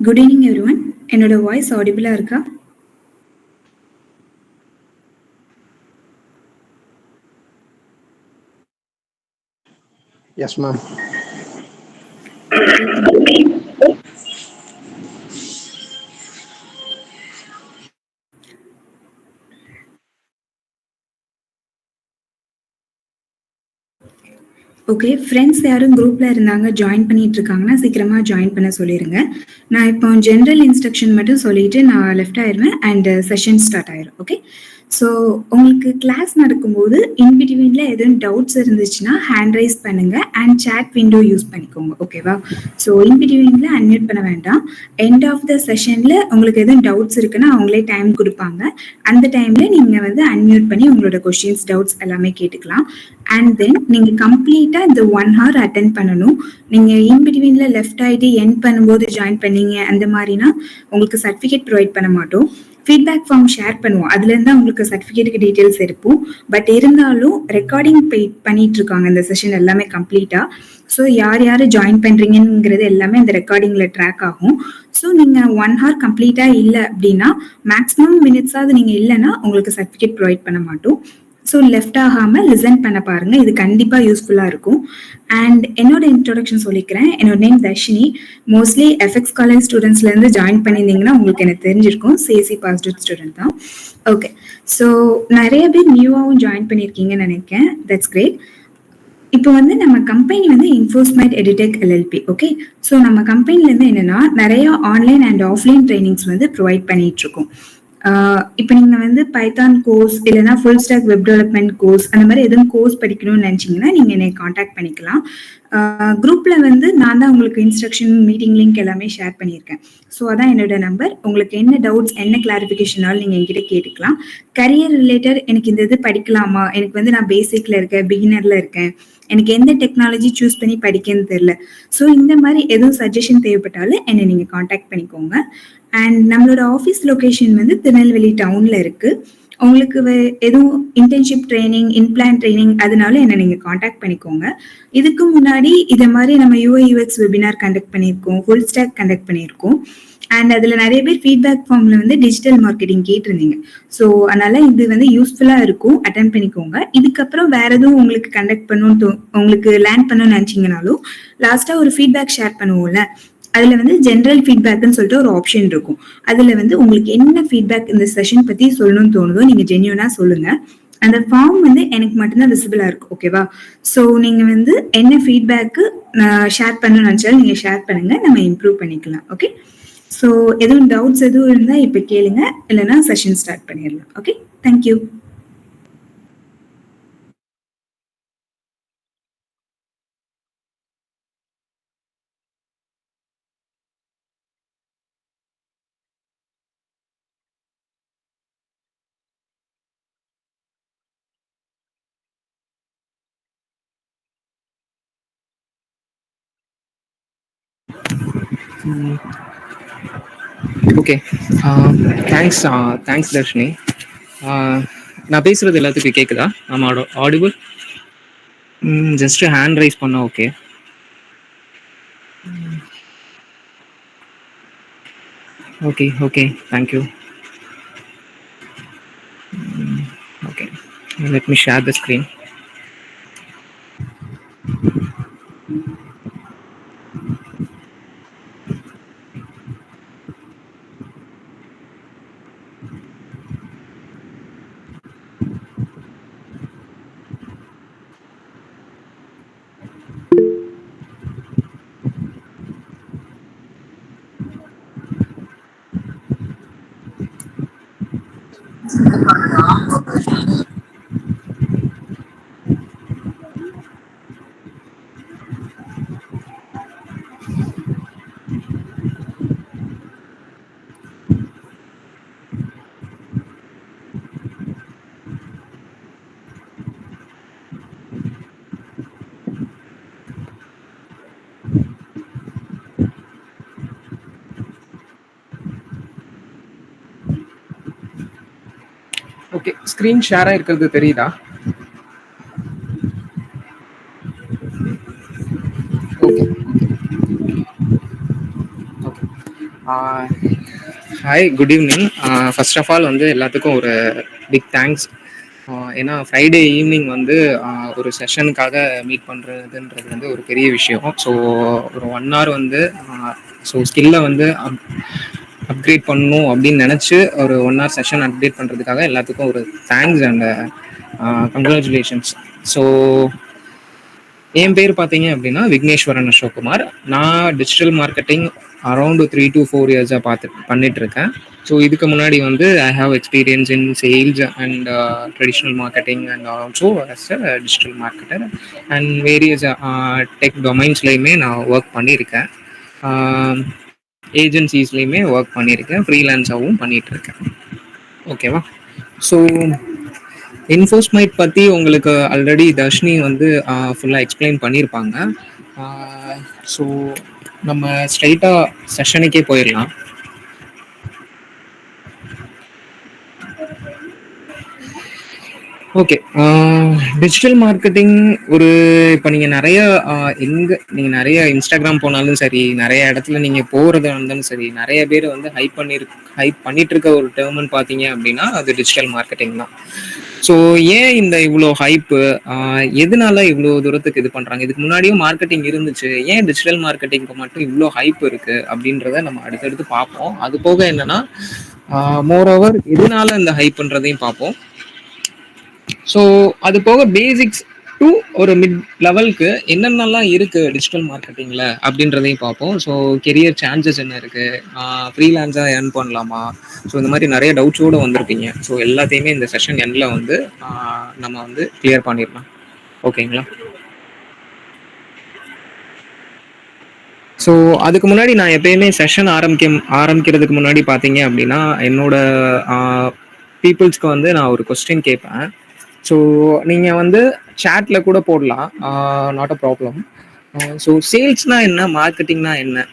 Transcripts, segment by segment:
Good evening everyone. என்னோட voice ஆடிபிளா இருக்கா? Yes, ma'am. Okay, friends யாரும் குரூப்ல இருந்தாங்க ஜாயின் பண்ணிட்டு இருக்காங்கன்னா சீக்கிரமா ஜாயின் பண்ண சொல்லிருங்க. நான் இப்போ ஜென்ரல் இன்ஸ்ட்ரக்ஷன் மட்டும் சொல்லிட்டு நான் லெஃப்ட் ஆயிடுவேன் அண்ட் செஷன் ஸ்டார்ட் ஆயிரும். ஓகே, ஸோ உங்களுக்கு கிளாஸ் நடக்கும்போது இன்பிட்வீன்ல எதுவும் டவுட்ஸ் இருந்துச்சுன்னா ஹேண்ட் ரைஸ் பண்ணுங்க அண்ட் சேட் விண்டோ யூஸ் பண்ணிக்கோங்க. ஓகேவா? ஸோ இன்பிட்வீன்ல அன்மியூட் பண்ண வேண்டாம். எண்ட் ஆஃப் த செஷன்ல உங்களுக்கு எதுவும் டவுட்ஸ் இருக்குன்னா அவங்களே டைம் கொடுப்பாங்க. அந்த டைம்ல நீங்க வந்து அன்மியூட் பண்ணி உங்களோட கொஸ்டின்ஸ் டவுட்ஸ் எல்லாமே கேட்டுக்கலாம். அண்ட் தென் நீங்க கம்ப்ளீட்டா இந்த 1 hour அட்டென்ட் பண்ணணும். நீங்க இன்பிட்வீன்ல லெஃப்ட் ஆயிட்டு எண்ட் பண்ணும்போது ஜாயின் பண்ணீங்க அந்த மாதிரினா உங்களுக்கு சர்டிஃபிகேட் ப்ரொவைட் பண்ண மாட்டோம். ஃபீட்பேக் ஃபார்ம் ஷேர் பண்ணுவோம். அதுலேருந்து தான் உங்களுக்கு சர்டிஃபிகேட்டுக்கு டீட்டெயில்ஸ் இருக்கும். பட் இருந்தாலும் ரெக்கார்டிங் பண்ணிட்டு இருக்காங்க இந்த செஷன் எல்லாமே கம்ப்ளீட்டா. ஸோ யார் யார் ஜாயின் பண்றீங்கிறது எல்லாமே அந்த ரெக்கார்டிங்ல ட்ராக் ஆகும். ஸோ நீங்க 1 hour கம்ப்ளீட்டா இல்லை அப்படின்னா மேக்ஸிமம் மினிட்ஸாவது நீங்க இல்லைன்னா உங்களுக்கு சர்டிஃபிகேட் ப்ரொவைட் பண்ண மாட்டோம். ஸோ லெஃப்ட் ஆகாம லிசன் பண்ண பாருங்க. இது கண்டிப்பா யூஸ்ஃபுல்லா இருக்கும். அண்ட் என்னோட இன்ட்ரோடக்ஷன் சொல்லிக்கிறேன். என்னோட name Darshini. Mostly FX college ஸ்டூடெண்ட்ஸ்ல இருந்து ஜாயின் பண்ணியிருந்தீங்கன்னா உங்களுக்கு எனக்கு தெரிஞ்சிருக்கும். சிஎஸ்சி பாஸ் அவுட் ஸ்டூடெண்ட் தான். ஓகே, ஸோ நிறைய பேர் நியூவாகவும் ஜாயின் பண்ணியிருக்கீங்கன்னு நினைக்கிறேன். That's great. இப்போ வந்து நம்ம கம்பெனி வந்து Infosmite edtech LLP. Okay, so நம்ம கம்பெனிலேருந்து என்னன்னா நிறைய ஆன்லைன் அண்ட் ஆஃப்லைன் ட்ரைனிங்ஸ் வந்து ப்ரொவைட் பண்ணிட்டு இருக்கோம். இப்போ நீங்க வந்து பைத்தான் கோர்ஸ் இல்லைன்னா full stack web development course அந்த மாதிரி எதுவும் கோர்ஸ் படிக்கணும்னு நினைச்சீங்கன்னா நீங்க என்னை காண்டாக்ட் பண்ணிக்கலாம். குரூப்ல வந்து நான் தான் உங்களுக்கு இன்ஸ்ட்ரக்ஷன் மீட்டிங் லிங்க் எல்லாமே ஷேர் பண்ணியிருக்கேன். ஸோ அதான் என்னோட நம்பர். உங்களுக்கு என்ன டவுட்ஸ் என்ன கிளாரிஃபிகேஷனாலும் நீங்க என்கிட்ட கேட்டுக்கலாம். கரியர் ரிலேட்டட் எனக்கு இந்த இது படிக்கலாமா, எனக்கு வந்து நான் பேசிக்ல இருக்கேன், பிகினர்ல இருக்கேன், எனக்கு எந்த டெக்னாலஜி சூஸ் பண்ணி படிக்கன்னு தெரியல, ஸோ இந்த மாதிரி எதுவும் சஜஷன் தேவைப்பட்டாலும் என்னை நீங்க காண்டாக்ட் பண்ணிக்கோங்க. அண்ட் நம்மளோட ஆஃபீஸ் லொகேஷன் வந்து திருநெல்வேலி டவுன்ல இருக்கு. உங்களுக்கு எதுவும் இன்டர்ன்ஷிப் ட்ரைனிங் இன்பிளான் ட்ரைனிங் அதனால என்ன நீங்க காண்டாக்ட் பண்ணிக்கோங்க. இதுக்கு முன்னாடி இதை மாதிரி நம்ம யூஐ யூஎக்ஸ் வெபினார் கண்டக்ட் பண்ணியிருக்கோம், ஃபுல் ஸ்டாக் கண்டக்ட் பண்ணியிருக்கோம். அண்ட் அதுல நிறைய பேர் ஃபீட்பேக் ஃபார்ம்ல வந்து டிஜிட்டல் மார்க்கெட்டிங் கேட்டிருந்தீங்க. ஸோ அதனால இது வந்து யூஸ்ஃபுல்லா இருக்கும், அட்டென்ட் பண்ணிக்கோங்க. இதுக்கப்புறம் வேற எதுவும் உங்களுக்கு கண்டக்ட் பண்ணணும் உங்களுக்கு லேர்ன் பண்ணணும்னு நினைச்சீங்கனாலும் லாஸ்டா ஒரு ஃபீட்பேக் ஷேர் பண்ணுவோம்ல, அதுல வந்து ஜென்ரல் ஃபீட்பேக்னு சொல்லிட்டு ஒரு ஆப்ஷன் இருக்கும். அதுல வந்து உங்களுக்கு என்ன ஃபீட்பேக் இந்த செஷன் பத்தி சொல்லணும்னு தோணுதோ நீங்க ஜென்யூனா சொல்லுங்க. அந்த ஃபார்ம் வந்து எனக்கு மட்டும்தான் விசிபிளா இருக்கும். ஓகேவா? ஸோ நீங்க வந்து என்ன ஃபீட்பேக்கு ஷேர் பண்ணணும்னு நினைச்சாலும் நீங்க ஷேர் பண்ணுங்க, நம்ம இம்ப்ரூவ் பண்ணிக்கலாம். ஓகே, ஸோ எதுவும் டவுட்ஸ் எதுவும் இருந்தா இப்ப கேளுங்க, இல்லைன்னா செஷன் ஸ்டார்ட் பண்ணிடலாம். Okay, thank you. Okay, thanks Darshini. நான் பேசுறது எல்லாத்துக்கும் கேட்குதா? நம்ம ஆடிபிள்? ஜஸ்ட் ஹேண்ட் ரைஸ் பண்ணா okay. Okay, thank you. Okay, let me share the screen. Okay, screen share ஆயிருக்கிறது தெரியுதா? Okay. Okay. Hi, good evening. First of all வந்து எல்லாத்துக்கும் ஒரு பிக் தேங்க்ஸ். ஏன்னா ஃப்ரைடே ஈவினிங் வந்து ஒரு செஷனுக்காக மீட் பண்ணுறதுன்றது வந்து ஒரு பெரிய விஷயம். ஸோ ஒரு 1 hour வந்து ஸோ ஸ்கில்லை வந்து அப்கிரேட் பண்ணணும் அப்படின்னு நினச்சி ஒரு 1 hour செஷன் அப்டேட் பண்ணுறதுக்காக எல்லாத்துக்கும் ஒரு தேங்க்ஸ் அண்ட் கங்க்ராச்சுலேஷன்ஸ். ஸோ என் பேர் பார்த்தீங்க அப்படின்னா விக்னேஸ்வரன் அசோக்குமார். நான் டிஜிட்டல் மார்க்கெட்டிங் அரௌண்ட் 3 to 4 இயர்ஸாக பண்ணிட்டு இருக்கேன். ஸோ இதுக்கு முன்னாடி வந்து I have experience in sales and traditional marketing and also as a digital marketer and various tech டொமைன்ஸ்லையுமே நான் ஒர்க் பண்ணியிருக்கேன். ஏஜென்சிஸ்லையுமே ஒர்க் பண்ணியிருக்கேன், ஃப்ரீலான்ஸாகவும் பண்ணிட்டு இருக்கேன். ஓகேவா? ஸோ இன்ஃபோஸ்மைட் பற்றி உங்களுக்கு ஆல்ரெடி தர்ஷினி வந்து ஃபுல்லாக எக்ஸ்பிளைன் பண்ணியிருப்பாங்க. ஸோ நம்ம ஸ்ட்ரைட்டாக செஷனுக்கே போயிடலாம். ஓகே. டிஜிட்டல் மார்க்கெட்டிங் ஒரு இப்போ நீங்கள் நிறைய நீங்கள் நிறைய இன்ஸ்டாகிராம் போனாலும் சரி, நிறைய இடத்துல நீங்கள் போகிறதா இருந்தாலும் சரி, நிறைய பேர் வந்து ஹைப் பண்ணிட்டு இருக்க ஒரு டேர்ம்னு பார்த்தீங்க அப்படின்னா அது டிஜிட்டல் மார்க்கெட்டிங் தான். ஸோ ஏன் இந்த இவ்வளோ ஹைப்பு, எதனால இவ்வளோ தூரத்துக்கு இது பண்ணுறாங்க? இதுக்கு முன்னாடியும் மார்க்கெட்டிங் இருந்துச்சு, ஏன் டிஜிட்டல் மார்க்கெட்டிங்க்கு மட்டும் இவ்வளோ ஹைப் இருக்குது அப்படின்றத நம்ம அடுத்தடுத்து பார்ப்போம். அது போக என்னன்னா மோரோவர் எதனால இந்த ஹைப்புன்றதையும் பார்ப்போம். ஸோ அது போக பேசிக்ஸ் டு ஒரு மிட் லெவலுக்கு என்னென்னலாம் இருக்கு டிஜிட்டல் மார்க்கெட்டிங்ல அப்படின்றதையும் பார்ப்போம். ஸோ கெரியர் சான்சஸ் என்ன இருக்கு, ஃப்ரீலான்ஸாக ஏர்ன் பண்ணலாமா, ஸோ இந்த மாதிரி நிறைய டவுட்ஸோடு வந்திருப்பீங்க. ஸோ எல்லாத்தையுமே இந்த செஷன் எண்டில் வந்து நம்ம வந்து கிளியர் பண்ணிடலாம். ஓகேங்களா? ஸோ அதுக்கு முன்னாடி நான் எப்பயுமே செஷன் ஆரம்பிக்கிறதுக்கு முன்னாடி பார்த்தீங்க அப்படின்னா என்னோட பீப்புள்ஸ்க்கு வந்து நான் ஒரு கொஸ்டின் கேட்பேன். ஸோ நீங்கள் வந்து சேட்டில் கூட போடலாம், நாட் அ ப்ராப்ளம். ஸோ சேல்ஸ்னா என்ன, மார்க்கெட்டிங்னா என்ன,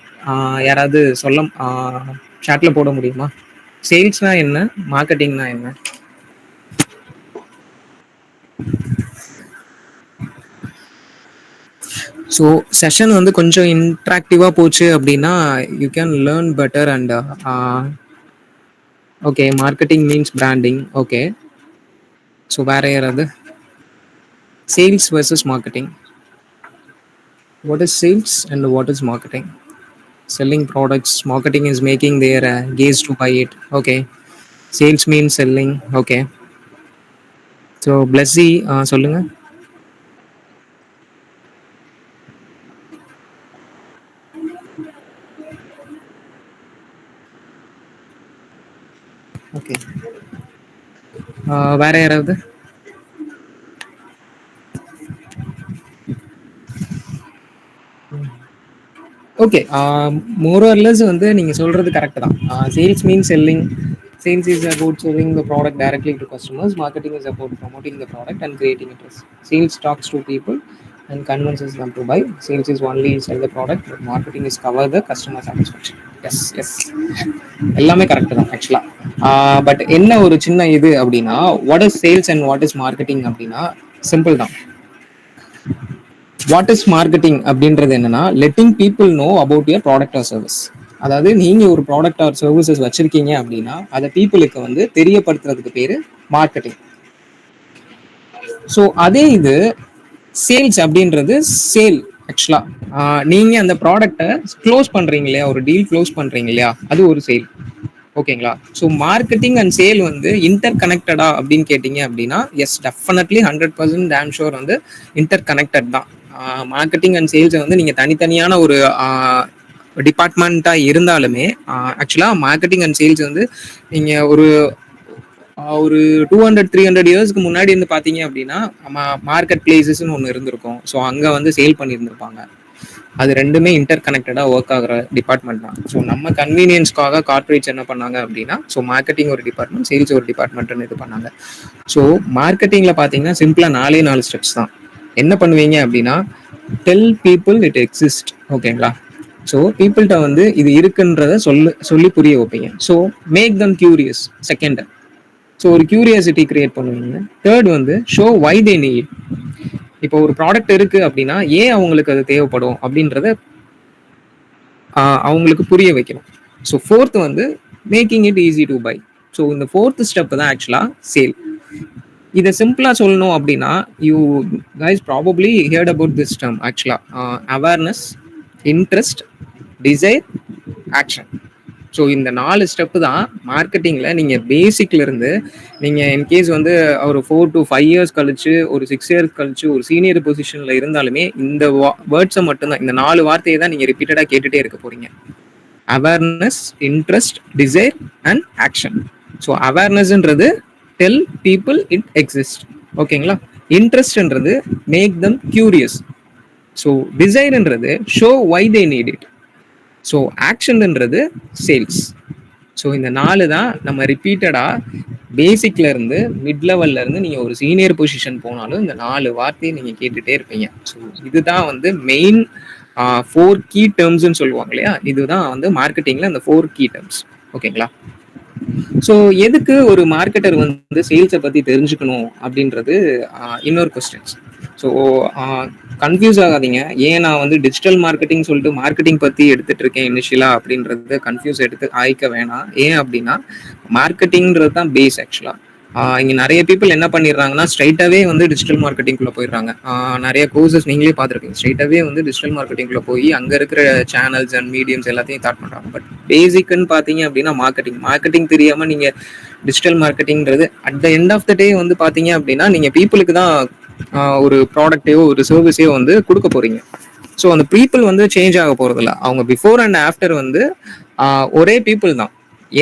யாராவது சொல்ல சேட்டில் போட முடியுமா? சேல்ஸ்னா என்ன, மார்க்கெட்டிங்னா என்ன? ஸோ செஷன் வந்து கொஞ்சம் இன்ட்ராக்டிவாக போச்சு அப்படின்னா you can learn better and okay. Marketing means branding. Okay. So வேற யாராவது? Sales versus marketing. What is sales and what is marketing? Selling products. Marketing is making their gaze to buy it. Okay. Sales means selling. Okay. So Blessy, சொல்லுங்க. Okay. வேற யாராவது? Okay. More or less வந்து நீங்கள் சொல்கிறது correct தான். Sales means selling. Sales is about selling the product directly to customers. Marketing is about promoting the product and creating interest. Sales tax to people and convinces them to buy. Sales is only sell the product, but marketing is cover the customer satisfaction. Yes. எல்லாமே correct தான் ஆக்சுவலாக. But என்ன ஒரு சின்ன இது அப்படின்னா, what is sales and what is marketing அப்படின்னா simple தான். வாட் இஸ் மார்க்கெட்டிங் அப்படின்றது என்னன்னா letting people know about your product or service. அதாவது நீங்க ஒரு ப்ராடக்ட் ஆர் சர்வீசஸ் வச்சிருக்கீங்க அப்படின்னா அதை பீப்புளுக்கு வந்து தெரியப்படுத்துறதுக்கு பேரு மார்க்கெட்டிங். ஸோ அதே இது சேல்ஸ் அப்படின்றது சேல். ஆக்சுவலா நீங்க அந்த ப்ராடக்டை க்ளோஸ் பண்றீங்க இல்லையா, ஒரு டீல் க்ளோஸ் பண்றீங்க இல்லையா, அது ஒரு சேல். ஓகேங்களா? ஸோ மார்க்கெட்டிங் அண்ட் சேல் வந்து இன்டர் கனெக்டடா அப்படின்னு கேட்டீங்க அப்படின்னா எஸ், டெஃபினெட்லி 100% டேம் ஷோர் வந்து இன்டர் கனெக்டட் தான். மார்க்கெட்டிங் அண்ட் சேல்ஸை வந்து நீங்கள் தனித்தனியான ஒரு டிபார்ட்மெண்ட்டாக இருந்தாலுமே ஆக்சுவலாக மார்க்கெட்டிங் அண்ட் சேல்ஸ் வந்து நீங்கள் ஒரு ஒரு 200-300 இயர்ஸ்க்கு முன்னாடி இருந்து பார்த்தீங்க அப்படின்னா மார்க்கெட் பிளேசஸ்ன்னு ஒன்று இருந்திருக்கும். ஸோ அங்கே வந்து சேல் பண்ணியிருந்திருப்பாங்க. அது ரெண்டுமே இன்டர் கனெக்டடாக ஒர்க் ஆகிற டிபார்ட்மெண்ட் தான். ஸோ நம்ம கன்வீனியன்ஸ்க்காக கார்பரேட்ஸ் என்ன பண்ணாங்க அப்படின்னா, ஸோ மார்க்கெட்டிங் ஒரு டிபார்ட்மெண்ட், சேல்ஸ் ஒரு டிபார்ட்மெண்ட்னு இது பண்ணாங்க. ஸோ மார்க்கெட்டிங்கில் பார்த்தீங்கன்னா சிம்பிளாக 4 ஸ்டெப்ஸ் தான். என்ன பண்ணுவீங்க அப்படின்னா, டெல் பீப்புள் இட் எக்ஸிஸ்ட். ஓகேங்களா? ஸோ பீப்புள்கிட்ட வந்து இது இருக்குன்றத சொல்லி புரிய வைப்பீங்க. So make them curious. Second, so ஒரு கியூரியாசிட்டி கிரியேட் பண்ணுவீங்க. தேர்ட் வந்து ஷோ வை தே நீட். இப்போ ஒரு ப்ராடக்ட் இருக்கு அப்படின்னா ஏன் அவங்களுக்கு அது தேவைப்படும் அப்படின்றத அவங்களுக்கு புரிய வைக்கணும். ஸோ ஃபோர்த் வந்து making it easy to buy. So இந்த ஃபோர்த் ஸ்டெப் தான் ஆக்சுவலாக சேல். இதை சிம்பிளா சொல்லணும் அப்படின்னா, you guys probably heard about this term ஆக்சுவலா. Awareness, interest, desire, action. So இந்த 4 ஸ்டெப்பு தான் மார்க்கெட்டிங்கில் நீங்கள் பேசிக்ல இருந்து நீங்கள் இன்கேஸ் வந்து ஒரு 4 to 5 இயர்ஸ் கழிச்சு, ஒரு 6 இயர்ஸ் கழிச்சு ஒரு சீனியர் பொசிஷனில் இருந்தாலுமே இந்த வேர்ட்ஸை மட்டும்தான், இந்த 4 வார்த்தையை தான் நீங்கள் ரிப்பீட்டடாக கேட்டுகிட்டே இருக்க போறீங்க. Awareness, interest, desire and action. So அவேர்னஸ்ன்றது டெல் பீப்புள் இட் எக்ஸிஸ்ட். ஓகேங்களா? இன்ட்ரெஸ்ட்ன்றது மேக் தம் கியூரியஸ். ஸோ டிசைர்ன்றது show why they need it. So ஆக்ஷன்ன்றது சேல்ஸ். ஸோ இந்த 4 தான் நம்ம ரிப்பீட்டடாக பேசிக்ல இருந்து மிட் லெவல்ல இருந்து நீங்கள் ஒரு சீனியர் பொசிஷன் போனாலும் இந்த 4 வார்த்தையை நீங்கள் கேட்டுகிட்டே இருப்பீங்க. ஸோ இதுதான் வந்து மெயின் 4 கீ டேர்ம்ஸ்ன்னு சொல்லுவாங்க இல்லையா? இதுதான் வந்து மார்க்கெட்டிங்ல அந்த 4 கீ டேர்ம்ஸ். ஓகேங்களா? ஸோ எதுக்கு ஒரு மார்க்கெட்டர் வந்து சேல்ஸை பற்றி தெரிஞ்சுக்கணும் அப்படின்றது இன்னொரு கொஸ்டின்ஸ். ஸோ கன்ஃபியூஸ் ஆகாதீங்க. ஏன் நான் வந்து டிஜிட்டல் மார்க்கெட்டிங் சொல்லிட்டு மார்க்கெட்டிங் பற்றி எடுத்துட்டு இருக்கேன் இனிஷியலா அப்படின்றது கன்ஃபியூஸ் ஆயிக்க வேணாம். ஏன் அப்படின்னா மார்க்கெட்டிங்கிறது தான் பேஸ் ஆக்சுவலா. இங்கே நிறைய பீப்புள் என்ன பண்ணிடுறாங்கன்னா ஸ்ட்ரைட்டாகவே வந்து டிஜிட்டல் மார்க்கெட்டிங்குள்ளே போயிடுறாங்க. நிறைய கோர்சஸ் நீங்களே பார்த்துருப்பீங்க. ஸ்ட்ரைட்டாகவே வந்து டிஜிட்டல் மார்க்கெட்டிங்குள்ளே போய் அங்கே இருக்கிற சேனல்ஸ் அண்ட் மீடியம்ஸ் எல்லாத்தையும் ஸ்டார்ட் பண்ணுறாங்க. பட் பேசிக்குன்னு பார்த்தீங்க அப்படின்னா மார்க்கெட்டிங் தெரியாமல் நீங்கள் டிஜிட்டல் மார்க்கெட்டிங்கிறது at the end of the day வந்து பார்த்தீங்க அப்படின்னா நீங்கள் பீப்புளுக்கு தான் ஒரு ப்ராடக்டையோ ஒரு சர்வீஸையோ வந்து கொடுக்க போகிறீங்க. ஸோ அந்த பீப்புள் வந்து சேஞ்ச் ஆக போகிறதில்ல. அவங்க பிஃபோர் அண்ட் ஆஃப்டர் வந்து ஒரே பீப்புள் தான்.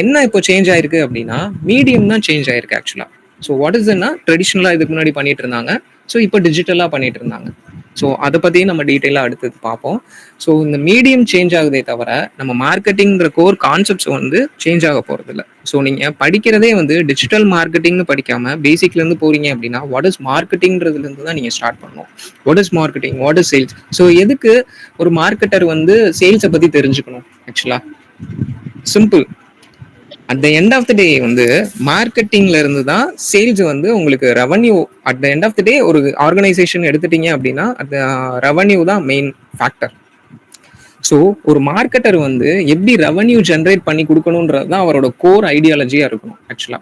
என்ன இப்போ சேஞ்ச் ஆயிருக்கு அப்படின்னா மீடியம் தான் சேஞ்ச் ஆயிருக்கு ஆக்சுவலா. ஸோ வாட் இஸ்ன்னா ட்ரெடிஷ்னலாக இதுக்கு முன்னாடி பண்ணிட்டு இருந்தாங்க. ஸோ இப்போ டிஜிட்டலாக பண்ணிட்டு இருந்தாங்க. ஸோ அதை பற்றியும் நம்ம டீட்டெயிலாக அடுத்தது பார்ப்போம். ஸோ இந்த மீடியம் சேஞ்ச் ஆகுதே தவிர நம்ம மார்க்கெட்டிங்கிற கோர் கான்செப்ட்ஸ் வந்து சேஞ்ச் ஆக போகிறதில்ல. ஸோ நீங்கள் படிக்கிறதே வந்து டிஜிட்டல் மார்க்கெட்டிங்னு படிக்காமல் பேசிக்லேருந்து போறீங்க அப்படின்னா வாட் இஸ் மார்க்கெட்டிங்கிறதுலேருந்து தான் நீங்கள் ஸ்டார்ட் பண்ணணும். What is marketing, what is sales. So எதுக்கு ஒரு மார்க்கெட்டர் வந்து சேல்ஸை பற்றி தெரிஞ்சுக்கணும் ஆக்சுவலா? Simple. At the end of the day வந்து மார்க்கெட்டிங்ல இருந்து தான் சேல்ஸ் வந்து உங்களுக்கு revenue. At the end of the day ஒரு ஆர்கனைசேஷன் எடுத்துட்டீங்க அப்படின்னா அந்த ரெவன்யூ தான் மெயின் ஃபேக்டர். ஸோ ஒரு மார்க்கெட்டர் வந்து எப்படி ரெவன்யூ ஜென்ரேட் பண்ணி கொடுக்கணுன்றது தான் அவரோட கோர் ஐடியாலஜியா இருக்கணும் ஆக்சுவலா.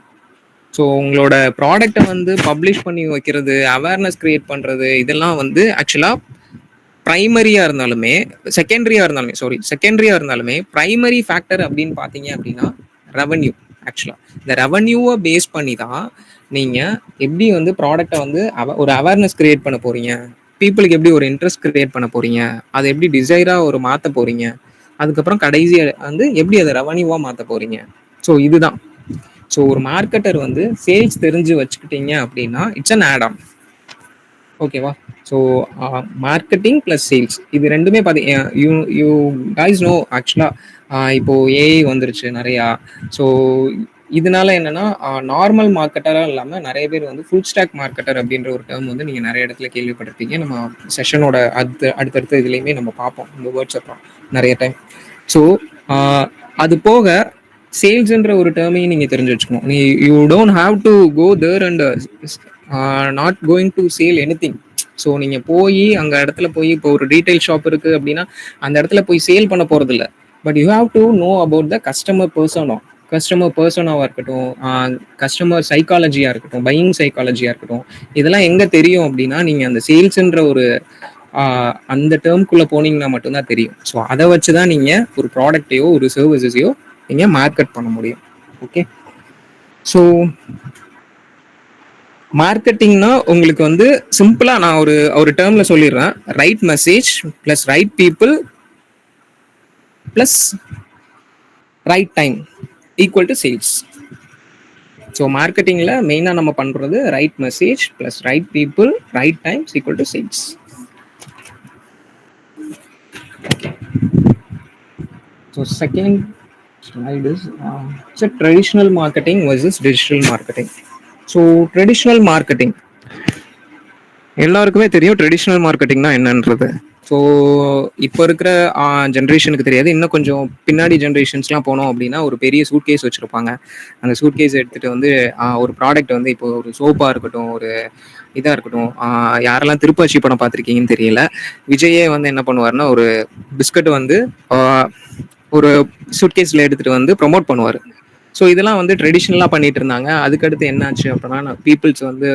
ஸோ உங்களோட ப்ராடக்டை வந்து பப்ளிஷ் பண்ணி வைக்கிறது, அவேர்னஸ் கிரியேட் பண்றது, இதெல்லாம் வந்து ஆக்சுவலா பிரைமரியா இருந்தாலுமே செகண்டரியா இருந்தாலுமே பிரைமரி ஃபேக்டர் அப்படின்னு பார்த்தீங்க அப்படின்னா ரெவன்யூ. ஆக்சுவலா இந்த ரெவன்யூவை பேஸ் பண்ணி தான் நீங்க எப்படி வந்து ப்ராடக்டை வந்து ஒரு அவேர்னஸ் கிரியேட் பண்ண போறீங்க, பீப்புளுக்கு எப்படி ஒரு இன்ட்ரெஸ்ட் கிரியேட் பண்ண போறீங்க, அதை எப்படி டிசைரா ஒரு மாற்ற போறீங்க, அதுக்கப்புறம் கடைசியா வந்து எப்படி அதை ரெவன்யூவா மாற்ற போறீங்க. ஸோ இதுதான். ஸோ ஒரு மார்க்கெட்டர் வந்து சேல்ஸ் தெரிஞ்சு வச்சுக்கிட்டீங்க அப்படின்னா இட்ஸ் அன் ஆட் ஆன். ஓகேவா? ஸோ மார்க்கெட்டிங் ப்ளஸ் சேல்ஸ் இது ரெண்டுமே யூ கைஸ் நோ ஆக்சுவலாக இப்போ ஏஐ வந்துருச்சு நிறையா. ஸோ இதனால என்னன்னா நார்மல் மார்க்கெட்டராக இல்லாமல் நிறைய பேர் வந்து ஃபுல் ஸ்டாக் மார்க்கெட்டர் அப்படின்ற ஒரு டேர்ம் வந்து நீங்கள் நிறைய இடத்துல கேள்விப்பட்டிருப்பீங்க. நம்ம செஷனோட அடுத்தடுத்த இதுலேயுமே நம்ம பார்ப்போம் இந்த வேர்ட்ஸ் அப்புறம் நிறைய டைம். ஸோ அது போக சேல்ஸ்ன்ற ஒரு டேர்மையும் நீங்கள் தெரிஞ்சு வச்சுக்கணும். You don't have to go there and not going to sell anything. So நீங்கள் போய் அங்கே இடத்துல போய் இப்போ ஒரு ரீட்டைல் ஷாப் இருக்குது அப்படின்னா அந்த இடத்துல போய் சேல் பண்ண போகிறது இல்லை. But you have to know about the customer பர்சனாக இருக்கட்டும், கஸ்டமர் சைக்காலஜியாக இருக்கட்டும், பையிங் சைக்காலஜியாக இருக்கட்டும், இதெல்லாம் எங்கே தெரியும் அப்படின்னா நீங்கள் அந்த சேல்ஸ்ன்ற ஒரு அந்த டேர்ம்குள்ளே போனீங்கன்னா மட்டும்தான் தெரியும். ஸோ அதை வச்சு தான் நீங்கள் ஒரு ப்ராடக்டையோ ஒரு சர்வீசஸையோ நீங்கள் மார்க்கெட் பண்ண முடியும். ஓகே. ஸோ மார்க்கெட்டிங்னா உங்களுக்கு வந்து சிம்பிளா நான் ஒரு டேர்ம்ல சொல்லிடுறேன். Right message plus right people plus right time equal to sales. So so மார்க்கெட்டிங்கில் மெயினாக நம்ம பண்ணுறது right message plus right people right times equal to sales. So second slide is it's a traditional marketing versus digital marketing. So traditional marketing எல்லாருக்குமே தெரியும் traditional மார்க்கெட்டிங்னா என்னன்றது. So இப்போ இருக்கிற ஜென்ரேஷனுக்கு தெரியாது. இன்னும் கொஞ்சம் பின்னாடி ஜென்ரேஷன்ஸ்லாம் போனோம் அப்படின்னா ஒரு பெரிய சூட்கேஸ் வச்சுருப்பாங்க. அந்த சூட்கேஸ் எடுத்துகிட்டு வந்து ஒரு ப்ராடக்ட் வந்து இப்போ ஒரு சோப்பாக இருக்கட்டும், ஒரு இதாக இருக்கட்டும், யாரெல்லாம் திருப்பாச்சி படம் பார்த்துருக்கீங்கன்னு தெரியல, விஜயே வந்து என்ன பண்ணுவார்னா ஒரு பிஸ்கட் வந்து ஒரு சூட்கேஸில் எடுத்துகிட்டு வந்து ப்ரொமோட் பண்ணுவார். ஸோ இதெல்லாம் வந்து ட்ரெடிஷ்னலாக பண்ணிட்டு இருந்தாங்க. அதுக்கடுத்து என்னாச்சு அப்படின்னா பீப்புள்ஸ் வந்து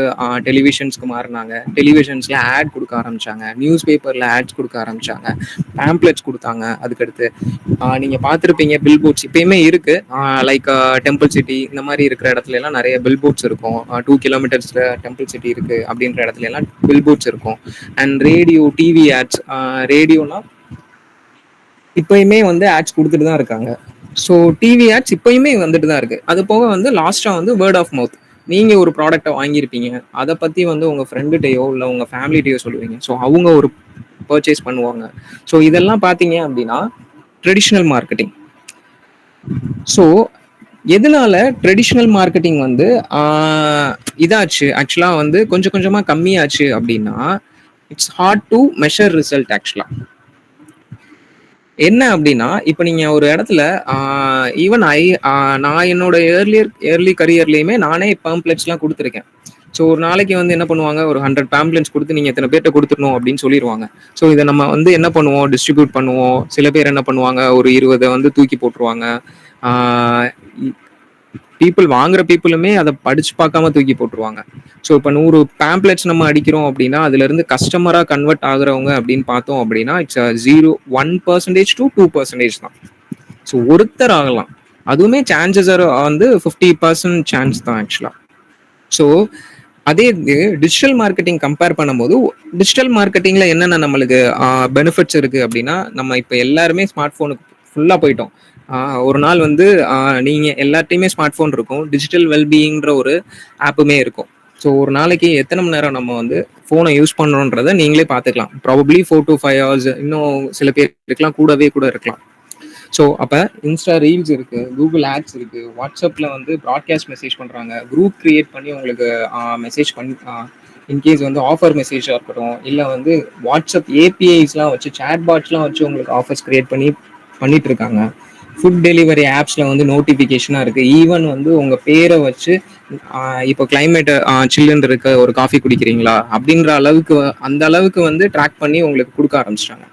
டெலிவிஷன்ஸ்க்கு மாறினாங்க. டெலிவிஷன்ஸில் ஆட் கொடுக்க ஆரம்பித்தாங்க, நியூஸ் பேப்பரில் ஆட்ஸ் கொடுக்க ஆரம்பித்தாங்க, பேம்ப்ளெட்ஸ் கொடுத்தாங்க. அதுக்கடுத்து நீங்கள் பார்த்துருப்பீங்க பில்போர்ட்ஸ் இப்போயுமே இருக்குது. லைக் டெம்பிள் சிட்டி இந்த மாதிரி இருக்கிற இடத்துல எல்லாம் நிறைய பில்போர்ட்ஸ் இருக்கும். 2 கிலோமீட்டர்ஸில் டெம்பிள் சிட்டி இருக்குது அப்படின்ற இடத்துல எல்லாம் பில்போர்ட்ஸ் இருக்கும். அண்ட் ரேடியோ, டிவி ஆட்ஸ், ரேடியோனா இப்போயுமே வந்து ஆட்ஸ் கொடுத்துட்டு தான் இருக்காங்க. ஸோ டிவி ஆட்ஸ் இப்போயுமே வந்துட்டு தான் இருக்குது. அது போக வந்து லாஸ்ட்டாக வந்து வேர்ட் ஆஃப் மவுத், நீங்கள் ஒரு ப்ராடக்டை வாங்கியிருப்பீங்க, அதை பற்றி வந்து உங்கள் ஃப்ரெண்டுகிட்டையோ இல்லை உங்கள் ஃபேமிலிகிட்டையோ சொல்லுவீங்க. ஸோ அவங்க ஒரு பர்ச்சேஸ் பண்ணுவாங்க. ஸோ இதெல்லாம் பார்த்தீங்க அப்படின்னா ட்ரெடிஷ்னல் மார்க்கெட்டிங். ஸோ எதனால ட்ரெடிஷ்னல் மார்க்கெட்டிங் வந்து இதாச்சு ஆக்சுவலாக வந்து கொஞ்சம் கொஞ்சமாக கம்மியாச்சு அப்படின்னா it's hard to measure result. ஆக்சுவலாக என்ன அப்படின்னா இப்போ நீங்கள் ஒரு இடத்துல ஈவன் நான் என்னோட ஏர்லி கரியர்லேயுமே நானே பேம்ப்ளெட்ஸ்லாம் கொடுத்துருக்கேன். ஸோ ஒரு நாளைக்கு வந்து என்ன பண்ணுவாங்க, ஒரு 100 பேம்ப்ளெட்ஸ் கொடுத்து நீங்கள் எத்தனை பேர்ட்ட கொடுத்துடணும் அப்படின்னு சொல்லிடுவாங்க. ஸோ இதை நம்ம வந்து என்ன பண்ணுவோம், டிஸ்ட்ரிபியூட் பண்ணுவோம். சில பேர் என்ன பண்ணுவாங்க, ஒரு 20 வந்து தூக்கி போட்டுருவாங்க. பீப்புள் வாங்குற பீப்புளுமே அதை படிச்சு பார்க்காம தூக்கி போட்டுருவாங்க. ஸோ இப்போ 100 பேம்ப்ளெட்ஸ் நம்ம அடிக்கிறோம் அப்படின்னா அதுலேருந்து கஸ்டமராக கன்வெர்ட் ஆகுறவங்க அப்படின்னு பார்த்தோம் அப்படின்னா இட்ஸ் 1% to 2% தான். ஸோ ஒருத்தர் ஆகலாம், அதுவுமே சான்சஸ் வந்து 50% சான்ஸ் தான் ஆக்சுவலாக. ஸோ அதே டிஜிட்டல் மார்க்கெட்டிங் கம்பேர் பண்ணும்போது டிஜிட்டல் மார்க்கெட்டிங்கில் என்னென்ன நம்மளுக்கு பெனிஃபிட்ஸ் இருக்குது அப்படின்னா, நம்ம இப்போ எல்லாருமே ஸ்மார்ட் ஃபோனுக்கு ஃபுல்லாக போயிட்டோம். ஒரு நாள் வந்து நீங்கள் எல்லார்ட்டையுமே ஸ்மார்ட் ஃபோன் இருக்கும், டிஜிட்டல் வெல்பீயிங்கிற ஒரு ஆப்புமே இருக்கும். ஸோ ஒரு நாளைக்கு எத்தனை மணி நேரம் நம்ம வந்து ஃபோனை யூஸ் பண்ணுறோன்றதை நீங்களே பார்த்துக்கலாம். ப்ராபப்ளி 4 to 5 hours, இன்னும் சில பேர் இருக்கலாம், கூடவே கூட இருக்கலாம். ஸோ அப்போ இன்ஸ்டா ரீல்ஸ் இருக்குது, கூகுள் ஆட்ஸ் இருக்குது, வாட்ஸ்அப்பில் வந்து ப்ராட்காஸ்ட் மெசேஜ் பண்ணுறாங்க, குரூப் க்ரியேட் பண்ணி உங்களுக்கு மெசேஜ் பண்ணி இன்கேஸ் வந்து ஆஃபர் மெசேஜாக இருக்கட்டும், இல்லை வந்து வாட்ஸ்அப் ஏபிஐஸ்லாம் வச்சு சேட்பாட்ஸ்லாம் வச்சு உங்களுக்கு ஆஃபர்ஸ் க்ரியேட் பண்ணிட்டு இருக்காங்க. ஃபுட் டெலிவரி ஆப்ஸில் வந்து நோட்டிஃபிகேஷனாக இருக்குது. ஈவன் வந்து உங்கள் பேரை வச்சு இப்போ கிளைமேட் சில்லுன்னு இருக்க ஒரு காஃபி குடிக்கிறீங்களா அப்படின்ற அளவுக்கு அந்த அளவுக்கு வந்து ட்ராக் பண்ணி உங்களுக்கு கொடுக்க ஆரம்பிச்சிட்டாங்க.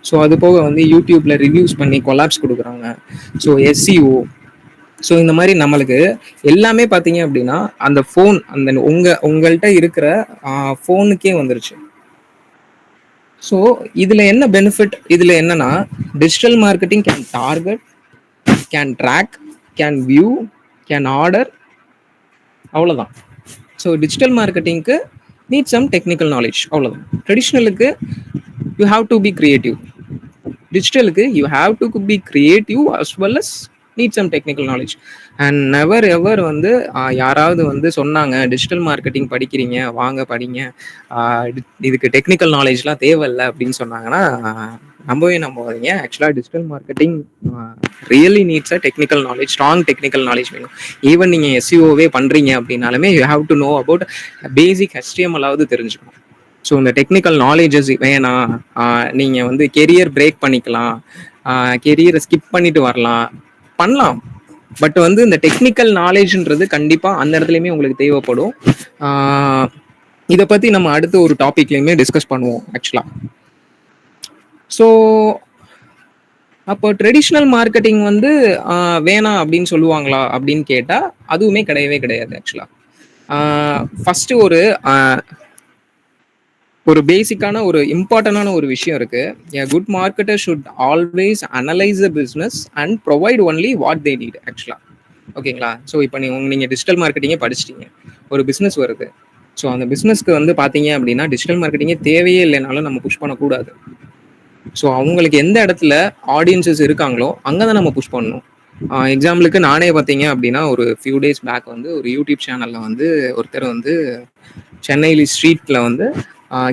ஸோ அது போக வந்து யூடியூப்ல ரிவ்யூஸ் பண்ணி கொலாப்ஸ் கொடுக்குறாங்க. ஸோ SEO, ஸோ இந்த மாதிரி நம்மளுக்கு எல்லாமே பார்த்தீங்க அப்படின்னா அந்த ஃபோன் அந்த உங்கள்கிட்ட இருக்கிற ஃபோனுக்கே வந்துருச்சு. ஸோ இதில் என்ன பெனிஃபிட், இதில் என்னன்னா digital marketing can target, can track, can view, can order, அவ்வளோதான். ஸோ டிஜிட்டல் மார்க்கெட்டிங்க்கு நீட் சம் டெக்னிக்கல் நாலேஜ், அவ்வளோதான். ட்ரெடிஷ்னலுக்கு you have to be creative, டிஜிட்டலுக்கு you have to be creative as well as need some technical knowledge. And never ever வந்து யாராவது வந்து சொன்னாங்க digital marketing படிக்கிறீங்க வாங்க படிங்க, இதுக்கு டெக்னிக்கல் நாலேஜ்லாம் தேவையில்லை அப்படின்னு சொன்னாங்கன்னா நம்பாதீங்க. ஆக்சுவலாக digital marketing really needs a technical knowledge, strong technical knowledge வேணும். ஈவன் நீங்கள் SEOவே பண்ணுறீங்க அப்படின்னாலுமே you have to know about basic HTML தெரிஞ்சுக்கணும். ஸோ இந்த டெக்னிக்கல் நாலேஜஸ் வேணாம், நீங்கள் வந்து கெரியர் பிரேக் பண்ணிக்கலாம், கெரியரை ஸ்கிப் பண்ணிட்டு பண்ணலாம். பட் வந்து இந்த டெக்னிக்கல் நாலேஜ்ன்றது கண்டிப்பாக அந்த இடத்துலையுமே உங்களுக்கு தேவைப்படும். இதை பற்றி நம்ம அடுத்த ஒரு டாபிக்லையுமே டிஸ்கஸ் பண்ணுவோம் ஆக்சுவலாக. ஸோ அப்போ ட்ரெடிஷ்னல் மார்க்கெட்டிங் வந்து வேணாம் அப்படின்னு சொல்லுவாங்களா அப்படின்னு கேட்டால் அதுவுமே கிடையவே கிடையாது. ஆக்சுவலாக ஃபஸ்ட்டு ஒரு பேசிக்கான ஒரு இம்பார்ட்டண்டான ஒரு விஷயம் இருக்கு. A good marketer should always analyze the business and provide only what they need. ஆக்சுவலா ஓகேங்களா. ஸோ இப்போ நீங்கள் டிஜிட்டல் மார்க்கெட்டிங்கே படிச்சிட்டீங்க, ஒரு பிஸ்னஸ் வருது. ஸோ அந்த பிஸ்னஸ்க்கு வந்து பார்த்தீங்க அப்படின்னா டிஜிட்டல் மார்க்கெட்டிங்கே தேவையே இல்லைனாலும் நம்ம புஷ் பண்ணக்கூடாது. ஸோ அவங்களுக்கு எந்த இடத்துல ஆடியன்சஸ் இருக்காங்களோ அங்கே தான் நம்ம புஷ் பண்ணணும். எக்ஸாம்பிளுக்கு நானே பார்த்தீங்க அப்படின்னா ஒரு ஃபியூ டேஸ் பேக் வந்து ஒரு யூடியூப் சேனலில் வந்து ஒருத்தர் வந்து சென்னையில் ஸ்ட்ரீட்டில் வந்து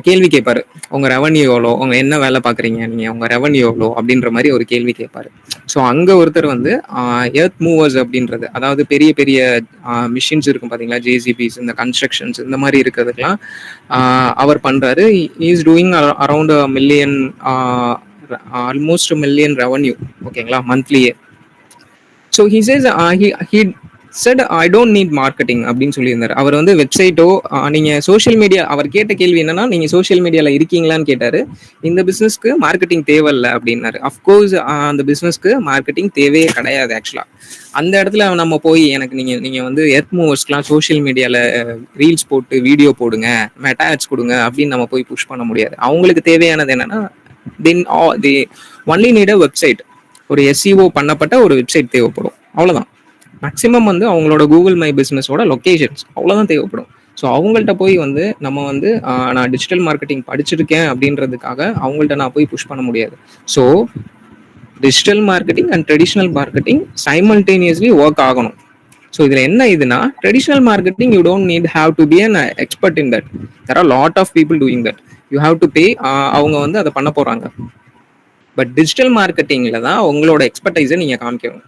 கேள்வி கேட்பாரு. உங்கள் ரெவன்யூ எவ்வளோ, உங்கள் என்ன வேலை பார்க்குறீங்க நீங்கள், உங்கள் ரெவன்யூ எவ்வளோ அப்படின்ற மாதிரி ஒரு கேள்வி கேட்பாரு. ஸோ அங்கே ஒருத்தர் வந்து எர்த் மூவர்ஸ் அப்படின்றது, அதாவது பெரிய பெரிய மிஷின்ஸ் இருக்கும் பார்த்தீங்களா, ஜேசிபிஸ், இந்த கன்ஸ்ட்ரக்ஷன்ஸ் இந்த மாதிரி இருக்கிறதுக்கெலாம் அவர் பண்ணுறாரு. Is doing around million, almost million revenue, ஓகேங்களா, மந்த்லியே. So he says he said I don't need marketing அப்படின்னு சொல்லியிருந்தார். அவர் வந்து வெப்சைட்டோ நீங்கள் சோஷியல் மீடியா, அவர் கேட்ட கேள்வி என்னன்னா, நீங்கள் சோஷியல் மீடியாவில் இருக்கீங்களான்னு கேட்டார். இந்த பிஸ்னஸ்க்கு மார்க்கெட்டிங் தேவையில்லை அப்படின்னாரு. அஃப்கோர்ஸ் அந்த பிஸ்னஸ்க்கு மார்க்கெட்டிங் தேவையே கிடையாது ஆக்சுவலாக. அந்த இடத்துல நம்ம போய் எனக்கு நீங்கள் வந்து எர்த் மூவர்ஸ்க்குலாம் சோஷியல் மீடியாவில் ரீல்ஸ் போட்டு வீடியோ போடுங்க, மெட்டா ஆட்ஸ் கொடுங்க அப்படின்னு நம்ம போய் புஷ் பண்ண முடியாது. அவங்களுக்கு தேவையானது என்னன்னா, they only need a website, ஒரு எஸ்இஓ பண்ணப்பட்ட ஒரு வெப்சைட் தேவைப்படும், அவ்வளோதான். மேக்ஸிமம் வந்து அவங்களோட கூகுள் மை பிஸ்னஸோட லொக்கேஷன்ஸ் அவ்வளோதான் தேவைப்படும். ஸோ அவங்கள்ட்ட போய் வந்து நம்ம வந்து நான் டிஜிட்டல் மார்க்கெட்டிங் படிச்சிருக்கேன் அப்படின்றதுக்காக அவங்கள்ட்ட நான் போய் புஷ் பண்ண முடியாது. So digital marketing and traditional marketing simultaneously work ஆகணும். ஸோ இதில் என்ன இதுனா, traditional marketing you don't need have to be an expert in that. There are lot of people doing that. You have to pay, அவங்க வந்து அதை பண்ண போகிறாங்க. But digital மார்க்கெட்டிங்கில் தான் உங்களோட எக்ஸ்பர்டைஸை நீங்கள் காமிக்கணும்.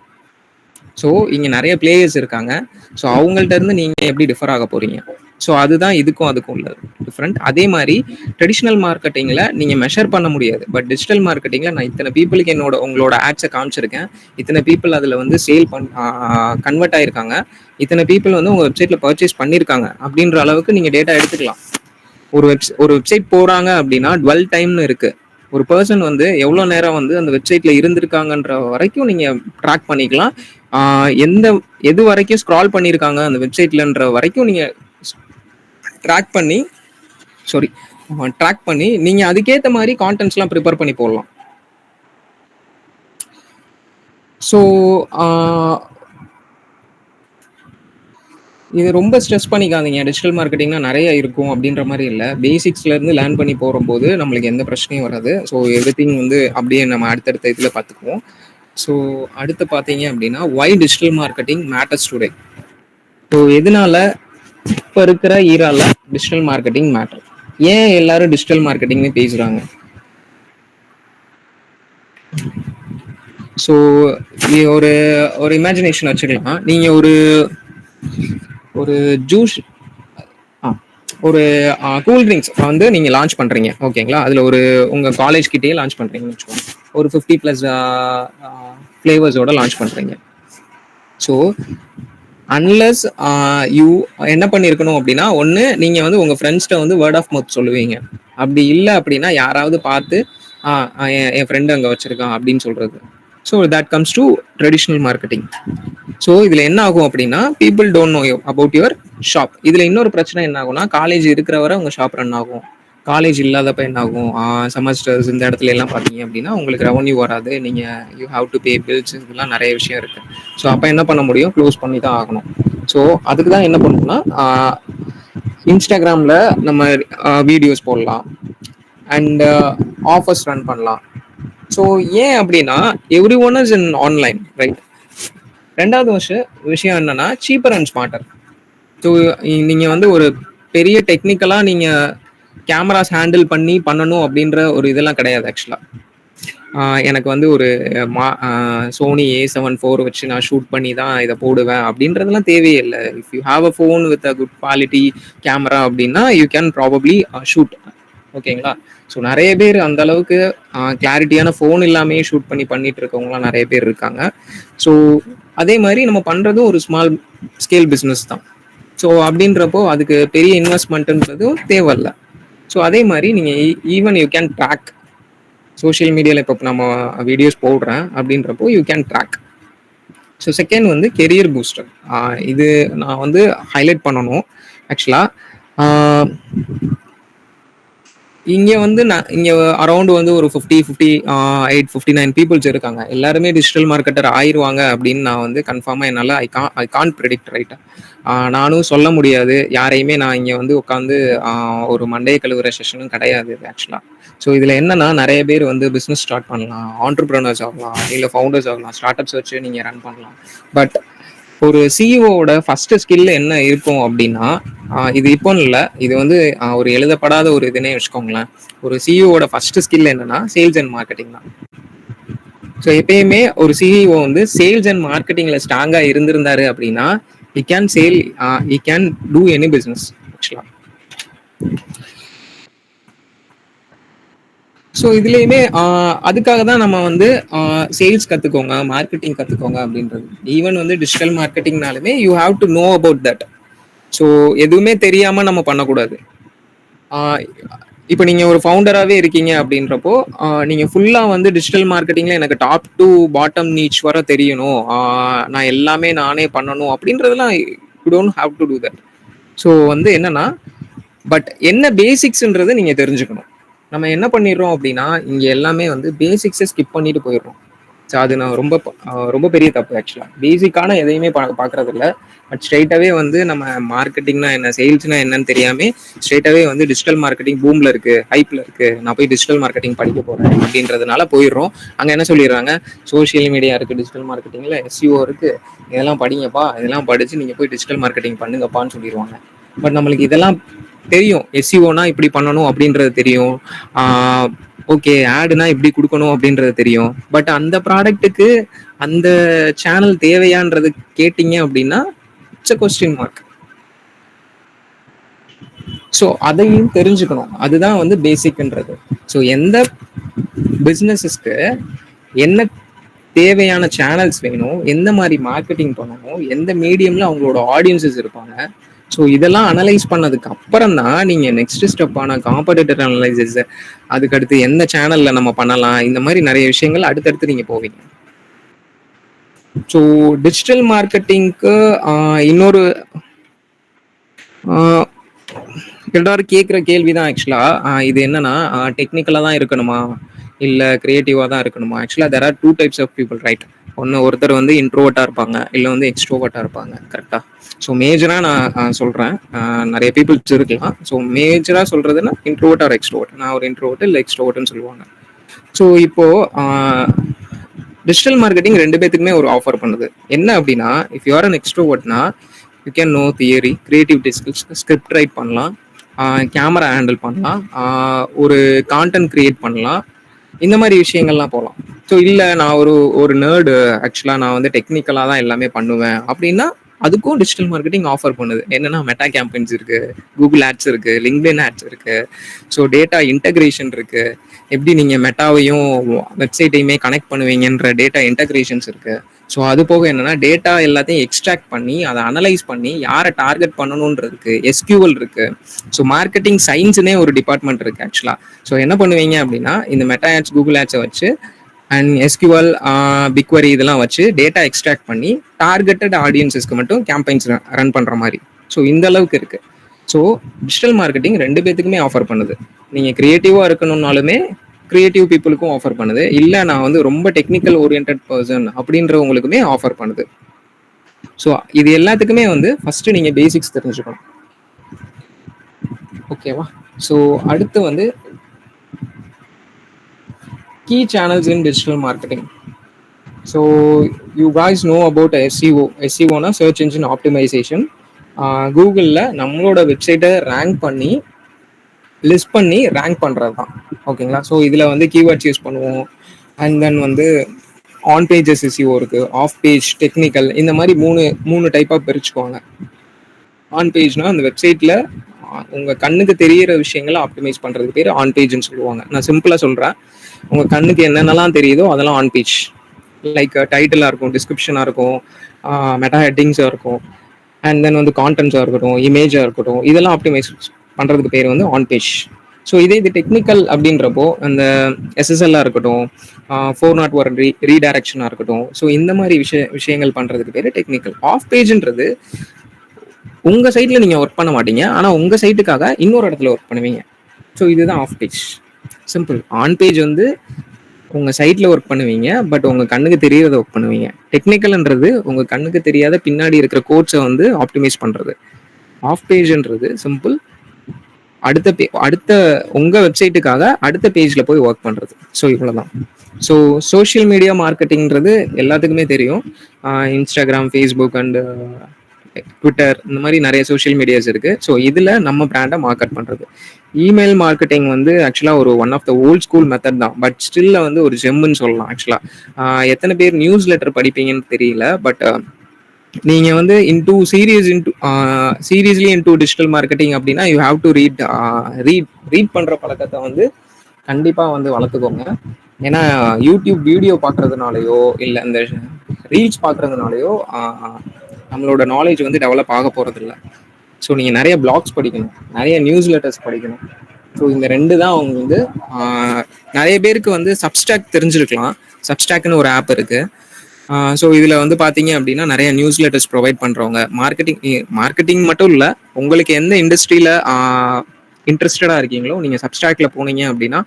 ஸோ இங்கே நிறைய பிளேயர்ஸ் இருக்காங்க. ஸோ அவங்கள்ட்ட இருந்து நீங்கள் எப்படி டிஃபர் ஆக போகிறீங்க? ஸோ அதுதான் இதுக்கும் அதுக்கும் உள்ள டிஃப்ரெண்ட். அதே மாதிரி ட்ரெடிஷ்னல் மார்க்கெட்டிங்கில் நீங்கள் மெஷர் பண்ண முடியாது. பட் டிஜிட்டல் மார்க்கெட்டிங்கில் நான் இத்தனை பீப்புளுக்கு உங்களோட ஆட்ஸை காமிச்சிருக்கேன், இத்தனை பீப்புள் அதில் வந்து சேல் கன்வெர்ட் ஆகிருக்காங்க, இத்தனை பீப்புள் வந்து உங்கள் வெப்சைட்டில் பர்ச்சேஸ் பண்ணியிருக்காங்க அப்படின்ற அளவுக்கு நீங்கள் டேட்டா எடுத்துக்கலாம். ஒரு வெப்சைட் போகிறாங்க அப்படின்னா டுவெல் டைம்னு இருக்குது. ஒரு பர்சன் வந்து எவ்வளோ நேரம் வந்து அந்த வெப்சைட்ல இருந்திருக்காங்கன்ற வரைக்கும் நீங்க ட்ராக் பண்ணிக்கலாம். எது வரைக்கும் ஸ்க்ரால் பண்ணியிருக்காங்க அந்த வெப்சைட்லன்ற வரைக்கும் நீங்க ட்ராக் பண்ணி நீங்க அதுக்கேற்ற மாதிரி கான்டென்ட்ஸ்லாம் ப்ரிப்பேர் பண்ணி போடலாம். ஸோ இது ரொம்ப ஸ்ட்ரெஸ் பண்ணிக்காதீங்க. டிஜிட்டல் மார்க்கெட்டிங்னா நிறைய இருக்கும் அப்படின்ற மாதிரி இல்லை. பேசிக்ஸ்லேருந்து லேர்ன் பண்ணி போகும்போது நம்மளுக்கு எந்த பிரச்சனையும் வராது. ஸோ எவ்ரிதிங் வந்து அப்படியே நம்ம அடுத்தடுத்த இதில் பார்த்துக்குவோம். ஸோ அடுத்து பார்த்தீங்க அப்படின்னா, why digital marketing matters today. So எதனால இப்போ இருக்கிற ஈரால டிஜிட்டல் மார்க்கெட்டிங் மேட்டர், ஏன் எல்லாரும் டிஜிட்டல் மார்க்கெட்டிங்னு பேசுகிறாங்க? ஸோ ஒரு இமேஜினேஷன் வச்சுக்கலாம். நீங்கள் ஒரு ஜூஸ், ஒரு கூல் ட்ரிங்க்ஸ் வந்து நீங்கள் லான்ச் பண்ணுறீங்க, ஓகேங்களா? அதில் உங்கள் காலேஜ் கிட்டேயே லான்ச் பண்ணுறீங்கன்னு வச்சுக்கோங்க. ஒரு 50+ ஃப்ளேவர்ஸோட லான்ச் பண்ணுறீங்க. ஸோ அன்லஸ் யூ என்ன பண்ணியிருக்கணும் அப்படின்னா, ஒன்று நீங்கள் வந்து உங்கள் ஃப்ரெண்ட்ஸ்கிட்ட வந்து வேர்ட் ஆஃப் மவுத் சொல்லுவீங்க. அப்படி இல்லை அப்படின்னா யாராவது பார்த்து என் ஃப்ரெண்டு அங்கே வச்சுருக்கான் அப்படின்னு சொல்கிறது. So that comes to traditional marketing. So இதில் என்ன ஆகும் அப்படின்னா, people don't know about your shop. இதில் இன்னொரு பிரச்சனை என்ன ஆகும்னா, காலேஜ் இருக்கிற வரை உங்கள் ஷாப் ரன் ஆகும். காலேஜ் இல்லாதப்ப என்ன ஆகும், செமஸ்டர்ஸ் இந்த இடத்துல எல்லாம் பார்த்தீங்க அப்படின்னா உங்களுக்கு ரெவன்யூ வராது. நீங்கள் you have to pay bills, இதெல்லாம் நிறைய விஷயம் இருக்குது. ஸோ அப்போ என்ன பண்ண முடியும், க்ளோஸ் பண்ணி தான் ஆகணும். ஸோ அதுக்கு தான் என்ன பண்ணணும்னா, இன்ஸ்டாகிராமில் நம்ம வீடியோஸ் போடலாம் அண்ட் ஆஃபர்ஸ் ரன் பண்ணலாம். ஸோ ஏன் அப்படின்னா, every one is in online, right? ரெண்டாவது விஷயம் என்னன்னா, சீப்பர் அண்ட் ஸ்மார்ட்டர். ஸோ நீங்கள் வந்து ஒரு பெரிய டெக்னிக்கலாக நீங்கள் கேமராஸ் ஹேண்டில் பண்ணணும் அப்படின்ற ஒரு இதெல்லாம் கிடையாது ஆக்சுவலாக. எனக்கு வந்து ஒரு சோனி A7 IV வச்சு நான் ஷூட் பண்ணி தான் இதை போடுவேன் அப்படின்றதெல்லாம் தேவையே இல்லை. If you have a phone with a good quality camera அப்படின்னா யூ கேன் ப்ராபப்ளி ஷூட், ஓகேங்களா? ஸோ நிறைய பேர் அந்த அளவுக்கு கிளாரிட்டியான ஃபோன் இல்லாமே ஷூட் பண்ணிட்டு இருக்கவங்களாம் நிறைய பேர் இருக்காங்க. ஸோ அதே மாதிரி நம்ம பண்ணுறதும் ஒரு ஸ்மால் ஸ்கேல் பிஸ்னஸ் தான். ஸோ அப்படின்றப்போ அதுக்கு பெரிய இன்வெஸ்ட்மெண்ட்டுன்றதும் தேவையில்லை. ஸோ அதே மாதிரி நீங்கள் even you can track social மீடியாவில். இப்போ நம்ம வீடியோஸ் போடுறேன் அப்படின்றப்போ you can track. So second வந்து கெரியர் பூஸ்டர். இது நான் வந்து ஹைலைட் பண்ணணும் ஆக்சுவலாக. இங்க வந்து நான் இங்க அரௌண்ட் வந்து ஒரு 58-59 பீப்புள்ஸ் இருக்காங்க. எல்லாருமே டிஜிட்டல் மார்க்கெட்டர் ஆயிருவாங்க அப்படின்னு நான் வந்து கன்ஃபார்மா என்னால ஐ கான்ட் பிரெடிக்ட் ரைட். நானும் சொல்ல முடியாது. யாரையுமே நான் இங்க வந்து உட்காந்து ஒரு மண்டைய கழுவுற செஷனும் கிடையாது ஆக்சுவலா. ஸோ இதுல என்னன்னா நிறைய பேர் வந்து பிசினஸ் ஸ்டார்ட் பண்ணலாம், ஆண்டர்பிரினர்ஸ் ஆகலாம், இல்ல ஃபவுண்டர்ஸ் ஆகலாம், ஸ்டார்ட் அப்ஸ் வச்சு நீங்க ரன் பண்ணலாம். பட் ஒரு சிஇஓட ஃபர்ஸ்ட் ஸ்கில் என்ன இருக்கும் அப்படின்னா, இது இப்போன்னு இல்லை, இது வந்து ஒரு எழுதப்படாத ஒரு இதுனே வச்சுக்கோங்களேன். ஒரு சிஇஓட ஃபர்ஸ்ட் ஸ்கில் என்னன்னா சேல்ஸ் அண்ட் மார்க்கெட்டிங் தான். ஸோ எப்பயுமே ஒரு சிஇஓ வந்து சேல்ஸ் அண்ட் மார்க்கெட்டிங்ல ஸ்ட்ராங்கா இருந்திருந்தாரு அப்படின்னா he can do any business ஆக்சுவலா. ஸோ இதுலேயுமே அதுக்காக தான் நம்ம வந்து சேல்ஸ் கற்றுக்கோங்க, மார்க்கெட்டிங் கற்றுக்கோங்க அப்படின்றது. ஈவன் வந்து டிஜிட்டல் மார்க்கெட்டிங்னாலுமே you have to know about that. So எதுவுமே தெரியாமல் நம்ம பண்ணக்கூடாது. இப்போ நீங்கள் ஒரு ஃபவுண்டராகவே இருக்கீங்க அப்படின்றப்போ நீங்கள் ஃபுல்லாக வந்து டிஜிட்டல் மார்க்கெட்டிங்கில் எனக்கு டாப் டு பாட்டம் நீச் வர தெரியணும், நான் எல்லாமே நானே பண்ணணும் அப்படின்றதுலாம் you don't have to do that. So வந்து என்னன்னா, பட் என்ன பேசிக்ஸ்ன்றது நீங்கள் தெரிஞ்சுக்கணும். நம்ம என்ன பண்ணிடுறோம் அப்படின்னா, இங்க எல்லாமே வந்து பேசிக்ஸை ஸ்கிப் பண்ணிட்டு போயிடுறோம். ஸோ அது நான் ரொம்ப பெரிய தப்பு ஆக்சுவலா. பேசிக்கான எதையுமே பார்க்கறது இல்லை. பட் ஸ்ட்ரைட்டாவே வந்து நம்ம மார்க்கெட்டிங்னா என்ன, சேல்ஸ்னா என்னன்னு தெரியாம ஸ்ட்ரைட்டாவே வந்து டிஜிட்டல் மார்க்கெட்டிங் பூம்ல இருக்கு, ஹைப்ல இருக்கு, நான் போய் டிஜிட்டல் மார்க்கெட்டிங் படிக்க போறேன் அப்படின்றதுனால போயிடுறோம். அங்க என்ன சொல்லிடுறாங்க, சோசியல் மீடியா இருக்கு, டிஜிட்டல் மார்க்கெட்டிங்ல எஸ்இஓ இருக்கு, இதெல்லாம் படிங்கப்பா, இதெல்லாம் படிச்சு நீங்க போய் டிஜிட்டல் மார்க்கெட்டிங் பண்ணுங்கப்பான்னு சொல்லிடுவாங்க. பட் நம்மளுக்கு இதெல்லாம் தெரியும், எஸ்இஓனா இப்படி பண்ணணும் அப்படின்றது தெரியும், ஓகே ஆடுனா இப்படி கொடுக்கணும் அப்படின்றது தெரியும். பட் அந்த ப்ராடக்ட்டுக்கு அந்த சேனல் தேவையான்றது கேட்டீங்க அப்படின்னா it's a question mark. So அதையும் தெரிஞ்சுக்கணும், அதுதான் வந்து பேசிக்ன்றது. ஸோ எந்த பிஸ்னஸஸ்க்கு என்ன தேவையான சேனல்ஸ் வேணும், எந்த மாதிரி மார்க்கெட்டிங் பண்ணணும், எந்த மீடியம்ல அவங்களோட ஆடியன்சஸ் இருப்பாங்க, ஸோ இதெல்லாம் அனலைஸ் பண்ணதுக்கு அப்புறம் தான் நீங்க நெக்ஸ்ட் ஸ்டெப்பான காம்படிட்டர் அனலைசிஸ், அதுக்கடுத்து எந்த சேனல்ல நம்ம பண்ணலாம், இந்த மாதிரி நிறைய விஷயங்கள் அடுத்தடுத்து நீங்க போவீங்க. ஸோ டிஜிட்டல் மார்க்கெட்டிங்க்கு இன்னொரு எல்லாரும் கேட்குற கேள்விதான் ஆக்சுவலா, இது என்னன்னா டெக்னிக்கலா தான் இருக்கணுமா இல்ல கிரியேட்டிவா தான் இருக்கணுமா? ஆக்சுவலா there are two types of people right. ஒன்று ஒருத்தர் வந்து இன்ட்ரோவர்ட்டா இருப்பாங்க, இல்லை வந்து எக்ஸ்ட்ரோவர்ட்டா இருப்பாங்க, கரெக்டா? ஸோ மேஜரா நான் சொல்றேன், நிறைய பீப்புள்ஸ் இருக்கலாம். ஸோ மேஜரா சொல்றதுன்னா இன்ட்ரோவர்ட் ஆர் எக்ஸ்ட்ரோவர்ட். நான் ஒரு இன்ட்ரோவர்ட் இல்லை எக்ஸ்ட்ரோவர்ட்னு சொல்லுவாங்க. ஸோ இப்போ டிஜிட்டல் மார்க்கெட்டிங் ரெண்டு பேத்துக்குமே ஒரு ஆஃபர் பண்ணுது. என்ன அப்படின்னா, இஃப் யூ ஆர் அன் எக்ஸ்ட்ரோவர்ட்னா you can know theory, creativity skills, script write பண்ணலாம், கேமரா ஹேண்டில் பண்ணலாம், ஒரு கான்டென்ட் கிரியேட் பண்ணலாம், இந்த மாதிரி விஷயங்கள்லாம் போகலாம். ஸோ இல்லை நான் ஒரு நேர்டு ஆக்சுவலாக, நான் வந்து டெக்னிக்கலாக தான் எல்லாமே பண்ணுவேன் அப்படின்னா அதுக்கும் டிஜிட்டல் மார்க்கெட்டிங் ஆஃபர் பண்ணுது. என்னன்னா மெட்டா கேம்பெயின்ஸ் இருக்கு, கூகுள் ஆட்ஸ் இருக்கு, லிங்க்டின் ஆட்ஸ் இருக்கு, ஸோ டேட்டா இன்டகிரேஷன் இருக்கு, எப்படி நீங்க மெட்டாவையும் வெப்சைட்டையுமே கனெக்ட் பண்ணுவீங்கன்ற டேட்டா இன்டகிரேஷன்ஸ் இருக்கு. ஸோ அது போக என்னன்னா டேட்டா எல்லாத்தையும் எக்ஸ்ட்ராக்ட் பண்ணி அதை அனலைஸ் பண்ணி யாரை டார்கெட் பண்ணணுன்றதுக்கு எஸ்கியூஎல் இருக்கு. ஸோ மார்க்கெட்டிங் சயின்ஸ்னே ஒரு டிபார்ட்மெண்ட் இருக்கு ஆக்சுவலா. ஸோ என்ன பண்ணுவீங்க அப்படின்னா, இந்த மெட்டா ஆட்ஸ், கூகுள் ஆட்ஸை வச்சு அண்ட் எஸ்கியூஎல், பிக்வரி இதெல்லாம் வச்சு டேட்டா எக்ஸ்ட்ராக்ட் பண்ணி டார்கெட்டட் ஆடியன்ஸஸ்க்கு மட்டும் கேம்பெயின்ஸ் ரன் பண்ற மாதிரி. ஸோ இந்த அளவுக்கு இருக்கு. ஸோ டிஜிட்டல் மார்க்கெட்டிங் ரெண்டு பேத்துக்குமே ஆஃபர் பண்ணுது. நீங்க கிரியேட்டிவா இருக்கணும்னாலுமே கிரியேட்டிவ் பீப்புளுக்கும் ஆஃபர் பண்ணுது, இல்லை நான் வந்து ரொம்ப டெக்னிக்கல் ஓரியன்ட் பர்சன் அப்படின்றவங்களுக்குமே ஆஃபர் பண்ணுது. ஸோ இது எல்லாத்துக்குமே வந்து ஃபர்ஸ்ட் நீங்க பேசிக்ஸ் தெரிஞ்சுக்கணும், ஓகேவா? ஸோ அடுத்து வந்து key channels in digital marketing. So you guys know about SEO. SEO na search engine optimization. கூகுளில் நம்மளோட வெப்சைட்டை ரேங்க் பண்ணி லிஸ்ட் பண்ணி ரேங்க் பண்ணுறது தான், ஓகேங்களா? ஸோ இதில் வந்து கீவேர்ட்ஸ் யூஸ் பண்ணுவோம். அண்ட் தென் வந்து ஆன் பேஜஸ் SEO இருக்கு, ஆஃப் பேஜ், டெக்னிக்கல், இந்த மாதிரி மூணு டைப்பாக பிரிச்சுக்குவாங்க. ஆன் பேஜ்னா அந்த வெப்சைட்ல உங்க கண்ணுக்கு தெரியிற விஷயங்களை ஆப்டிமைஸ் பண்றதுக்கு பேர் ஆன் பேஜ்னு சொல்லுவாங்க. நான் சிம்பிளா சொல்றேன், உங்க கண்ணுக்கு என்னென்னலாம் தெரியுதோ அதெல்லாம் ஆன் பேஜ். லைக் டைட்டிலா இருக்கும், டிஸ்கிரிப்ஷனா இருக்கும், மெட்டா ஹெட்டிங்ஸா இருக்கும், அண்ட் தென் வந்து கான்டென்ட்ஸா இருக்கட்டும், இமேஜா இருக்கட்டும், இதெல்லாம் ஆப்டிமைஸ் பண்றதுக்கு பேர் வந்து ஆன் பேஜ். ஸோ இது டெக்னிக்கல் அப்படின்றப்போ அந்த SSL இருக்கட்டும், 401 ரீடைரக்ஷனாக இருக்கட்டும், ஸோ இந்த மாதிரி விஷயங்கள் பண்றதுக்கு பேர் டெக்னிக்கல். ஆஃப் பேஜ்ன்றது உங்க சைட்ல நீங்க ஒர்க் பண்ண மாட்டீங்க, ஆனா உங்க சைட்டுக்காக இன்னொரு இடத்துல ஒர்க் பண்ணுவீங்க. ஸோ இதுதான் off page. Simple. On page வந்து உங்க சைட்ல ஒர்க் பண்ணுவீங்க, பட் உங்க கண்ணுக்கு தெரியாத ஒர்க் பண்ணுவீங்க. டெக்னிக்கல்ன்றது உங்க கண்ணுக்கு தெரியாத பின்னாடி இருக்கிற கோட்ஸை வந்து ஆப்டிமைஸ் பண்றது. ஆஃப் பேஜ்ன்றது சிம்பிள். அடுத்த உங்க வெப்சைட்டுக்காக அடுத்த பேஜ்ல போய் ஒர்க் பண்றது. ஸோ இவ்வளவுதான். ஸோ சோஷியல் மீடியா மார்க்கெட்டிங்கிறது எல்லாத்துக்குமே தெரியும். இன்ஸ்டாகிராம், ஃபேஸ்புக் அண்ட் ட்விட்டர், இந்த மாதிரி நிறைய சோஷியல் மீடியாஸ் இருக்கு. ஸோ இதுல நம்ம பிராண்டை மார்க்கெட் பண்றது. இமெயில் மார்க்கெட்டிங் வந்து ஆக்சுவலா ஒரு one of the old school method தான், பட் ஸ்டில்ல வந்து ஒரு ஜெம்முன்னு சொல்லலாம். ஆக்சுவலா எத்தனை பேர் நியூஸ் லெட்டர் படிப்பீங்கன்னு தெரியல, பட் நீங்க வந்து சீரியஸ்லி இன்டு டிஜிட்டல் மார்க்கெட்டிங் அப்படின்னா யூ ஹாவ் டு ரீட் பண்ற பழக்கத்தை வந்து கண்டிப்பா வந்து வளர்த்துக்கோங்க. ஏன்னா யூடியூப் வீடியோ பார்க்கறதுனாலயோ இல்லை இந்த ரீல்ஸ் பார்க்கறதுனாலயோ நம்மளோட நாலேஜ் வந்து டெவலப் ஆக போறது இல்லை. ஸோ நீங்க நிறைய பிளாக்ஸ் படிக்கணும், நிறைய நியூஸ் லெட்டர்ஸ் படிக்கணும். ஸோ இந்த ரெண்டு தான் அவங்க வந்து நிறைய பேருக்கு வந்து சப்ஸ்டாக் தெரிஞ்சிருக்கலாம். சப்ஸ்டாக்னு ஒரு ஆப் இருக்கு. ஸோ இதில் வந்து பார்த்தீங்க அப்படின்னா நிறைய நியூஸ் லெட்டர்ஸ் ப்ரொவைட் பண்ணுறவங்க. மார்க்கெட்டிங் மட்டும் இல்லை, உங்களுக்கு எந்த இண்டஸ்ட்ரியில் இன்ட்ரெஸ்டடாக இருக்கீங்களோ நீங்கள் சப்ஸ்டாக்ல போனீங்க அப்படின்னா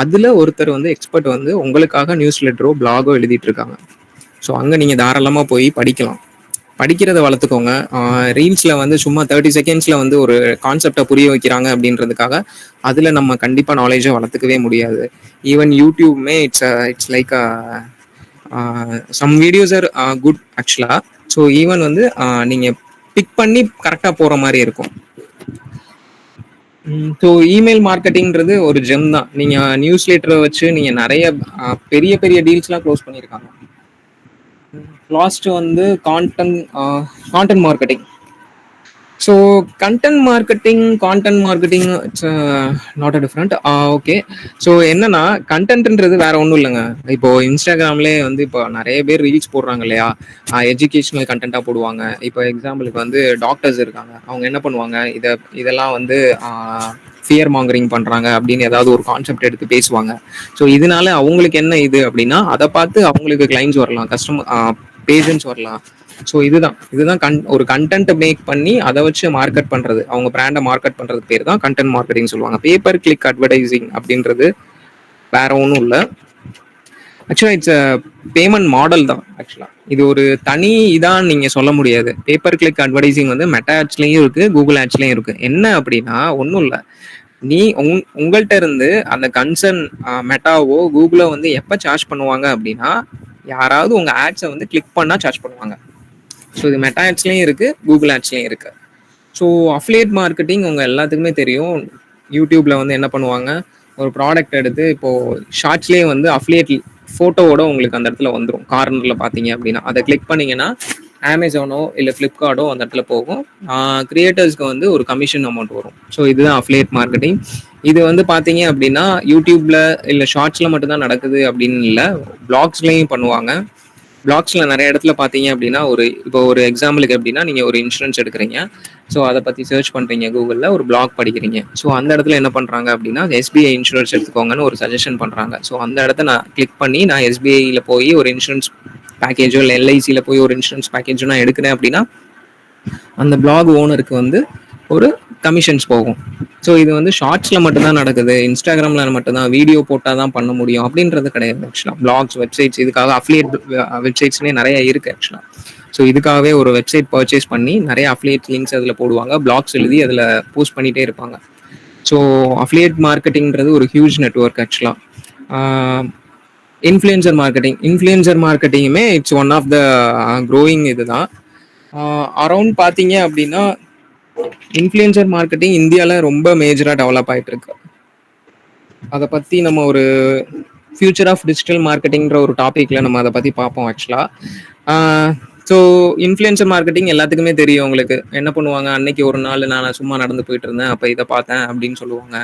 அதில் ஒருத்தர் வந்து எக்ஸ்பர்ட் வந்து உங்களுக்காக நியூஸ் லெட்டரோ பிளாகோ எழுதிட்டு இருக்காங்க. ஸோ அங்கே நீங்கள் தாராளமாக போய் படிக்கலாம். படிக்கிறத வளர்த்துக்கோங்க. ரீல்ஸில் வந்து சும்மா 30 செகண்ட்ஸில் வந்து ஒரு கான்செப்டை புரிய வைக்கிறாங்க அப்படின்றதுக்காக அதில் நம்ம கண்டிப்பாக நாலேஜை வளர்த்துக்கவே முடியாது. ஈவன் யூடியூப்மே it's like some videos are good ஆக்சுவலாக. ஸோ ஈவன் வந்து நீங்கள் பிக் பண்ணி கரெக்டாக போகிற மாதிரி இருக்கும். ஸோ இமெயில் மார்க்கெட்டிங்கிறது ஒரு ஜெம் தான். நீங்கள் நியூஸ் லெட்டரை வச்சு நீங்கள் நிறைய பெரிய பெரிய டீல்ஸ்லாம் க்ளோஸ் பண்ணியிருக்காங்க. லாஸ்ட் வந்து content marketing. So content marketing it's not a different. Okay. So என்னன்னா கண்டென்ட்ன்றது வேற ஒன்றும் இல்லைங்க. இப்போ இன்ஸ்டாகிராம்லேயே வந்து இப்போ நிறைய பேர் ரீல்ஸ் போடுறாங்க இல்லையா, எஜுகேஷனல் கண்டென்ட்டாக போடுவாங்க. இப்போ எக்ஸாம்பிளுக்கு வந்து டாக்டர்ஸ் இருக்காங்க, அவங்க என்ன பண்ணுவாங்க, இதெல்லாம் வந்து ஃபியர் மாங்கரிங் பண்ணுறாங்க அப்படின்னு ஏதாவது ஒரு கான்செப்ட் எடுத்து பேசுவாங்க. ஸோ இதனால அவங்களுக்கு என்ன இது அப்படின்னா அதை பார்த்து அவங்களுக்கு கிளைண்ட்ஸ் வரலாம், பேஜன்ஸ் வரலாம். ஸோ இதுதான் ஒரு கண்டென்ட் மேக் பண்ணி அதை வச்சு மார்க்கெட் பண்றது, அவங்க பிராண்டை மார்க்கெட் பண்றது பேர் தான் கண்டென்ட் மார்க்கெட்டிங் சொல்லுவாங்க. பேப்பர் கிளிக் அட்வர்டைசிங் அப்படின்றது வேற ஒன்றும் இல்லை. ஆக்சுவலா இட்ஸ் பேமெண்ட் மாடல் தான். ஆக்சுவலா இது ஒரு தனி இதான் நீங்க சொல்ல முடியாது. பேப்பர் கிளிக் அட்வர்டைசிங் வந்து மெட்டா ஆட்ஸ்லயும் இருக்கு, கூகுள் ஆட்ஸ்லயும் இருக்கு. என்ன அப்படின்னா ஒன்றும் இல்லை, நீ உங்கள்கிட்ட இருந்து அந்த கன்சர்ன் மெட்டாவோ கூகுளோ வந்து எப்போ சார்ஜ் பண்ணுவாங்க அப்படின்னா யாராவது உங்க ஆட்ஸை வந்து கிளிக் பண்ணா சார்ஜ் பண்ணுவாங்க. ஸோ இது மெட்டா ஆட்ஸ்லயும் இருக்கு, கூகுள் ஆட்ஸ்லயும் இருக்கு. ஸோ அஃபிலியேட் மார்க்கெட்டிங் உங்க எல்லாத்துக்குமே தெரியும். யூடியூப்ல வந்து என்ன பண்ணுவாங்க, ஒரு ப்ராடக்ட் எடுத்து இப்போ ஷார்ட்ஸ்லேயே வந்து அஃபிலியேட் ஃபோட்டோவோட உங்களுக்கு அந்த இடத்துல வந்துடும். கார்னரில் பார்த்தீங்க அப்படின்னா அதை கிளிக் பண்ணீங்கன்னா அமேசானோ இல்லை ஃப்ளிப்கார்ட்டோ அந்த இடத்துல போகும். கிரியேட்டர்ஸ்க்கு வந்து ஒரு கமிஷன் அமௌண்ட் வரும். ஸோ இதுதான் அஃபிலியேட் மார்க்கெட்டிங். இது வந்து பார்த்தீங்க அப்படின்னா யூடியூப்ல இல்லை ஷார்ட்ஸில் மட்டும்தான் நடக்குது அப்படின்னு இல்லை, பிளாக்ஸ்லையும் பண்ணுவாங்க. பிளாக்ஸில் நிறைய இடத்துல பார்த்தீங்க அப்படின்னா இப்போ ஒரு எக்ஸாம்பிளுக்கு எப்படின்னா நீங்கள் ஒரு இன்சூரன்ஸ் எடுக்கிறீங்க. ஸோ அதை பற்றி சர்ச் பண்ணுறீங்க கூகுளில், ஒரு பிளாக் படிக்கிறீங்க. ஸோ அந்த இடத்துல என்ன பண்ணுறாங்க அப்படின்னா எஸ்பிஐ இன்சூரன்ஸ் எடுத்துக்கோங்கன்னு ஒரு சஜஷன் பண்ணுறாங்க. ஸோ அந்த இடத்த நான் கிளிக் பண்ணி நான் எஸ்பிஐயில் போய் ஒரு இன்சூரன்ஸ் பேக்கேஜோ இல்லை எல்ஐசியில் போய் ஒரு இன்சூரன்ஸ் பேக்கேஜோ நான் எடுக்கிறேன் அப்படின்னா அந்த பிளாக் ஓனருக்கு வந்து ஒரு கமிஷன்ஸ் போகும். ஸோ இது வந்து ஷார்ட்ஸில் மட்டும்தான் நடக்குது, இன்ஸ்டாகிராமில் மட்டும்தான் வீடியோ போட்டால் தான் பண்ண முடியும் அப்படின்றது கிடையாது. ஆக்சுவலாக பிளாக்ஸ், வெப்சைட்ஸ், இதுக்காக அஃபிலியேட் வெப்சைட்ஸ்லேயே நிறைய இருக்குது ஆக்சுவலாக. ஸோ இதுக்காகவே ஒரு வெப்சைட் பர்ச்சேஸ் பண்ணி நிறைய அஃபிலியேட் லிங்க்ஸ் அதில் போடுவாங்க, பிளாக்ஸ் எழுதி அதில் போஸ்ட் பண்ணிகிட்டே இருப்பாங்க. ஸோ அஃபிலியேட் மார்க்கெட்டிங்கிறது ஒரு ஹியூஜ் நெட்வொர்க் ஆக்சுவலாக. இன்ஃப்ளூயன்சர் மார்க்கெட்டிங்குமே it's one of the growing இதுதான். அரௌண்ட் பார்த்தீங்க அப்படின்னா இன்ஃப்ளூயன்சர் மார்க்கெட்டிங் இந்தியாவில் ரொம்ப மேஜராக டெவலப் ஆகிட்டு இருக்கு. அதை பற்றி நம்ம ஒரு ஃபியூச்சர் ஆஃப் டிஜிட்டல் மார்க்கெட்டிங்கிற ஒரு டாப்பிக்கில் நம்ம அதை பற்றி பார்ப்போம் ஆக்சுவலாக. ஸோ இன்ஃப்ளூயன்சர் மார்க்கெட்டிங் எல்லாத்துக்குமே தெரியும். உங்களுக்கு என்ன பண்ணுவாங்க, அன்னைக்கு ஒரு நாள் நான் சும்மா நடந்து போயிட்டு இருந்தேன், அப்போ இதை பார்த்தேன் அப்படின்னு சொல்லுவாங்க.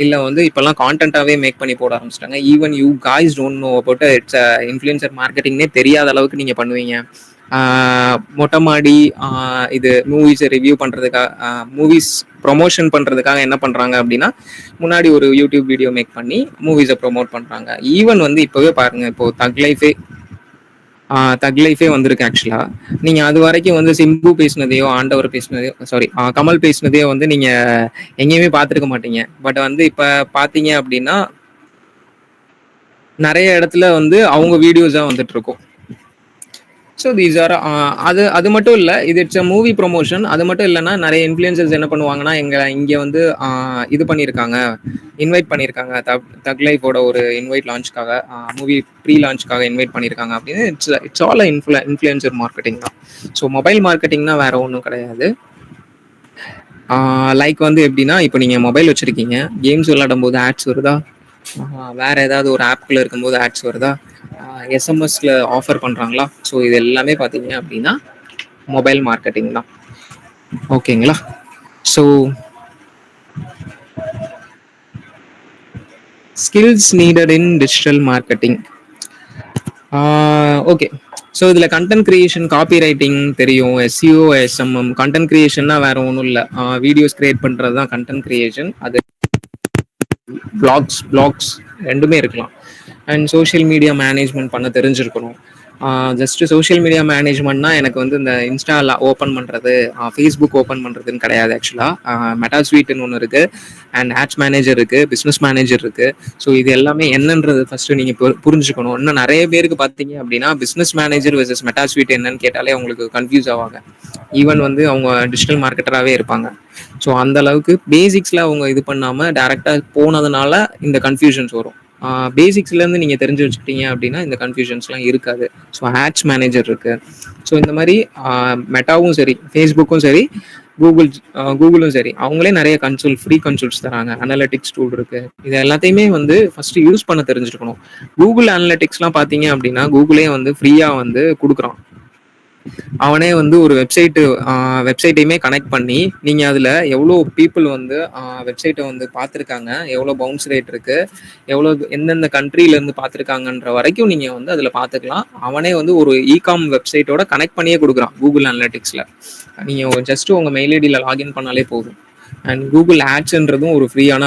இல்லை வந்து இப்போல்லாம் கான்டென்ட்டாகவே மேக் பண்ணி போட ஆரம்பிச்சிட்டாங்க. Even you guys don't know about it's influencer மார்க்கெட்டிங்னே தெரியாத அளவுக்கு நீங்கள் பண்ணுவீங்க. மொட்டை மாடி இது மூவிஸை ரிவ்யூ பண்ணுறதுக்காக, மூவிஸ் ப்ரொமோஷன் பண்ணுறதுக்காக என்ன பண்ணுறாங்க அப்படின்னா முன்னாடி ஒரு யூடியூப் வீடியோ மேக் பண்ணி மூவிஸை ப்ரொமோட் பண்ணுறாங்க. ஈவன் வந்து இப்போவே பாருங்கள், இப்போது தக் லைஃபே தக் லைஃபே வந்திருக்கு ஆக்சுவலா. நீங்க அது வரைக்கும் வந்து சிம்பு பேசினதையோ, ஆண்டவர் பேசினதையோ, சாரி கமல் பேசினதையோ வந்து நீங்க எங்கேயுமே பார்த்துருக்க மாட்டீங்க. பட் வந்து இப்ப பார்த்தீங்க அப்படின்னா நிறைய இடத்துல வந்து அவங்க வீடியோஸா வந்துட்டு இருக்கும். ஸோ தீஸ் ஆர் அது அது மட்டும் இல்லை, இது இட்ஸ் அ மூவி ப்ரொமோஷன். அது மட்டும் இல்லைன்னா நிறைய இன்ஃப்ளூயன்சர்ஸ் என்ன பண்ணுவாங்கன்னா இங்கே வந்து இது பண்ணியிருக்காங்க, இன்வைட் பண்ணியிருக்காங்க தக் லைஃபோட ஒரு இன்வைட் லான்ச்காக, மூவி ப்ரீ லான்ச்காக இன்வைட் பண்ணியிருக்காங்க அப்படின்னு இட்ஸ் ஆல் இன்ஃப்ளூயன்சர் மார்க்கெட்டிங் தான். ஸோ மொபைல் மார்க்கெட்டிங்னா வேற ஒன்றும் கிடையாது. லைக் வந்து எப்படின்னா, இப்போ நீங்கள் மொபைல் வச்சுருக்கீங்க, கேம்ஸ் விளையாடும் போது ஆட்ஸ் வருதா, வேற ஏதாவது ஒரு ஆப்குள்ள இருக்கும்போது ஆட்ஸ் வருதா, எஸ்எம்எஸ்ல ஆஃபர் பண்ணுறாங்களா, ஸோ இது எல்லாமே பார்த்தீங்க அப்படின்னா மொபைல் மார்க்கெட்டிங் தான். ஓகேங்களா? ஸோ ஸ்கில்ஸ் நீடட் இன் டிஜிட்டல் மார்க்கெட்டிங். ஓகே. ஸோ இதில் கண்டென்ட் கிரியேஷன், காப்பி ரைட்டிங் தெரியும், எஸ்இஓ, எஸ்எம்எம். கண்டென்ட் கிரியேஷன்னா வேற ஒன்றும் இல்லை, வீடியோஸ் கிரியேட் பண்ணுறது தான் கண்டென்ட் கிரியேஷன். அது பிளாக்ஸ் ரெண்டுமே இருக்கலாம். அண்ட் சோஷியல் மீடியா மேனேஜ்மெண்ட் பண்ண தெரிஞ்சிருக்கணும். ஜஸ்ட் சோஷியல் மீடியா மேனேஜ்மெண்ட்னா எனக்கு வந்து இந்த இன்ஸ்டால ஓப்பன் பண்ணுறது, ஃபேஸ்புக் ஓப்பன் பண்ணுறதுன்னு கிடையாது. ஆக்சுவலாக மெட்டா ஸ்வீட்னு ஒன்று இருக்குது, அண்ட் ஆட்ஸ் மேனேஜர் இருக்குது, பிஸ்னஸ் மேனேஜர் இருக்குது. ஸோ இது எல்லாமே என்னன்றது ஃபஸ்ட்டு நீங்கள் புரிஞ்சுக்கணும். இன்னும் நிறைய பேருக்கு பார்த்தீங்க அப்படின்னா business manager versus meta sweet என்னன்னு கேட்டாலே அவங்களுக்கு கன்ஃபியூஸ் ஆவாங்க. ஈவன் வந்து அவங்க டிஜிட்டல் மார்க்கெட்டராகவே இருப்பாங்க. ஸோ அந்த அளவுக்கு பேசிக்ஸில் அவங்க இது பண்ணாமல் டேரெக்டாக போனதுனால இந்த கன்ஃபியூஷன்ஸ் வரும். பேசிக்ஸ்லேருந்து நீங்கள் தெரிஞ்சு வச்சுக்கிட்டீங்க அப்படின்னா இந்த கன்ஃபியூஷன்ஸ்லாம் இருக்காது. ஸோ ஆட்ஸ் மேனேஜர் இருக்குது. ஸோ இந்த மாதிரி மெட்டாவும் சரி, ஃபேஸ்புக்கும் சரி, கூகுளும் சரி, அவங்களே நிறைய ஃப்ரீ கன்சல்ட்ஸ் தராங்க. அனலிட்டிக்ஸ் டூல் இருக்குது. இது எல்லாத்தையுமே வந்து ஃபஸ்ட்டு யூஸ் பண்ண தெரிஞ்சுக்கணும். கூகுள் அனலிட்டிக்ஸ்லாம் பார்த்தீங்க அப்படின்னா கூகுளே வந்து ஃப்ரீயாக வந்து கொடுக்குறான். அவனே வந்து ஒரு வெப்சைட்டையுமே கனெக்ட் பண்ணி நீங்கள் அதில் எவ்வளோ பீப்புள் வந்து வெப்சைட்டை வந்து பார்த்துருக்காங்க, எவ்வளோ பவுன்ஸ் ரேட் இருக்குது, எவ்வளோ எந்தெந்த கண்ட்ரிலேருந்து பார்த்துருக்காங்கன்ற வரைக்கும் நீங்கள் வந்து அதில் பார்த்துக்கலாம். அவனே வந்து ஒரு இகாம் வெப்சைட்டோட கனெக்ட் பண்ணியே கொடுக்குறான் கூகுள் அனலிட்டிக்ஸில். நீங்கள் ஜஸ்ட் உங்கள் மெயில் ஐடியில் லாகின் பண்ணாலே போதும். அண்ட் கூகுள் ஆட்ஸ்ன்றதும் ஒரு ஃப்ரீயான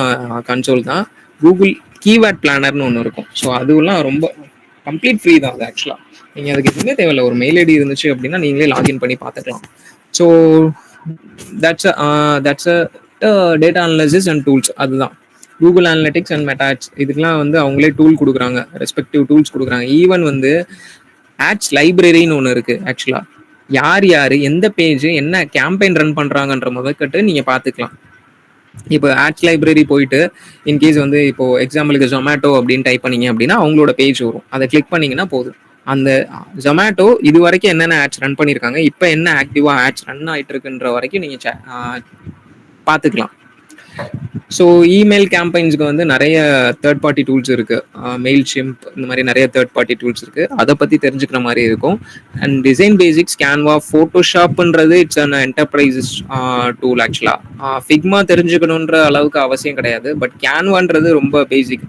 கன்சோல் தான். கூகுள் கீவேர்ட் பிளானர்னு ஒன்று இருக்கும். ஸோ அதுவெல்லாம் ரொம்ப கம்ப்ளீட் ஃப்ரீ தான் அது. ஆக்சுவலாக நீங்கள் அதுக்கு எதுவுமே தேவையில்லை, ஒரு மெயில் ஐடி இருந்துச்சு அப்படின்னா நீங்களே லாகின் பண்ணி பார்த்துக்கலாம். So that's data analysis and tools. அதுதான் Google analytics and Meta ads. இதுக்கெல்லாம் வந்து அவங்களே டூல் கொடுக்குறாங்க, ரெஸ்பெக்டிவ் டூல்ஸ் கொடுக்குறாங்க. ஈவன் வந்து ஆட்ஸ் லைப்ரரின்னு ஒன்று இருக்குது. ஆக்சுவலாக யார் எந்த பேஜ் என்ன கேம்பெயின் ரன் பண்ணுறாங்கன்ற முதற்கட்டு நீங்கள் பார்த்துக்கலாம். இப்போ ஆட்ஸ் லைப்ரரி போயிட்டு இன்கேஸ் வந்து இப்போ எக்ஸாம்பிளுக்கு ஜொமேட்டோ அப்படின்னு டைப் பண்ணீங்க அப்படின்னா அவங்களோட பேஜ் வரும். அதை கிளிக் பண்ணீங்கன்னா போதும், அந்த ஜொமேட்டோ இது வரைக்கும் என்னென்ன ஆட்ஸ் ரன் பண்ணியிருக்காங்க, இப்போ என்ன ஆக்டிவாக ஆட்ஸ் ரன் ஆகிட்டு இருக்குன்ற வரைக்கும் நீங்கள் பார்த்துக்கலாம். ஸோ இமெயில் கேம்பெயின்ஸ்க்கு வந்து நிறைய தேர்ட் பார்ட்டி டூல்ஸ் இருக்குது. மெயில் ஷிம்ப் இந்த மாதிரி நிறைய தேர்ட் பார்ட்டி டூல்ஸ் இருக்குது. அதை பற்றி தெரிஞ்சுக்கிற மாதிரி இருக்கும். அண்ட் டிசைன் பேசிக்ஸ், கேன்வா, ஃபோட்டோஷாப்ன்றது இட்ஸ் அன் என்டர்பிரைசஸ் டூல். ஆக்சுவலாக ஃபிக்மா தெரிஞ்சுக்கணுன்ற அளவுக்கு அவசியம் கிடையாது. பட் கேன்வான்றது ரொம்ப பேசிக்.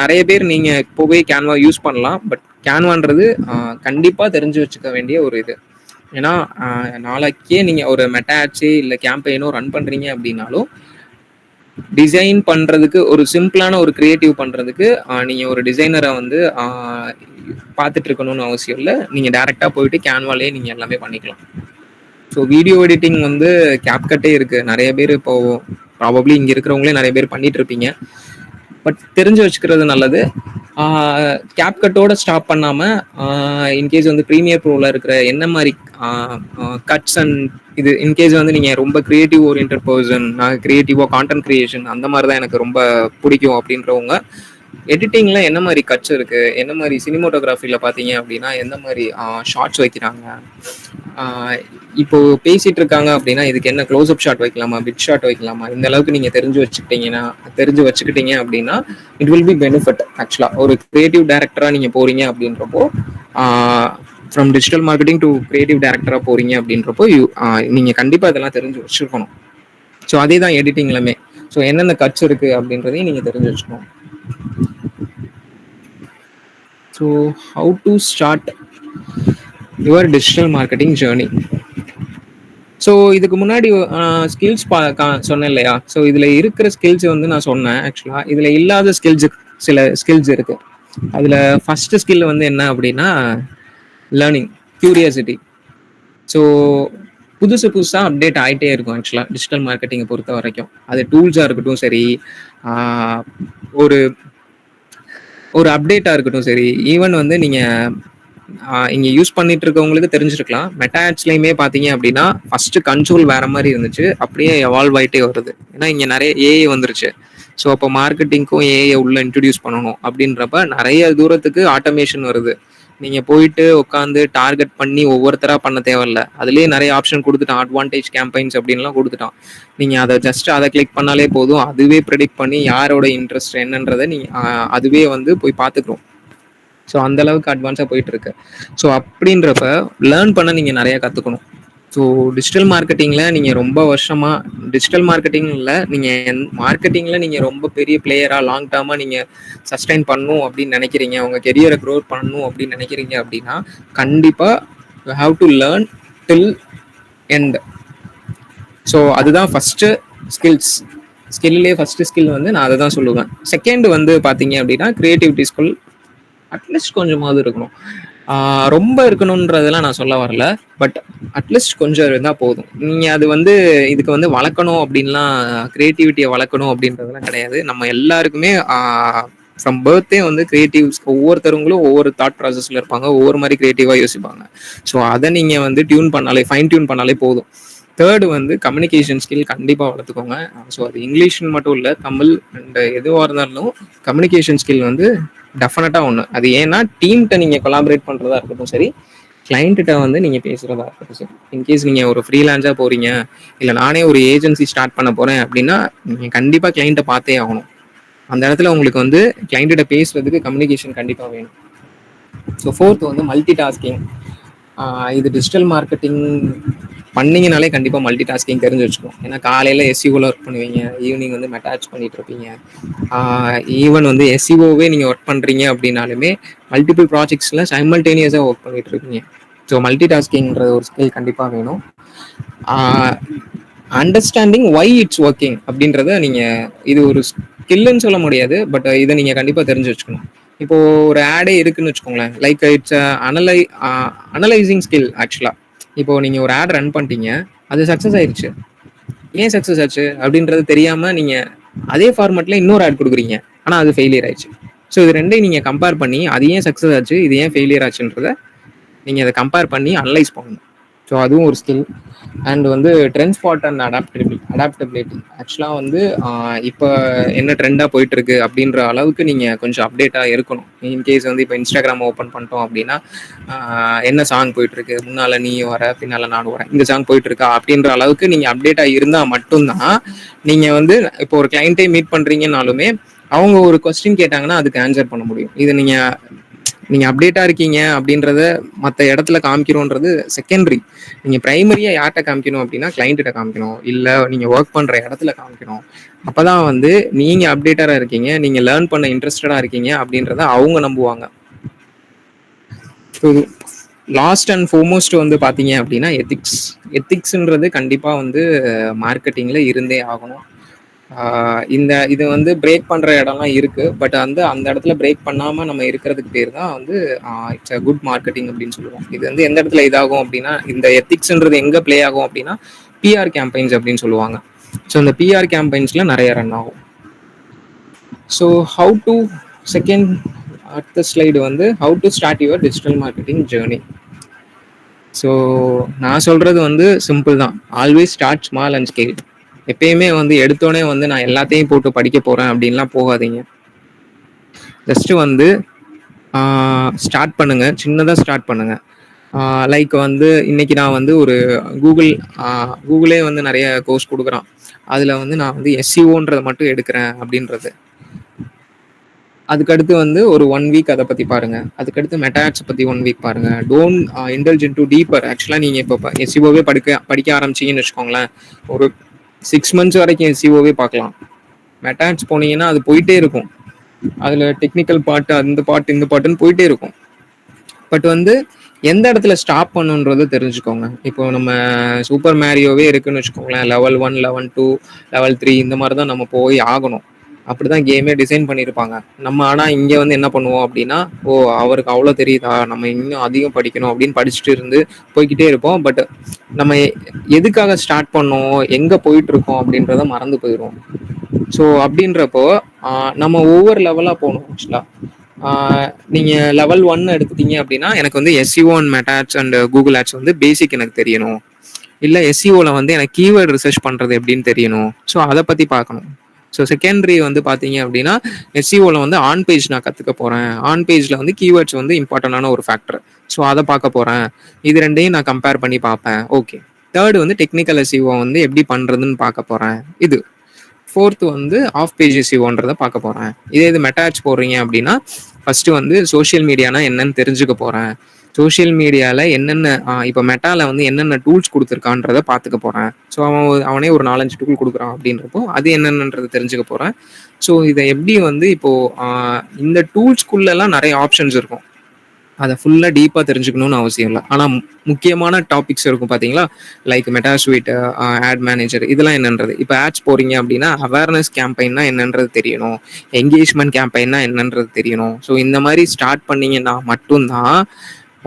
நிறைய பேர் நீங்கள் இப்போவே கேன்வா யூஸ் பண்ணலாம். பட் கேன்வான்றது கண்டிப்பாக தெரிஞ்சு வச்சுக்க வேண்டிய ஒரு இது. ஏன்னா நாளைக்கே நீங்கள் ஒரு மெட்டா ஆட்ஸே இல்லை கேம்பெயினோ ரன் பண்ணுறீங்க அப்படின்னாலும் டிசைன் பண்ணுறதுக்கு ஒரு சிம்பிளான ஒரு கிரியேட்டிவ் பண்ணுறதுக்கு நீங்கள் ஒரு டிசைனரை வந்து பார்த்துட்டு இருக்கணும்னு அவசியம் இல்லை. நீங்கள் டேரெக்டாக போயிட்டு கேன்வாலே நீங்கள் எல்லாமே பண்ணிக்கலாம். ஸோ வீடியோ எடிட்டிங் வந்து கேப்கட்டே இருக்குது. நிறைய பேர் இப்போது ப்ராபப்ளி இங்கே இருக்கிறவங்களே நிறைய பேர் பண்ணிட்டு இருப்பீங்க. பட் தெரிஞ்சு வச்சுக்கிறது நல்லது. கேப்கட்டோட ஸ்டாப் பண்ணாமல் இன்கேஸ் வந்து ப்ரீமியர் ப்ரோவில் இருக்கிற என்ன மாதிரி கட்ஸ் அண்ட் இது இன்கேஸ் வந்து நீங்கள் ரொம்ப கிரியேட்டிவ் ஓரியன்ட் பர்சன், நான் கிரியேட்டிவாக கான்டென்ட் கிரியேஷன் அந்த மாதிரி தான் எனக்கு ரொம்ப பிடிக்கும் அப்படின்றவங்க எடிட்டிங்கில் என்ன மாதிரி கட்ஸ் இருக்குது, என்ன மாதிரி சினிமோட்டோகிராஃபியில் பார்த்தீங்க அப்படின்னா எந்த மாதிரி ஷார்ட்ஸ் வைக்கிறாங்க, இப்போ பேசிகிட்டு இருக்காங்க அப்படின்னா இதுக்கு என்ன க்ளோஸ்அப் ஷாட் வைக்கலாமா, பிட் ஷாட் வைக்கலாமா, இந்த அளவுக்கு நீங்கள் தெரிஞ்சு வச்சுக்கிட்டீங்க அப்படின்னா இட் வில் பி பெனிஃபிட். ஆக்சுவலாக ஒரு கிரியேட்டிவ் டைரக்டராக நீங்கள் போகிறீங்க அப்படின்றப்போ, from digital marketing to creative டைரக்டராக போகிறீங்க அப்படின்றப்போ நீங்கள் கண்டிப்பாக இதெல்லாம் தெரிஞ்சு வச்சுருக்கணும். ஸோ அதே தான் எடிட்டிங்லுமே. ஸோ என்னென்ன கட்ஸ் இருக்குது அப்படின்றதையும் நீங்கள் தெரிஞ்சு வச்சுக்கணும். So how to start your digital marketing journey. So இதுக்கு முன்னாடி ஸ்கில்ஸ் சொன்னேன் இல்லையா. ஸோ இதில் இருக்கிற ஸ்கில்ஸ் வந்து நான் சொன்னேன். ஆக்சுவலாக இதில் இல்லாத சில ஸ்கில்ஸ் இருக்குது. அதில் ஃபஸ்ட்டு ஸ்கில் வந்து என்ன அப்படின்னா லேர்னிங், கியூரியாசிட்டி. ஸோ புதுசாக அப்டேட் ஆகிட்டே இருக்கும் ஆக்சுவலாக டிஜிட்டல் மார்க்கெட்டிங்கை பொறுத்த வரைக்கும். அது டூல்ஸாக இருக்கட்டும் சரி, ஒரு ஒரு அப்டேட்டாக இருக்கட்டும் சரி, ஈவன் வந்து நீங்கள் இங்கே யூஸ் பண்ணிட்டு இருக்கவங்களுக்கு தெரிஞ்சிருக்கலாம். மெட்டா ஆட்ஸ்லையுமே பார்த்தீங்க அப்படின்னா ஃபஸ்ட்டு கன்சோல் வேற மாதிரி இருந்துச்சு, அப்படியே எவால்வ் ஆகிட்டே வருது. ஏன்னா இங்கே நிறைய ஏஐ வந்துருச்சு. ஸோ அப்போ மார்க்கெட்டிங்க்கும் ஏஐ உள்ள இன்ட்ரடியூஸ் பண்ணணும் அப்படின்றப்ப நிறைய தூரத்துக்கு ஆட்டோமேஷன் வருது. நீங்கள் போயிட்டு உட்காந்து டார்கெட் பண்ணி ஒவ்வொருத்தராக பண்ண தேவையில்ல. அதுலேயே நிறைய ஆப்ஷன் கொடுத்துட்டான், அட்வான்டேஜ் கேம்பெயின்ஸ் அப்படின்லாம் கொடுத்துட்டான். நீங்கள் அதை கிளிக் பண்ணாலே போதும், அதுவே ப்ரெடிக்ட் பண்ணி யாரோட இன்ட்ரெஸ்ட் என்னன்றதை அதுவே வந்து போய் பார்த்துக்கிறோம். ஸோ அந்த அளவுக்கு அட்வான்ஸாக போயிட்டு இருக்கு. ஸோ அப்படின்றப்ப லேர்ன் பண்ண நீங்கள் நிறைய கற்றுக்கணும். ஸோ டிஜிட்டல் மார்க்கெட்டிங்கில் நீங்கள் ரொம்ப வருஷமாக டிஜிட்டல் மார்க்கெட்டிங்கில் நீங்கள் ரொம்ப பெரிய பிளேயராக லாங் டேர்மாக நீங்கள் சஸ்டைன் பண்ணணும் அப்படின்னு நினைக்கிறீங்க, உங்கள் கெரியரை க்ரோத் பண்ணணும் அப்படின்னு நினைக்கிறீங்க அப்படின்னா கண்டிப்பாக you have to learn till end. So அதுதான் ஃபஸ்ட்டு ஸ்கில்லே ஃபஸ்ட்டு ஸ்கில் வந்து நான் அதை தான் சொல்லுவேன். செகண்ட் வந்து பார்த்தீங்க அப்படின்னா கிரியேட்டிவிட்டி ஸ்கில் அட்லீஸ்ட் கொஞ்சமாவது இருக்கணும். ரொம்ப இருக்கணுன்றதெல்லாம் நான் சொல்ல வரல, பட் அட்லீஸ்ட் கொஞ்சம் இருந்தால் போதும். நீங்கள் அது வந்து இதுக்கு வந்து வளர்க்கணும் அப்படின்லாம், கிரியேட்டிவிட்டியை வளர்க்கணும் அப்படின்றதெல்லாம் கிடையாது. நம்ம எல்லாருக்குமே ஃப்ரம் பர்த்தே வந்து ஒவ்வொருத்தவங்களும் ஒவ்வொரு தாட் ப்ராசஸில் இருப்பாங்க, ஒவ்வொரு மாதிரி கிரியேட்டிவாக யோசிப்பாங்க. ஸோ அதை நீங்கள் வந்து ஃபைன் டியூன் பண்ணாலே போதும். தேர்டு வந்து கம்யூனிகேஷன் ஸ்கில் கண்டிப்பாக வளர்த்துக்கோங்க. ஸோ அது இங்கிலீஷ்னு மட்டும் இல்லை, தமிழ் அண்ட் எதுவாக இருந்தாலும் கம்யூனிகேஷன் ஸ்கில் வந்து டெஃபினட்டாக ஒன்று. அது ஏன்னா டீம்கிட்ட நீங்கள் கொலாபரேட் பண்ணுறதா இருக்கட்டும் சரி, கிளைண்ட்டிட்ட வந்து நீங்கள் பேசுகிறதா இருக்கட்டும் சரி. இன்கேஸ் நீங்கள் ஒரு ஃப்ரீலான்ஸாக போகிறீங்க, இல்லை நானே ஒரு ஏஜென்சி ஸ்டார்ட் பண்ண போகிறேன் அப்படின்னா நீங்கள் கண்டிப்பாக கிளைண்ட்டை பார்த்தே ஆகணும். அந்த இடத்துல உங்களுக்கு வந்து கிளைண்ட்டிட்ட பேசுறதுக்கு கம்யூனிகேஷன் கண்டிப்பாக வேணும். ஸோ ஃபோர்த் வந்து மல்டி டாஸ்கிங். இது டிஜிட்டல் மார்க்கெட்டிங் பண்ணிங்கனாலே கண்டிப்பாக மல்டி டாஸ்கிங் தெரிஞ்சு வச்சுக்கணும். ஏன்னா காலையில் எஸ்இஓவில் ஒர்க் பண்ணுவீங்க, ஈவினிங் வந்து மெட்டாச் பண்ணிட்டு இருப்பீங்க. ஈவன் வந்து எஸ்இஓவே நீங்கள் ஒர்க் பண்ணுறீங்க அப்படின்னாலுமே மல்டிபிள் ப்ராஜெக்ட்ஸில் சைமல்டேனியஸாக ஒர்க் பண்ணிட்டு இருக்கீங்க. ஸோ மல்டி டாஸ்கிங்ன்ற ஒரு ஸ்கில் கண்டிப்பாக வேணும். அண்டர்ஸ்டாண்டிங் ஒய் இட்ஸ் ஒர்க்கிங் அப்படின்றத நீங்கள், இது ஒரு ஸ்கில்லுன்னு சொல்ல முடியாது, பட் இதை நீங்கள் கண்டிப்பாக தெரிஞ்சு வச்சுக்கணும். இப்போ ஒரு ஆடே இருக்குன்னு வச்சுக்கோங்களேன், லைக் இட்ஸ் அனலைசிங் ஸ்கில் ஆக்சுவலாக. இப்போ நீங்கள் ஒரு ஆட் ரன் பண்ணிட்டீங்க, அது சக்ஸஸ் ஆயிடுச்சு, ஏன் சக்ஸஸ் ஆச்சு அப்படின்றது தெரியாமல் நீங்கள் அதே ஃபார்மேட்டில் இன்னொரு ஆட் கொடுக்குறீங்க, ஆனால் அது ஃபெயிலியர் ஆயிடுச்சு. ஸோ இது ரெண்டையும் நீங்கள் கம்பேர் பண்ணி அது ஏன் சக்ஸஸ் ஆச்சு, இது ஏன் ஃபெயிலியர் ஆச்சுன்றதை நீங்கள் அதை கம்பேர் பண்ணி அனலைஸ் பண்ணணும். ஸோ அதுவும் ஒரு ஸ்கில். அண்ட் வந்து ட்ரெண்ட் ஸ்பாட் அண்ட் அடாப்டபிலிட்டி. ஆக்சுவலாக வந்து இப்போ என்ன ட்ரெண்டாக போயிட்டுருக்கு அப்படின்ற அளவுக்கு நீங்கள் கொஞ்சம் அப்டேட்டாக இருக்கணும். இன்கேஸ் வந்து இப்போ இன்ஸ்டாகிராம் ஓப்பன் பண்ணிட்டோம் அப்படின்னா என்ன சாங் போயிட்டுருக்கு, முன்னால் நீ வர பின்னால் நானும் வரேன், இந்த சாங் போயிட்டுருக்கா அப்படின்ற அளவுக்கு நீங்கள் அப்டேட்டாக இருந்தால் மட்டும்தான் நீங்கள் வந்து இப்போ ஒரு கிளைண்ட்டே மீட் பண்ணுறீங்கன்னாலுமே அவங்க ஒரு கொஸ்டின் கேட்டாங்கன்னா அதுக்கு ஆன்சர் பண்ண முடியும். இது நீங்கள் அப்டேட்டாக இருக்கீங்க அப்படின்றத மற்ற இடத்துல காமிக்கணுன்றது செகண்டரி. நீங்கள் ப்ரைமரியாக யார்கிட்ட காமிக்கணும் அப்படின்னா கிளைண்ட்டிட்ட காமிக்கணும், இல்லை நீங்கள் ஒர்க் பண்ணுற இடத்துல காமிக்கணும். அப்போ தான் வந்து நீங்கள் அப்டேட்டராக இருக்கீங்க, நீங்கள் லேர்ன் பண்ண இன்ட்ரெஸ்டடாக இருக்கீங்க அப்படின்றத அவங்க நம்புவாங்க. ஸோ லாஸ்ட் அண்ட் ஃபோர்மோஸ்ட் வந்து பார்த்தீங்க அப்படின்னா எத்திக்ஸ்ன்றது கண்டிப்பாக வந்து மார்க்கெட்டிங்கில் இருந்தே ஆகணும். இது வந்து பிரேக் பண்ணுற இடம்லாம் இருக்குது, பட் வந்து அந்த இடத்துல பிரேக் பண்ணாமல் நம்ம இருக்கிறதுக்கு பேர் தான் வந்து இட்ஸ் அ குட் மார்க்கெட்டிங் அப்படின்னு சொல்லுவோம். இது வந்து எந்த இடத்துல இதாகும் அப்படின்னா, இந்த எத்திக்ஸ்ன்றது எங்கே ப்ளே ஆகும் அப்படின்னா பிஆர் கேம்பெயின்ஸ் அப்படின்னு சொல்லுவாங்க. ஸோ இந்த பிஆர் கேம்பெயின்ஸில் நிறைய ரன் ஆகும். ஸோ ஹவு டு அடுத்த ஸ்லைடு வந்து how to start your digital marketing journey. So நான் சொல்கிறது வந்து சிம்பிள் தான், always start small and scale. எப்பயுமே வந்து எடுத்தோடனே வந்து நான் எல்லாத்தையும் போட்டு படிக்க போகிறேன் அப்படின்லாம் போகாதீங்க. ஜஸ்ட்டு வந்து ஸ்டார்ட் பண்ணுங்கள், சின்னதாக ஸ்டார்ட் பண்ணுங்கள். லைக் வந்து இன்றைக்கி நான் வந்து ஒரு கூகுளே வந்து நிறைய கோர்ஸ் கொடுக்குறான், அதில் வந்து நான் வந்து எஸ்இஓன்றதை மட்டும் எடுக்கிறேன் அப்படின்றது. அதுக்கடுத்து வந்து ஒரு 1 வீக் அதை பற்றி பாருங்கள். அதுக்கடுத்து மெட்டாட்ஸ் பற்றி 1 வீக் பாருங்கள். Don't indulge into deeper. ஆக்சுவலாக நீங்கள் இப்போ எஸ்இஓவே படிக்க ஆரம்பிச்சிங்கன்னு வச்சுக்கோங்களேன், ஒரு 6 months வரைக்கும் எஸ்இஓவே பார்க்கலாம். மெட்டாட்ஸ் போனீங்கன்னா அது போயிட்டே இருக்கும், அதில் டெக்னிக்கல் பார்ட்டு அந்த பார்ட் இந்த பார்ட்டுன்னு போயிட்டே இருக்கும். பட் வந்து எந்த இடத்துல ஸ்டாப் பண்ணுன்றதை தெரிஞ்சுக்கோங்க. இப்போ நம்ம சூப்பர் மேரியோவே இருக்குன்னு வச்சுக்கோங்களேன், level 1, level 2, level 3 இந்த மாதிரி தான் நம்ம போய் ஆகணும். அப்படிதான் கேமே டிசைன் பண்ணியிருப்பாங்க. நம்ம ஆனா இங்க வந்து என்ன பண்ணுவோம் அப்படின்னா, ஓ அவருக்கு அவ்வளோ தெரியுதா, நம்ம இன்னும் அதிகம் படிக்கணும் அப்படின்னு படிச்சுட்டு இருந்து போய்க்கிட்டே இருப்போம். பட் நம்ம எதுக்காக ஸ்டார்ட் பண்ணோம், எங்க போயிட்டு இருக்கோம் அப்படின்றத மறந்து போயிடுவோம். ஸோ அப்படின்றப்போ நம்ம ஒவ்வொரு லெவலா போகணும் ஆக்சுவலா. நீங்க லெவல் 1 எடுத்துட்டீங்க அப்படின்னா, எனக்கு வந்து SEO and Meta ads and Google ads வந்து பேசிக் எனக்கு தெரியணும். இல்ல எஸ்இஓல வந்து எனக்கு கீவேர்ட் ரிசர்ச் பண்றது எப்படின்னு தெரியணும். ஸோ அதை பத்தி பார்க்கணும். ஸோ செகண்டரி வந்து பார்த்தீங்க அப்படின்னா, எஸ்இஓல வந்து ஆன் பேஜ் நான் கற்றுக்க போகிறேன். ஆன் பேஜில் வந்து கீவேர்ட்ஸ் வந்து இம்பார்ட்டண்டான ஒரு ஃபேக்டர். ஸோ அதை பார்க்க போகிறேன். இது ரெண்டையும் நான் கம்பேர் பண்ணி பார்ப்பேன். ஓகே. தேர்டு வந்து டெக்னிக்கல் எஸ்இஓ வந்து எப்படி பண்ணுறதுன்னு பார்க்க போகிறேன். இது ஃபோர்த்து வந்து ஆஃப் பேஜ் எஸ்இஓன்றதை பார்க்க போகிறேன். இது மெட்டாச் போடுறீங்க அப்படின்னா ஃபஸ்ட்டு வந்து சோஷியல் மீடியானா என்னன்னு தெரிஞ்சுக்க போகிறேன். சோஷியல் மீடியாவில் என்னென்ன இப்போ மெட்டாவில் வந்து என்னென்ன டூல்ஸ் கொடுத்துருக்கான்றதை பார்த்துக்க போகிறேன். ஸோ அவனே ஒரு 4-5 டூல் கொடுக்குறான் அப்படின்றப்போ அது என்னென்னன்றதை தெரிஞ்சுக்க போகிறேன். ஸோ இதை எப்படி வந்து இப்போது இந்த டூல்ஸ்குள்ளெல்லாம் நிறைய ஆப்ஷன்ஸ் இருக்கும். அதை ஃபுல்லாக டீப்பாக தெரிஞ்சுக்கணும்னு அவசியம் இல்லை. ஆனால் முக்கியமான டாபிக்ஸ் இருக்கும் பார்த்தீங்களா, like Meta suite, ad manager, இதெல்லாம் என்னன்றது. இப்போ ஆட்ஸ் போகிறீங்க அப்படின்னா அவேர்னஸ் கேம்பெயின்னா என்னன்றது தெரியணும், என்கேஜ்மெண்ட் கேம்பெயின்னா என்னன்றது தெரியணும். ஸோ இந்த மாதிரி ஸ்டார்ட் பண்ணீங்கன்னா மட்டும்தான்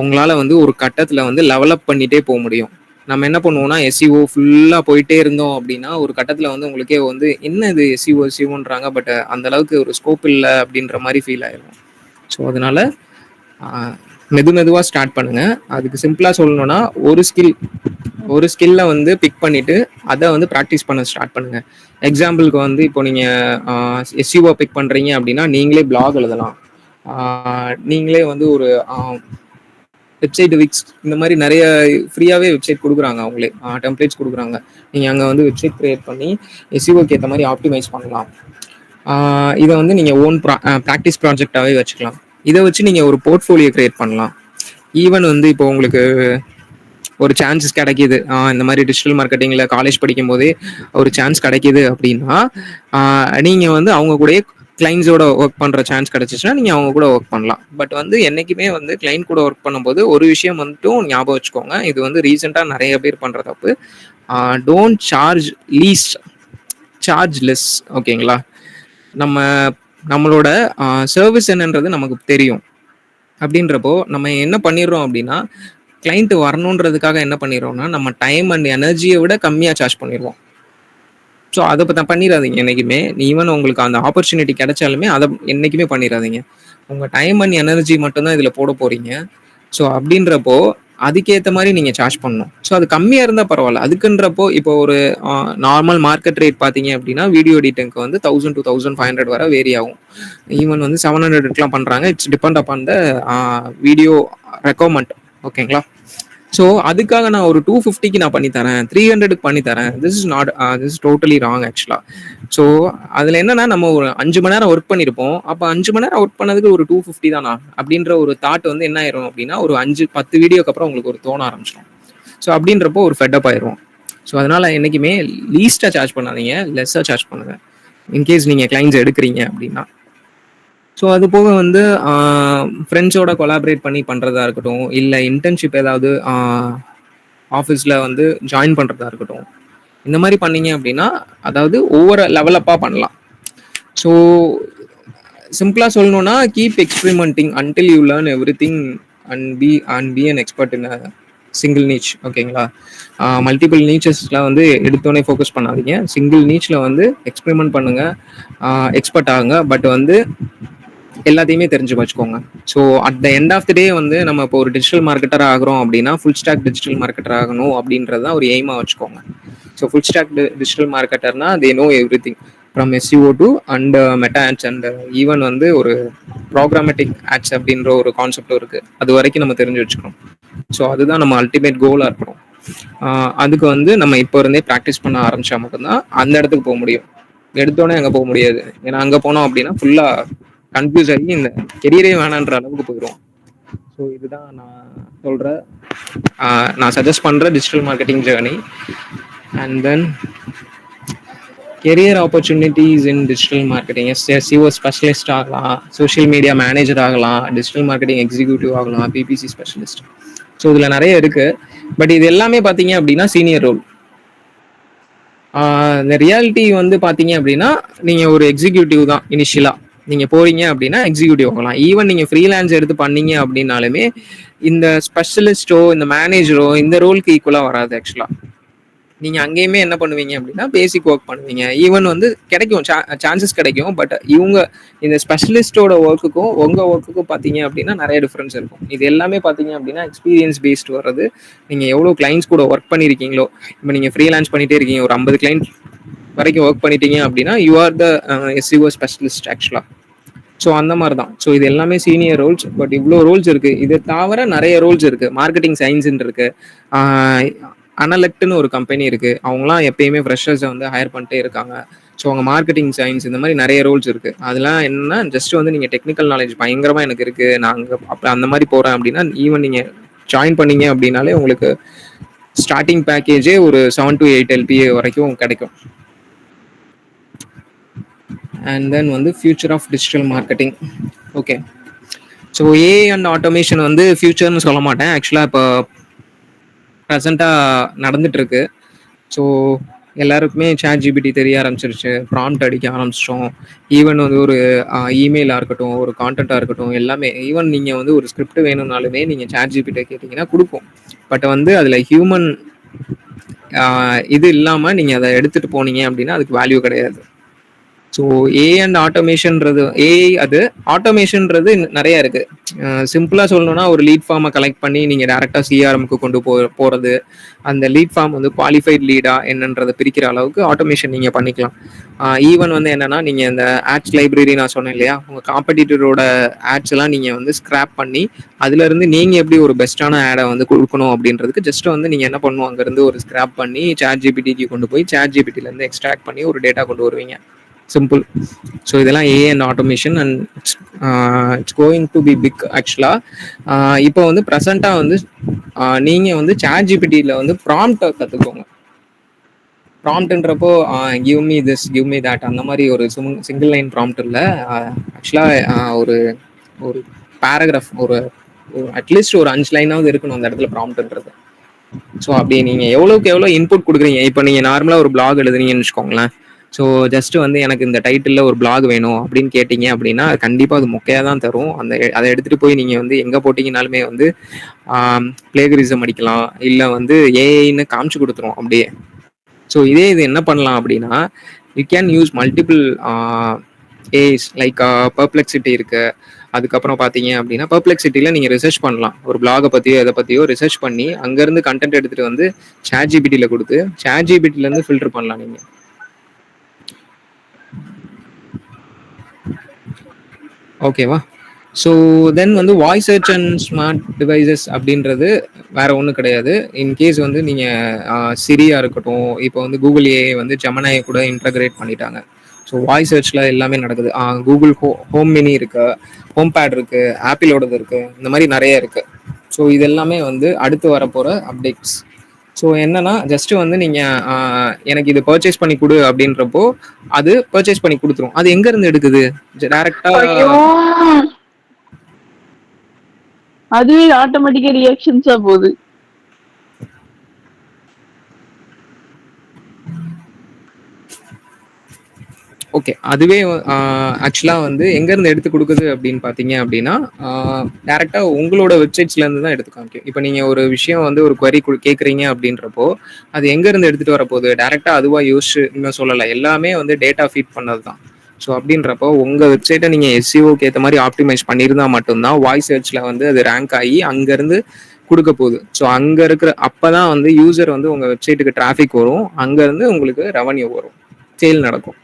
உங்களால் வந்து ஒரு கட்டத்தில் வந்து லெவலப் பண்ணிகிட்டே போக முடியும். நம்ம என்ன பண்ணுவோம்னா எஸ்இஓ ஃபுல்லாக போயிட்டே இருந்தோம் அப்படின்னா ஒரு கட்டத்தில் வந்து உங்களுக்கே வந்து என்ன இது எஸ்இஓன்றாங்க, பட் அந்த அளவுக்கு ஒரு ஸ்கோப் இல்லை அப்படின்ற மாதிரி ஃபீல் ஆயிடும். ஸோ அதனால மெதுவாக ஸ்டார்ட் பண்ணுங்க. அதுக்கு சிம்பிளாக சொல்லணும்னா ஒரு ஸ்கில்ல வந்து பிக் பண்ணிட்டு அதை வந்து ப்ராக்டிஸ் பண்ண ஸ்டார்ட் பண்ணுங்க. எக்ஸாம்பிளுக்கு வந்து இப்போ நீங்கள் எஸ்இஓ பிக் பண்ணுறீங்க அப்படின்னா நீங்களே பிளாக் எழுதலாம். நீங்களே வந்து ஒரு வெப்சைட் விக்ஸ் இந்த மாதிரி நிறைய ஃப்ரீயாகவே வெப்சைட் கொடுக்குறாங்க. அவங்களே டெம்ப்ளேட்ஸ் கொடுக்குறாங்க. நீங்கள் அங்கே வந்து வெப்சைட் க்ரியேட் பண்ணி எஸ்இஓக்கு ஏற்ற மாதிரி ஆப்டிமைஸ் பண்ணலாம். இதை வந்து நீங்கள் ஓன் ப்ராக்டிஸ் ப்ராஜெக்டாகவே வச்சுக்கலாம். இதை வச்சு நீங்கள் ஒரு போர்ட்ஃபோலியோ கிரியேட் பண்ணலாம். ஈவன் வந்து இப்போ உங்களுக்கு ஒரு சான்சஸ் கிடைக்கிது, இந்த மாதிரி டிஜிட்டல் மார்க்கெட்டிங்கில் காலேஜ் படிக்கும் போதே ஒரு சான்ஸ் கிடைக்கிது அப்படின்னா நீங்கள் வந்து அவங்க கூட கிளைண்ட்ஸோட ஒர்க் பண்ணுற சான்ஸ் கிடைச்சிச்சுன்னா நீங்கள் அவங்க கூட ஒர்க் பண்ணலாம். பட் வந்து என்றைக்குமே வந்து கிளைண்ட் கூட ஒர்க் பண்ணும்போது ஒரு விஷயம் மட்டும் ஞாபகம் வச்சுக்கோங்க. இது வந்து ரீசெண்டாக நிறைய பேர் பண்ணுற தப்பு. Don't charge least, charge less. ஓகேங்களா? நம்மளோட சர்வீஸ் என்னன்றது நமக்கு தெரியும். அப்படின்றப்போ நம்ம என்ன பண்ணிடுறோம் அப்படின்னா கிளைண்ட் வரணுன்றதுக்காக என்ன பண்ணிடுறோம்னா நம்ம டைம் அண்ட் எனர்ஜியை விட கம்மியாக சார்ஜ் பண்ணிடுவோம். ஸோ அதை பற்றி பண்ணிடாதீங்க என்றைக்குமே. ஈவன் உங்களுக்கு அந்த ஆப்பர்ச்சுனிட்டி கிடைச்சாலுமே அதை என்றைக்குமே பண்ணிடாதீங்க. உங்கள் டைம் அண்ட் எனர்ஜி மட்டும்தான் இதில் போட போகிறீங்க. ஸோ அப்படின்றப்போ அதுக்கேற்ற மாதிரி நீங்கள் சார்ஜ் பண்ணணும். ஸோ அது கம்மியாக இருந்தால் பரவாயில்ல. அதுக்குன்றப்போ இப்போ ஒரு நார்மல் மார்க்கெட் ரேட் பார்த்தீங்க அப்படின்னா வீடியோ எடிட்டிங்க்கு வந்து 1000 to 1500 வரை வேரி ஆகும். ஈவன் வந்து 700க்குலாம் பண்ணுறாங்க. It's depend upon the video requirement. ஓகேங்களா? ஸோ அதுக்காக நான் ஒரு 250க்கு நான் பண்ணித்தரேன், 300க்கு பண்ணித்தரேன். திஸ் இஸ் டோட்டலி ராங் ஆக்சுவலாக. ஸோ அதில் என்னன்னா நம்ம ஒரு 5 மணி நேரம் ஒர்க் பண்ணியிருப்போம். அப்போ 5 மணி நேரம் ஒர்க் பண்ணதுக்கு ஒரு 250 தானா அப்படின்ற ஒரு தாட் வந்து என்ன ஆயிரும் அப்படின்னா ஒரு 5-10 வீடியோக்கு அப்புறம் உங்களுக்கு ஒரு தோண ஆரம்பிச்சிடும். ஸோ அப்படின்றப்போ ஒரு ஃபெட்டப் ஆயிரும். ஸோ அதனால என்றைக்குமே லீஸ்ட்டாக சார்ஜ் பண்ணாதீங்க, லெஸ்ஸாக சார்ஜ் பண்ணுங்க இன்கேஸ் நீங்கள் கிளைண்ட்ஸ் எடுக்கிறீங்க அப்படின்னா. ஸோ அது போக வந்து ஃப்ரெண்ட்ஸோட கொலாபரேட் பண்ணி பண்ணுறதா இருக்கட்டும், இல்லை இன்டர்ன்ஷிப் ஏதாவது ஆஃபீஸில் வந்து ஜாயின் பண்ணுறதா இருக்கட்டும், இந்த மாதிரி பண்ணீங்க அப்படின்னா அதாவது ஒவ்வொரு லெவலப்பாக பண்ணலாம். ஸோ சிம்பிளாக சொல்லணும்னா keep experimenting until you learn every thing and B an expert in single நீச். ஓகேங்களா? மல்டிபிள் நீச்சஸில் வந்து எடுத்தோடனே ஃபோக்கஸ் பண்ணாதீங்க. சிங்கிள் நீச்சில் வந்து எக்ஸ்பெரிமெண்ட் பண்ணுங்கள், எக்ஸ்பர்ட் ஆகுங்க. பட் வந்து எல்லாத்தையுமே தெரிஞ்சு வச்சுக்கோங்க. So at the end of the day வந்து நம்ம இப்போ ஒரு டிஜிட்டல் மார்க்கெட்டர் ஆகிறோம் அப்படின்னா ஃபுல் ஸ்டாக் டிஜிட்டல் மார்க்கெட்டர் ஆகணும் அப்படின்றது தான் ஒரு எய்மாக வச்சுக்கோங்க. ஸோ ஃபுல் ஸ்டாக் டிஜிட்டல் மார்க்கெட்டர்னா they know everything from SEO to and Meta ads and even வந்து ஒரு ப்ரோக்ராமேட்டிக் ஆட்ஸ் அப்படின்ற ஒரு கான்செப்டும் இருக்குது. அது வரைக்கும் நம்ம தெரிஞ்சு வச்சுக்கணும். ஸோ அதுதான் நம்ம அல்டிமேட் கோலாக இருக்கணும். அதுக்கு வந்து நம்ம இப்போ இருந்தே ப்ராக்டிஸ் பண்ண ஆரம்பித்தா மட்டும்தான் அந்த இடத்துக்கு போக முடியும். எடுத்தோடனே அங்கே போக முடியாது. ஏன்னா அங்கே போனோம் அப்படின்னா ஃபுல்லாக கன்ஃபியூஸ் ஆகி இந்த கெரியரே வேணான்ற அளவுக்கு போயிடும். ஸோ இதுதான் நான் சொல்கிற நான் சஜஸ்ட் பண்ணுற digital marketing journey. And then career opportunities in digital marketing. SEO specialist ஆகலாம், சோஷியல் மீடியா மேனேஜர் ஆகலாம், டிஜிட்டல் மார்க்கெட்டிங் எக்ஸிக்யூட்டிவ் ஆகலாம், பிபிசி ஸ்பெஷலிஸ்ட். ஸோ இதில் நிறைய இருக்குது. பட் இது எல்லாமே பார்த்தீங்க அப்படின்னா சீனியர் ரோல். இந்த ரியாலிட்டி வந்து பார்த்தீங்க அப்படின்னா நீங்கள் ஒரு எக்ஸிக்யூட்டிவ் தான் இனிஷியலாக நீங்கள் போறீங்க அப்படின்னா எக்ஸிக்யூட்டிவ் ஆகலாம். ஈவன் நீங்கள் ஃப்ரீலான்ஸ் எடுத்து பண்ணீங்க அப்படின்னாலுமே இந்த ஸ்பெஷலிஸ்டோ இந்த மேனேஜரோ இந்த ரோலுக்கு ஈக்குவலாக வராது ஆக்சுவலாக. நீங்க அங்கேயுமே என்ன பண்ணுவீங்க அப்படின்னா பேசிக் ஒர்க் பண்ணுவீங்க. ஈவன் வந்து கிடைக்கும் சான்சஸ் கிடைக்கும். பட் இவங்க இந்த ஸ்பெஷலிஸ்டோட ஒர்க்குக்கும் உங்க ஒர்க்குக்கும் பார்த்தீங்க அப்படின்னா நிறைய டிஃபரன்ஸ் இருக்கும். இது எல்லாமே பார்த்தீங்க அப்படின்னா எக்ஸ்பீரியன்ஸ் பேஸ்ட் வர்றது. நீங்க எவ்வளோ கிளைண்ட்ஸ் கூட ஒர்க் பண்ணியிருக்கீங்களோ, இப்போ நீங்க ஃப்ரீலான்ஸ் பண்ணிட்டே இருக்கீங்க, ஒரு 50 கிளைண்ட் வரைக்கும் ஒர்க் பண்ணிட்டீங்க அப்படின்னா you are the SEO specialist ஆக்சுவலா. ஸோ அந்த மாதிரி தான். ஸோ இது எல்லாமே சீனியர் ரோல்ஸ். பட் இவ்வளோ ரோல்ஸ் இருக்கு. இது தவிர நிறைய ரோல்ஸ் இருக்கு. மார்க்கெட்டிங் சயின்ஸ்ன்னு இருக்கு. அனலெக்ட்னு ஒரு கம்பெனி இருக்கு. அவங்களாம் எப்பயுமே ஃப்ரெஷர்ஸை வந்து ஹையர் பண்ணிட்டே இருக்காங்க. ஸோ அவங்க மார்க்கெட்டிங் சயின்ஸ் இந்த மாதிரி நிறைய ரோல்ஸ் இருக்கு. அதெல்லாம் என்னன்னா ஜஸ்ட் வந்து நீங்க டெக்னிக்கல் நாலேஜ் பயங்கரமா எனக்கு இருக்கு, நாங்க அப்ப அந்த மாதிரி போறேன் அப்படின்னா ஈவன் நீங்க ஜாயின் பண்ணீங்க அப்படின்னாலே உங்களுக்கு ஸ்டார்டிங் பேக்கேஜே ஒரு 7 to 8 LPA வரைக்கும் கிடைக்கும். அண்ட் தென் வந்து future of digital marketing. Okay, so AI and automation வந்து ஃபியூச்சர்னு சொல்ல மாட்டேன். ஆக்சுவலாக இப்போ ப்ரெசண்ட்டாக நடந்துட்டு இருக்கு. ஸோ எல்லாருக்குமே ChatGPT தெரிய ஆரம்பிச்சிருச்சு. ப்ராம்ப்ட் அடிக்க ஆரம்பிச்சிட்டோம். ஈவன் வந்து ஒரு இமெயிலாக இருக்கட்டும், ஒரு கான்டென்ட்டாக இருக்கட்டும், எல்லாமே. ஈவன் நீங்கள் வந்து ஒரு ஸ்கிரிப்ட் வேணும்னாலுமே நீங்கள் ChatGPT கேட்டிங்கன்னா கொடுக்கும். பட் வந்து அதில் ஹியூமன் இது இல்லாமல் நீங்கள் அதை எடுத்துகிட்டு போனீங்க அப்படின்னா அதுக்கு வேல்யூ கிடையாது. ஸோ ஏஐ அண்ட் ஆட்டோமேஷன்றது ஏஐ அது ஆட்டோமேஷன்றது நிறைய இருக்கு. சிம்பிளாக சொல்லணும்னா ஒரு லீட் ஃபார்மை கலெக்ட் பண்ணி நீங்கள் டேரெக்டாக சிஆர்எம்க்கு கொண்டு போகிறது, அந்த லீட் ஃபார்ம் வந்து குவாலிஃபைட் லீடா என்னன்றதை பிரிக்கிற அளவுக்கு ஆட்டோமேஷன் நீங்கள் பண்ணிக்கலாம். ஈவன் வந்து என்னன்னா நீங்கள் இந்த ஆட்ஸ் லைப்ரரி நான் சொன்னேன் இல்லையா, உங்கள் காம்படிட்டரோட ஆட்ஸ் எல்லாம் நீங்கள் வந்து ஸ்கிராப் பண்ணி அதுலேருந்து நீங்கள் எப்படி ஒரு பெஸ்ட்டான ஆடை வந்து கொடுக்கணும் அப்படின்றதுக்கு ஜஸ்ட் வந்து நீங்கள் என்ன பண்ணுவோம், அங்கேருந்து ஒரு ஸ்கிராப் பண்ணி ChatGPTக்கு கொண்டு போய் ChatGPTலேருந்து எக்ஸ்ட்ராக்ட் பண்ணி ஒரு டேட்டா கொண்டு வருவீங்க. சிம்பிள். ஸோ இதெல்லாம் AI and automation and it's going to be big ஆக்சுவலாக. இப்போ வந்து ப்ரெசண்ட்டாக வந்து நீங்கள் வந்து ChatGPTயில் வந்து ப்ராம்ப்டை கற்றுக்கோங்க. ப்ராம்ப்ட்ன்றப்போ give me this give me that அந்த மாதிரி ஒரு சிங்கிள் லைன் ப்ராம்ப்ட் இல்லை. ஆக்சுவலாக ஒரு ஒரு பேராகிராஃப், ஒரு அட்லீஸ்ட் ஒரு 5 லைனாவது இருக்கணும் அந்த இடத்துல ப்ராம்ப்ட்ன்றது. ஸோ அப்படி நீங்கள் எவ்வளோக்கு எவ்வளோ இன்புட் கொடுக்குறீங்க. இப்போ நீங்கள் நார்மலாக ஒரு பிளாக் எழுதுறீங்கன்னு வச்சுக்கோங்களேன். ஸோ ஜஸ்ட் வந்து எனக்கு இந்த டைட்டிலில் ஒரு பிளாக் வேணும் அப்படின்னு கேட்டிங்க அப்படின்னா கண்டிப்பாக அது மொக்கையாக தான் தரும். அதை எடுத்துகிட்டு போய் நீங்கள் வந்து எங்கே போட்டிங்கனாலுமே வந்து பிளேகரிசம் அடிக்கலாம், இல்லை வந்து ஏஐன்னு காமிச்சு கொடுத்துரும் அப்படியே. ஸோ இதே இது என்ன பண்ணலாம் அப்படின்னா you can use multiple AI's like Perplexity இருக்கு. அதுக்கப்புறம் பார்த்தீங்க அப்படின்னா பெர்ப்ளெக்சிட்டியில் நீங்கள் ரிசர்ச் பண்ணலாம். ஒரு பிளாகை பற்றியோ எதை பற்றியோ ரிசர்ச் பண்ணி அங்கேருந்து கண்டென்ட் எடுத்துகிட்டு வந்து ChatGPTயில் கொடுத்து ChatGPTலேருந்து ஃபில்டர் பண்ணலாம் நீங்கள். ஓகேவா? ஸோ தென் வந்து voice search and smart devices அப்படின்றது வேற ஒன்றும் கிடையாது. இன்கேஸ் வந்து நீங்கள் சிரியா இருக்கட்டும், இப்போ வந்து கூகுள் ஏஐ வந்து ஜெமினாயை கூட இன்டகிரேட் பண்ணிட்டாங்க. ஸோ வாய்ஸ் சர்ச்சில் எல்லாமே நடக்குது. கூகுள் ஹோம் மினி இருக்கு, ஹோம் பேட் இருக்கு, ஆப்பிளோடது இருக்கு, இந்த மாதிரி நிறைய இருக்கு. ஸோ இது எல்லாமே வந்து அடுத்து வரப்போகிற அப்டேட்ஸ். ஸோ என்னன்னா ஜஸ்ட் வந்து நீங்கள் எனக்கு இது பர்ச்சேஸ் பண்ணி கொடு அப்படின்றப்போ அது பர்ச்சேஸ் பண்ணி கொடுத்துரும். அது எங்கேருந்து எடுக்குது? டேரெக்டாக அதுவே ஆட்டோமேட்டிக்கா ரியாக்ஷன்ஸா போகுது. ஓகே, அதுவே ஆக்சுவலாக வந்து எங்கேருந்து எடுத்து கொடுக்குது அப்படின்னு பார்த்தீங்க அப்படின்னா டேரெக்டாக உங்களோட வெப்சைட்ஸ்லேருந்து தான் எடுத்து காமிக்கும். இப்போ நீங்கள் ஒரு விஷயம் வந்து ஒரு query கேட்குறீங்க அப்படின்றப்போ அது எங்கேருந்து எடுத்துகிட்டு வரப்போகுது? டேரெக்டாக அதுவாக யோசிச்சு இன்னும் சொல்லலை, எல்லாமே வந்து டேட்டா ஃபீட் பண்ணது தான். ஸோ அப்படின்றப்போ உங்கள் வெப்சைட்டை நீங்கள் எஸ்இஓக்கு ஏற்ற மாதிரி ஆப்டிமைஸ் பண்ணியிருந்தா மட்டும்தான் வாய்ஸ் சர்ச்சில் வந்து அது ரேங்க் ஆகி அங்கேருந்து கொடுக்க போகுது. ஸோ அங்கே இருக்கிற அப்போ தான் வந்து யூசர் வந்து உங்கள் வெப்சைட்டுக்கு டிராஃபிக் வரும், அங்கேருந்து உங்களுக்கு ரெவன்யூ வரும், சேல் நடக்கும்.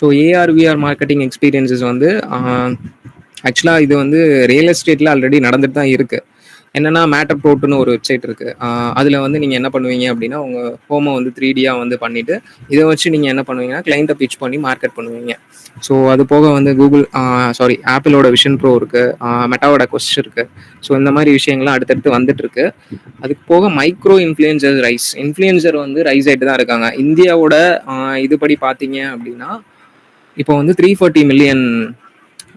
ஸோ ஏஆர்விஆர் மார்க்கெட்டிங் எக்ஸ்பீரியன்ஸஸ் வந்து ஆக்சுவலாக இது வந்து ரியல் எஸ்டேட்டில் ஆல்ரெடி நடந்துட்டு தான் இருக்குது. என்னென்னா மேட்டர் ப்ரோட்டுன்னு ஒரு வெப்சைட் இருக்குது. அதில் வந்து நீங்கள் என்ன பண்ணுவீங்க அப்படின்னா உங்கள் ஹோமை வந்து 3Dயாக வந்து பண்ணிவிட்டு இதை வச்சு நீங்கள் என்ன பண்ணுவீங்கன்னா கிளைண்ட்டை பிச் பண்ணி மார்க்கெட் பண்ணுவீங்க. ஸோ அது போக வந்து ஆப்பிளோட விஷன் ப்ரோ இருக்குது, மெட்டாவோட கொஸ்ட் இருக்குது. ஸோ இந்த மாதிரி விஷயங்கள்லாம் அடுத்தடுத்து வந்துட்டு இருக்கு. அதுக்கு போக மைக்ரோ இன்ஃப்ளூயன்சர் வந்து ரைஸ் ஆகிட்டு தான் இருக்காங்க. இந்தியாவோட இதுபடி பார்த்தீங்க அப்படின்னா இப்போ வந்து 340 மில்லியன்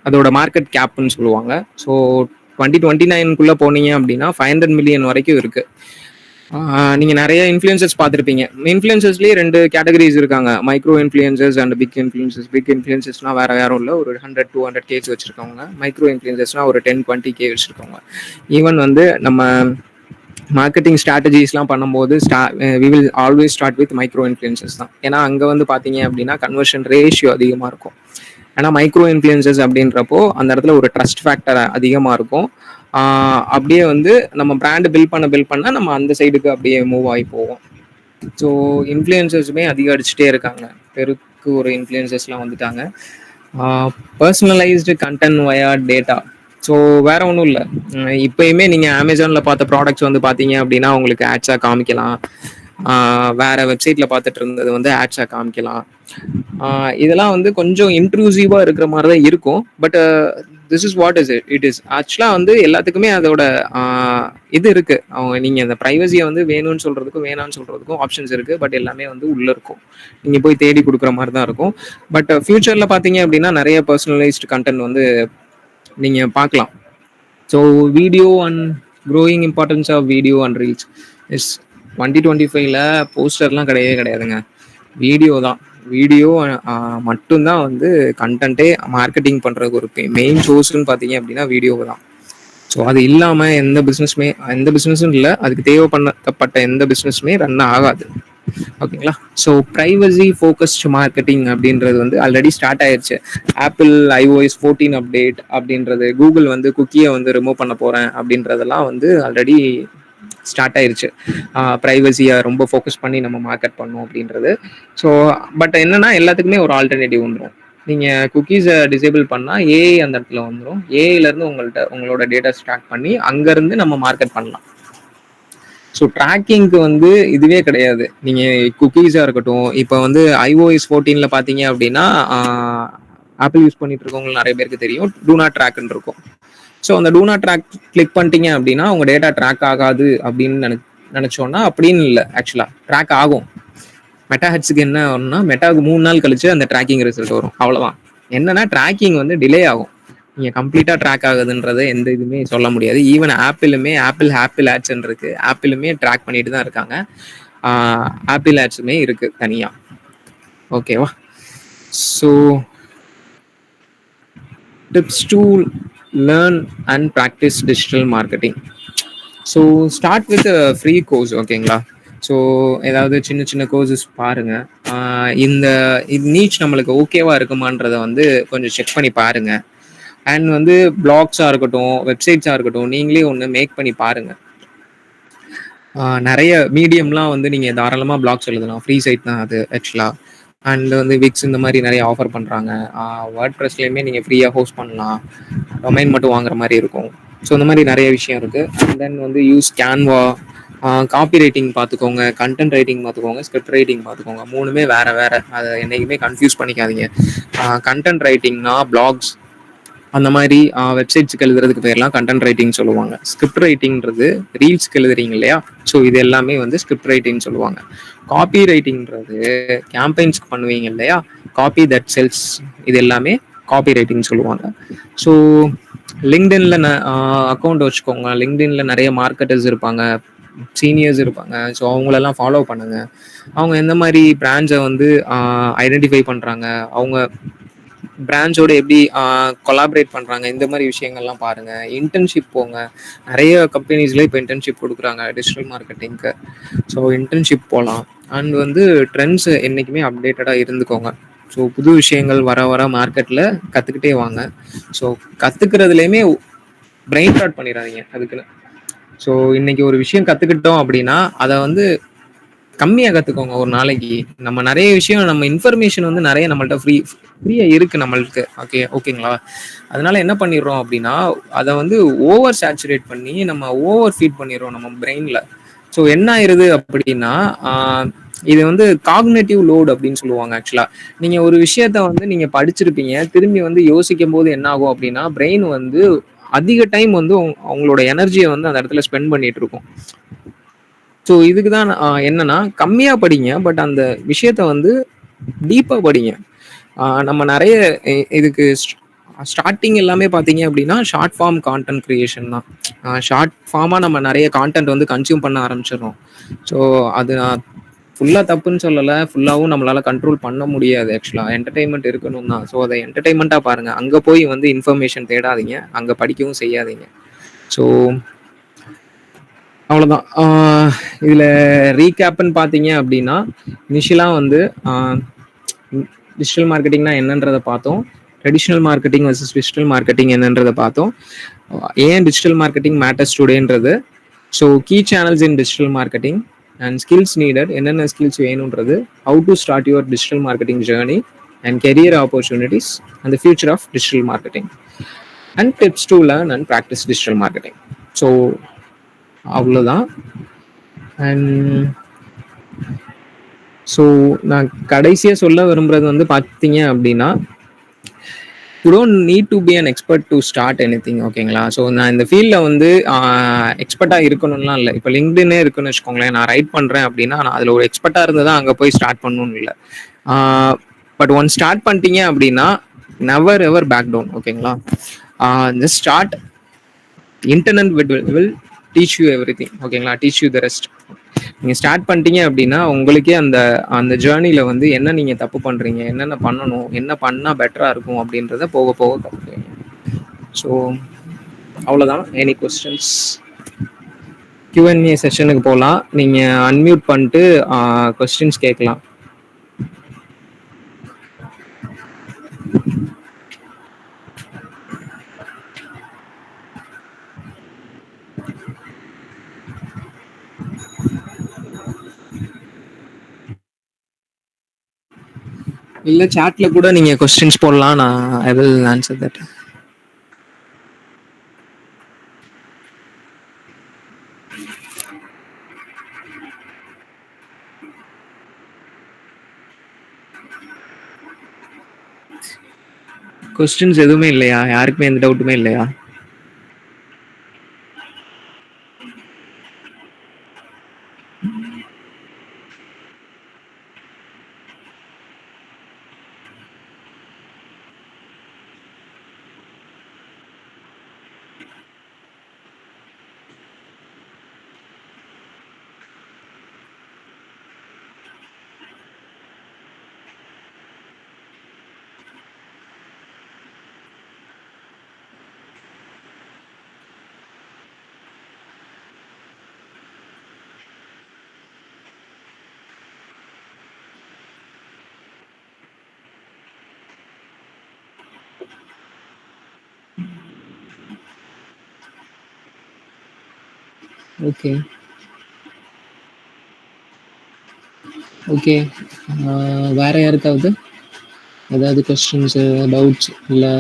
அதோட மார்க்கெட் கேப்னு சொல்லுவாங்க. ஸோ 2029 போனீங்க அப்படின்னா 500 மில்லியன் வரைக்கும் இருக்கு. நீங்க நிறைய இன்ஃப்ளூயன்சர்ஸ் பார்த்துருப்பீங்க. இன்ஃப்ளூயன்சர்ஸ்லயே 2 கேட்டகரிஸ் இருக்காங்க. Micro influencers and big influencers. Big இன்ஃப்ளூயன்சர்ஸ்னா வேற யாரும் இல்ல. ஒரு 100, 200 கேஸ் வச்சிருக்கவங்க. மைக்ரோ இன்ஃப்ளூயன்சர்ஸ்னா ஒரு 10, 20 கே வச்சிருக்கவங்க. ஈவன் வந்து நம்ம மார்க்கெட்டிங் ஸ்ட்ராட்டஜிஸ்லாம் பண்ணும்போது we will always start with micro influencers தான். ஏன்னா அங்கே வந்து பார்த்தீங்க அப்படின்னா கன்வர்ஷன் ரேஷியோ அதிகமாக இருக்கும். ஏன்னா மைக்ரோ இன்ஃப்ளூயன்சர்ஸ் அப்படின்றப்போ அந்த இடத்துல ஒரு ட்ரஸ்ட் ஃபேக்டர் அதிகமாக இருக்கும். அப்படியே வந்து நம்ம பிராண்டு பில்ட் பண்ண நம்ம அந்த சைடுக்கு அப்படியே மூவ் ஆகி போவோம். ஸோ இன்ஃப்ளூயன்சர்ஸுமே அதிகம் அடிச்சுட்டே இருக்காங்க. பெருக்கு ஒரு இன்ஃப்ளூயன்சர்ஸ்லாம் வந்துட்டாங்க. பர்சனலைஸ்டு கண்டென்ட் வயா டேட்டா. ஸோ வேற ஒன்றும் இல்லை. இப்பயுமே நீங்கள் அமேசானில் பார்த்த ப்ராடக்ட்ஸ் வந்து பார்த்தீங்க அப்படின்னா உங்களுக்கு ஆட்ஸாக காமிக்கலாம். வேற வெப்சைட்ல பார்த்துட்டு இருந்தது வந்து ஆட்ஸாக காமிக்கலாம். இதெல்லாம் வந்து கொஞ்சம் இன்ட்ரூசிவா இருக்கிற மாதிரி தான் இருக்கும். But this is what it is ஆக்சுவலாக வந்து எல்லாத்துக்குமே அதோட இது இருக்கு. அவங்க நீங்க அந்த ப்ரைவசியை வந்து வேணும்னு சொல்றதுக்கும் வேணாம்னு சொல்றதுக்கும் ஆப்ஷன்ஸ் இருக்கு. பட் எல்லாமே வந்து உள்ள இருக்கும். நீங்க போய் தேடி கொடுக்குற மாதிரி தான் இருக்கும். பட் ஃபியூச்சர்ல பாத்தீங்க அப்படின்னா நிறைய பர்சனலைஸ்டு கண்டென்ட் வந்து நீங்க பார்க்கலாம். So video and growing importance of video and reels is 2025ல போஸ்டர்லாம் கிடையவே கிடையாதுங்க. வீடியோ தான். வீடியோ மட்டும்தான் வந்து கண்டென்ட்டே மார்க்கெட்டிங் பண்ணுறதுக்கு ஒரு மெயின் சோர்ஸ்ன்னு பார்த்தீங்க அப்படின்னா வீடியோ தான். ஸோ அது இல்லாமல் எந்த பிஸ்னஸும் இல்லை. அதுக்கு தேவைப்பட்ட எந்த பிஸ்னஸுமே ரன் ஆகாது. ஓகேங்களா? ஸோ ப்ரைவசி ஃபோக்கஸ்டு மார்க்கெட்டிங் அப்படின்றது வந்து ஆல்ரெடி ஸ்டார்ட் ஆயிடுச்சு. ஆப்பிள் iOS 14 அப்டேட் அப்படின்றது, கூகுள் வந்து குக்கியை வந்து ரிமூவ் பண்ண போகிறேன் அப்படின்றதெல்லாம் வந்து ஆல்ரெடி ஸ்டார்ட் ஆயிருச்சு. ப்ரைவசியை ரொம்ப ஃபோக்கஸ் பண்ணி நம்ம மார்க்கெட் பண்ணோம் அப்படின்றது. ஸோ பட் என்னன்னா எல்லாத்துக்குமே ஒரு ஆல்டர்னேட்டிவ் வந்துடும். நீங்கள் குக்கீஸை டிசேபிள் பண்ணால் ஏஐ அந்த இடத்துல வந்துடும். ஏஐலேருந்து உங்களோட டேட்டா ஸ்டார்ட் பண்ணி அங்கேருந்து நம்ம மார்க்கெட் பண்ணலாம். ஸோ ட்ராக்கிங்க்கு வந்து இதுவே கிடையாது. நீங்கள் குக்கீஸாக இருக்கட்டும், இப்போ வந்து iOS 14ல பார்த்தீங்க அப்படின்னா ஆப்பிள் யூஸ் பண்ணிட்டு இருக்கவங்களுக்கு நிறைய பேருக்கு தெரியும் டூ நாட் ட்ராக்னு இருக்கும். ஸோ அந்த டூ நாட் ட்ராக் கிளிக் பண்ணிட்டீங்க அப்படின்னா உங்கள் டேட்டா ட்ராக் ஆகாது அப்படின்னு நினச்சோன்னா அப்படின்னு இல்லை. ஆக்சுவலாக ட்ராக் ஆகும். மெட்டா ஹெட்ஸுக்கு என்ன வரும்னா மெட்டாவுக்கு 3 நாள் கழிச்சு அந்த ட்ராக்கிங் ரிசல்ட் வரும். அவ்வளோதான். என்னன்னா ட்ராக்கிங் வந்து டிலே ஆகும். நீங்கள் கம்ப்ளீட்டாக ட்ராக் ஆகுதுன்றதை எந்த இதுவுமே சொல்ல முடியாது. ஈவன் ஆப்பிள் ஆட்ஸ்ன்னு இருக்கு. ஆப்பிளுமே ட்ராக் பண்ணிட்டு தான் இருக்காங்க. ஆப்பிள் ஆட்ஸுமே இருக்கு தனியாக. ஓகேவா? So tips to learn and practise digital marketing. So start with free course. ஓகேங்களா? ஸோ ஏதாவது சின்ன சின்ன கோர்சஸ் பாருங்கள். இந்த நீச் நம்மளுக்கு ஓகேவா இருக்குமான்றதை வந்து கொஞ்சம் செக் பண்ணி பாருங்கள். அண்ட் வந்து பிளாக்ஸாக இருக்கட்டும், வெப்சைட்ஸாக இருக்கட்டும், நீங்களே ஒன்று மேக் பண்ணி பாருங்கள். நிறைய மீடியம்லாம் வந்து நீங்கள் தாராளமாக பிளாக்ஸ் எழுதலாம். ஃப்ரீ சைட் தான் அது ஆக்சுவலாக. அண்ட் வந்து விக்ஸ் இந்த மாதிரி நிறைய ஆஃபர் பண்ணுறாங்க. வேர்ட் ப்ரெஸ்லேயுமே நீங்கள் ஃப்ரீயாக ஹோஸ்ட் பண்ணலாம். டொமைன் மட்டும் வாங்குற மாதிரி இருக்கும். ஸோ இந்த மாதிரி நிறைய விஷயம் இருக்குது. அண்ட் தென் வந்து யூஸ் கேன்வா. காப்பி ரைட்டிங் பார்த்துக்கோங்க, கண்டென்ட் ரைட்டிங் பார்த்துக்கோங்க, ஸ்கிரிப்ட் ரைட்டிங் பார்த்துக்கோங்க. மூணுமே வேறு வேறு. அதை என்றைக்குமே கன்ஃபியூஸ் பண்ணிக்காதீங்க. கண்டென்ட் ரைட்டிங்னா பிளாக்ஸ் அந்த மாதிரி வெப்சைட்ஸுக்கு எழுதுறதுக்கு பேர்லாம் கண்டென்ட் ரைட்டிங் சொல்லுவாங்க. ஸ்கிரிப்ட் ரைட்டிங்கிறது ரீல்ஸ்க்கு எழுதுறீங்க இல்லையா? ஸோ இது எல்லாமே வந்து ஸ்கிரிப்ட் ரைட்டிங் சொல்லுவாங்க. காப்பி ரைட்டிங்கிறது கேம்பெயின்ஸ்க்கு பண்ணுவீங்க இல்லையா? Copy that sells. இது எல்லாமே காப்பி ரைட்டிங் சொல்லுவாங்க. ஸோ லிங்க்டின்ல அக்கௌண்ட் வச்சுக்கோங்க. லிங்க்டின்ல நிறைய மார்க்கெட்டர்ஸ் இருப்பாங்க, சீனியர்ஸ் இருப்பாங்க. ஸோ அவங்களெல்லாம் ஃபாலோ பண்ணுங்க. அவங்க எந்த மாதிரி பிராண்ட்ஸை வந்து ஐடென்டிஃபை பண்ணுறாங்க, அவங்க பிராண்ட்ஸோட எப்படி கொலாபரேட் பண்ணுறாங்க, இந்த மாதிரி விஷயங்கள்லாம் பாருங்கள். இன்டர்ன்ஷிப் போங்க. நிறைய கம்பெனிஸ்ல இப்போ இன்டர்ன்ஷிப் கொடுக்குறாங்க டிஜிட்டல் மார்க்கெட்டிங்க்கு. ஸோ இன்டர்ன்ஷிப் போகலாம். அண்ட் வந்து ட்ரெண்ட்ஸ் என்றைக்குமே அப்டேட்டடாக இருந்துக்கோங்க. ஸோ புது விஷயங்கள் வர வர மார்க்கெட்டில் கற்றுக்கிட்டே வாங்க. ஸோ கற்றுக்கிறதுலையுமே பிரெயின் ஸ்டார்ட் பண்ணிடாதீங்க அதுக்குன்னு. ஸோ இன்னைக்கு ஒரு விஷயம் கற்றுக்கிட்டோம் அப்படின்னா அதை வந்து கம்மியாக கற்றுக்கோங்க ஒரு நாளைக்கு. நம்ம நிறைய விஷயம், நம்ம இன்ஃபர்மேஷன் வந்து நிறைய நம்மள்ட்ட ஃப்ரீயாக இருக்குது நம்மளுக்கு. ஓகேங்களா? அதனால என்ன பண்ணிடுறோம் அப்படின்னா அதை வந்து ஓவர் சேச்சுரேட் பண்ணி நம்ம ஓவர் ஃபீட் பண்ணிடுறோம் நம்ம பிரெயினில். ஸோ என்ன ஆயிடுது அப்படின்னா இது வந்து காக்னேட்டிவ் லோடு அப்படின்னு சொல்லுவாங்க. ஆக்சுவலாக நீங்கள் ஒரு விஷயத்த வந்து நீங்கள் படிச்சிருப்பீங்க, திரும்பி வந்து யோசிக்கும் போது என்ன ஆகும் அப்படின்னா பிரெயின் வந்து அதிக டைம் வந்து அவங்களோட எனர்ஜியை வந்து அந்த இடத்துல ஸ்பெண்ட் பண்ணிட்டு இருக்கும். ஸோ இதுக்கு தான் என்னன்னா கம்மியாக படிங்க, பட் அந்த விஷயத்த வந்து டீப்பாக படிங்க. நம்ம நிறைய இதுக்கு ஸ்டார்டிங் எல்லாமே பார்த்தீங்க அப்படின்னா ஷார்ட் ஃபார்ம் கான்டென்ட் கிரியேஷன் தான். ஷார்ட் ஃபார்மாக நம்ம நிறைய கான்டென்ட் வந்து கன்சியூம் பண்ண ஆரம்பிச்சிடுறோம். ஸோ அது நான் ஃபுல்லாக தப்புன்னு சொல்லலை, ஃபுல்லாகவும் நம்மளால் கண்ட்ரோல் பண்ண முடியாது. ஆக்சுவலாக என்டர்டெயின்மெண்ட் இருக்கணும் தான். ஸோ அதை என்டர்டெயின்மெண்ட்டாக பாருங்கள். அங்கே போய் வந்து இன்ஃபர்மேஷன் தேடாதீங்க, அங்கே படிக்கவும் செய்யாதீங்க. ஸோ அவ்வளோதான். இதில் ரீகேப்னு பார்த்தீங்க அப்படின்னா இனிஷியலாக வந்து டிஜிட்டல் மார்க்கெட்டிங்னா என்னன்றதை பார்த்தோம். Traditional marketing versus digital marketing என்னன்றதை பார்த்தோம். ஏன் டிஜிட்டல் மார்க்கெட்டிங் மேட்டர்ஸ் டுடேன்றது. So key channels in digital marketing and skills needed, என்னென்ன ஸ்கில்ஸ் வேணுன்றது, how to start your digital marketing journey and career opportunities and the future of digital marketing and tips to learn and practise digital marketing. So அவ்வளோதான். And so நான் கடைசியாக சொல்ல விரும்புறது வந்து பார்த்தீங்க அப்படின்னா, you don't need to be an expert to start anything. ஓகேங்களா? So நான் இந்த ஃபீல்டில் வந்து எக்ஸ்பர்ட்டாக இருக்கணும்லாம் இல்லை. இப்போ லிங்க்டினே இருக்குன்னு வச்சுக்கோங்களேன். நான் ரைட் பண்ணுறேன் அப்படின்னா நான் அதில் ஒரு எக்ஸ்பர்ட்டாக இருந்து தான் அங்கே போய் ஸ்டார்ட் பண்ணணும்னு இல்லை. பட் ஒன் ஸ்டார்ட் பண்ணிட்டீங்க அப்படின்னா நெவர் எவர் பேக் டவுன். ஓகேங்களா? Just start. Internet will teach you everything. ஓகேங்களா? Teach you the rest. நீங்கள் ஸ்டார்ட் பண்ணிட்டீங்க அப்படின்னா உங்களுக்கே அந்த ஜேர்னியில் வந்து என்ன நீங்கள் தப்பு பண்ணுறீங்க, என்னென்ன பண்ணணும், என்ன பண்ணால் பெட்டராக இருக்கும் அப்படின்றத போக போக கற்றுக்குவீங்க. ஸோ அவ்வளோதான். Any questions? Q&A செஷனுக்கு போகலாம். நீங்கள் அன்மியூட் பண்ணிட்டு கொஸ்டின்ஸ் கேட்கலாம். இல்லை சாட்ல கூட நீங்கள் கொஸ்டின்ஸ் போடலாம். நான் I will answer that. Questions எதுவுமே இல்லையா? யாருக்குமே எந்த டவுட்டுமே இல்லையா? Okay okay. வேற யாருக்காவது ஏதாவது கொஸ்டின்ஸு, டவுட்ஸ் இல்லை?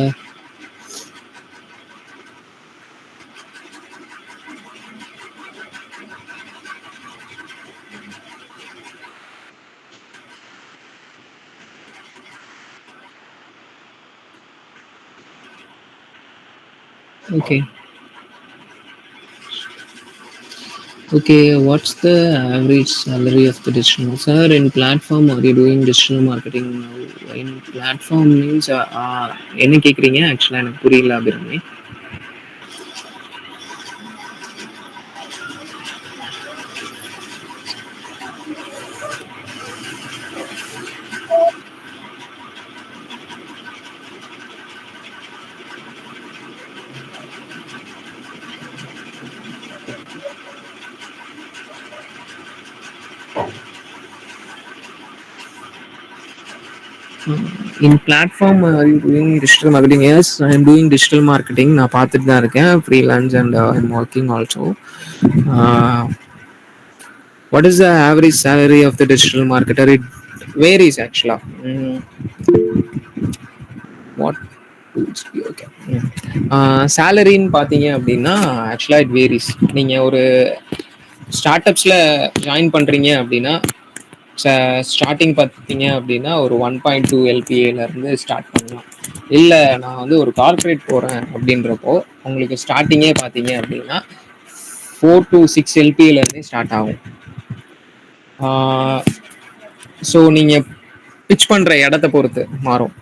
Okay. Okay, what's the average salary of the digital? Sir, in platform, are you doing digital marketing now? In platform means, என்ன கேட்குறீங்க? ஆக்சுவலாக எனக்கு புரியல Abirami. In platform, are you doing digital marketing? Yes, I am doing digital marketing. நான் பார்த்துட்டு தான் இருக்கேன். Freelance and I'm working also. What is the average salary of the digital marketer? It varies actually. What? Okay. சேலரின்னு பார்த்தீங்க அப்படின்னா ஆக்சுவலாக it varies. நீங்கள் ஒரு start அப்ஸில் join பண்ணுறீங்க அப்படின்னா ஸ்டார்டிங் பார்த்தீங்க அப்படின்னா ஒரு 1.2 LPAலேருந்து ஸ்டார்ட் பண்ணலாம். இல்லை நான் வந்து ஒரு கார்பரேட் போகிறேன் அப்படின்றப்போ உங்களுக்கு ஸ்டார்டிங்கே பார்த்தீங்க அப்படின்னா 4 to 6 LPAலேருந்தே ஸ்டார்ட் ஆகும். ஸோ நீங்கள் பிச் பண்ணுற இடத்த பொறுத்து மாறும்.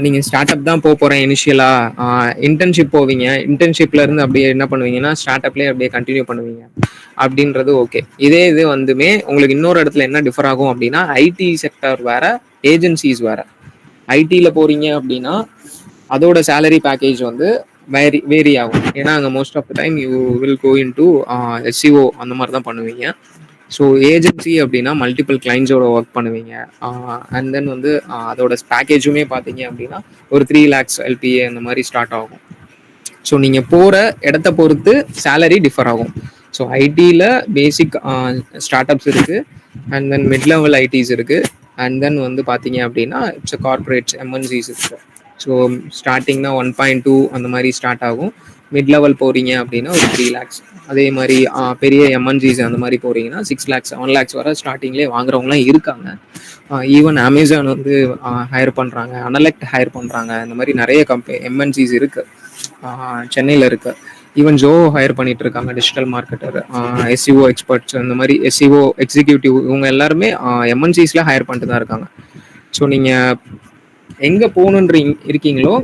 நீங்கள் ஸ்டார்ட் அப் தான் போகிறேன் இனிஷியலாக இன்டர்ன்ஷிப் போவீங்க, இன்டர்ன்ஷிப்ல இருந்து அப்படியே என்ன பண்ணுவீங்கன்னா ஸ்டார்ட் அப்லேயே அப்படியே கண்டினியூ பண்ணுவீங்க அப்படின்றது ஓகே. இதே இது வந்துமே உங்களுக்கு இன்னொரு இடத்துல என்ன டிஃபர் ஆகும் அப்படின்னா ஐடி செக்டர் வேற, ஏஜென்சிஸ் வேற. ஐடியில் போகிறீங்க அப்படின்னா அதோட சேலரி பேக்கேஜ் வந்து வேரி ஆகும். ஏன்னா அங்கே most of the time you will go into SEO அந்த மாதிரி தான் பண்ணுவீங்க. ஸோ ஏஜென்சி அப்படின்னா மல்டிபிள் கிளைண்ட்ஸோட ஒர்க் பண்ணுவீங்க. அண்ட் தென் வந்து அதோட பேக்கேஜுமே பார்த்தீங்க அப்படின்னா ஒரு 3 lakhs LPA அந்த மாதிரி ஸ்டார்ட் ஆகும். ஸோ நீங்கள் போகிற இடத்த பொறுத்து சேலரி டிஃபர் ஆகும். ஸோ ஐடியில் பேசிக் ஸ்டார்ட் அப்ஸ் இருக்குது, and then mid level IDs இருக்குது, அண்ட் தென் வந்து பார்த்தீங்க அப்படின்னா இட்ஸ் கார்பரேட்ஸ் எம்என்சிஸ் இருக்குது. ஸோ ஸ்டார்டிங்னா 1.2 அந்த மாதிரி ஸ்டார்ட் ஆகும். மிட் லெவல் போகிறீங்க அப்படின்னா ஒரு 3 lakhs. அதே மாதிரி பெரிய எம்என்சிஸ் அந்த மாதிரி போகிறீங்கன்னா 6 lakhs 7 lakhs வர ஸ்டார்டிங்லேயே வாங்குறவங்களாம் இருக்காங்க. ஈவன் அமேசான் வந்து ஹையர் பண்ணுறாங்க, அனலெக்ட் ஹையர் பண்ணுறாங்க. இந்த மாதிரி நிறைய எம்என்சிஸ் இருக்குது, சென்னையில் இருக்குது. ஈவன் ஜோ ஹையர் பண்ணிட்டு இருக்காங்க, டிஜிட்டல் மார்க்கெட்டர், எஸ்சிஓ எக்ஸ்பர்ட்ஸ், அந்த மாதிரி எஸ்சிஓ எக்ஸிக்யூட்டிவ், இவங்க எல்லாருமே எம்என்சிஸில் ஹையர் பண்ணிட்டு தான் இருக்காங்க. ஸோ நீங்கள் எங்கே போகணுன்ற இருக்கீங்களோ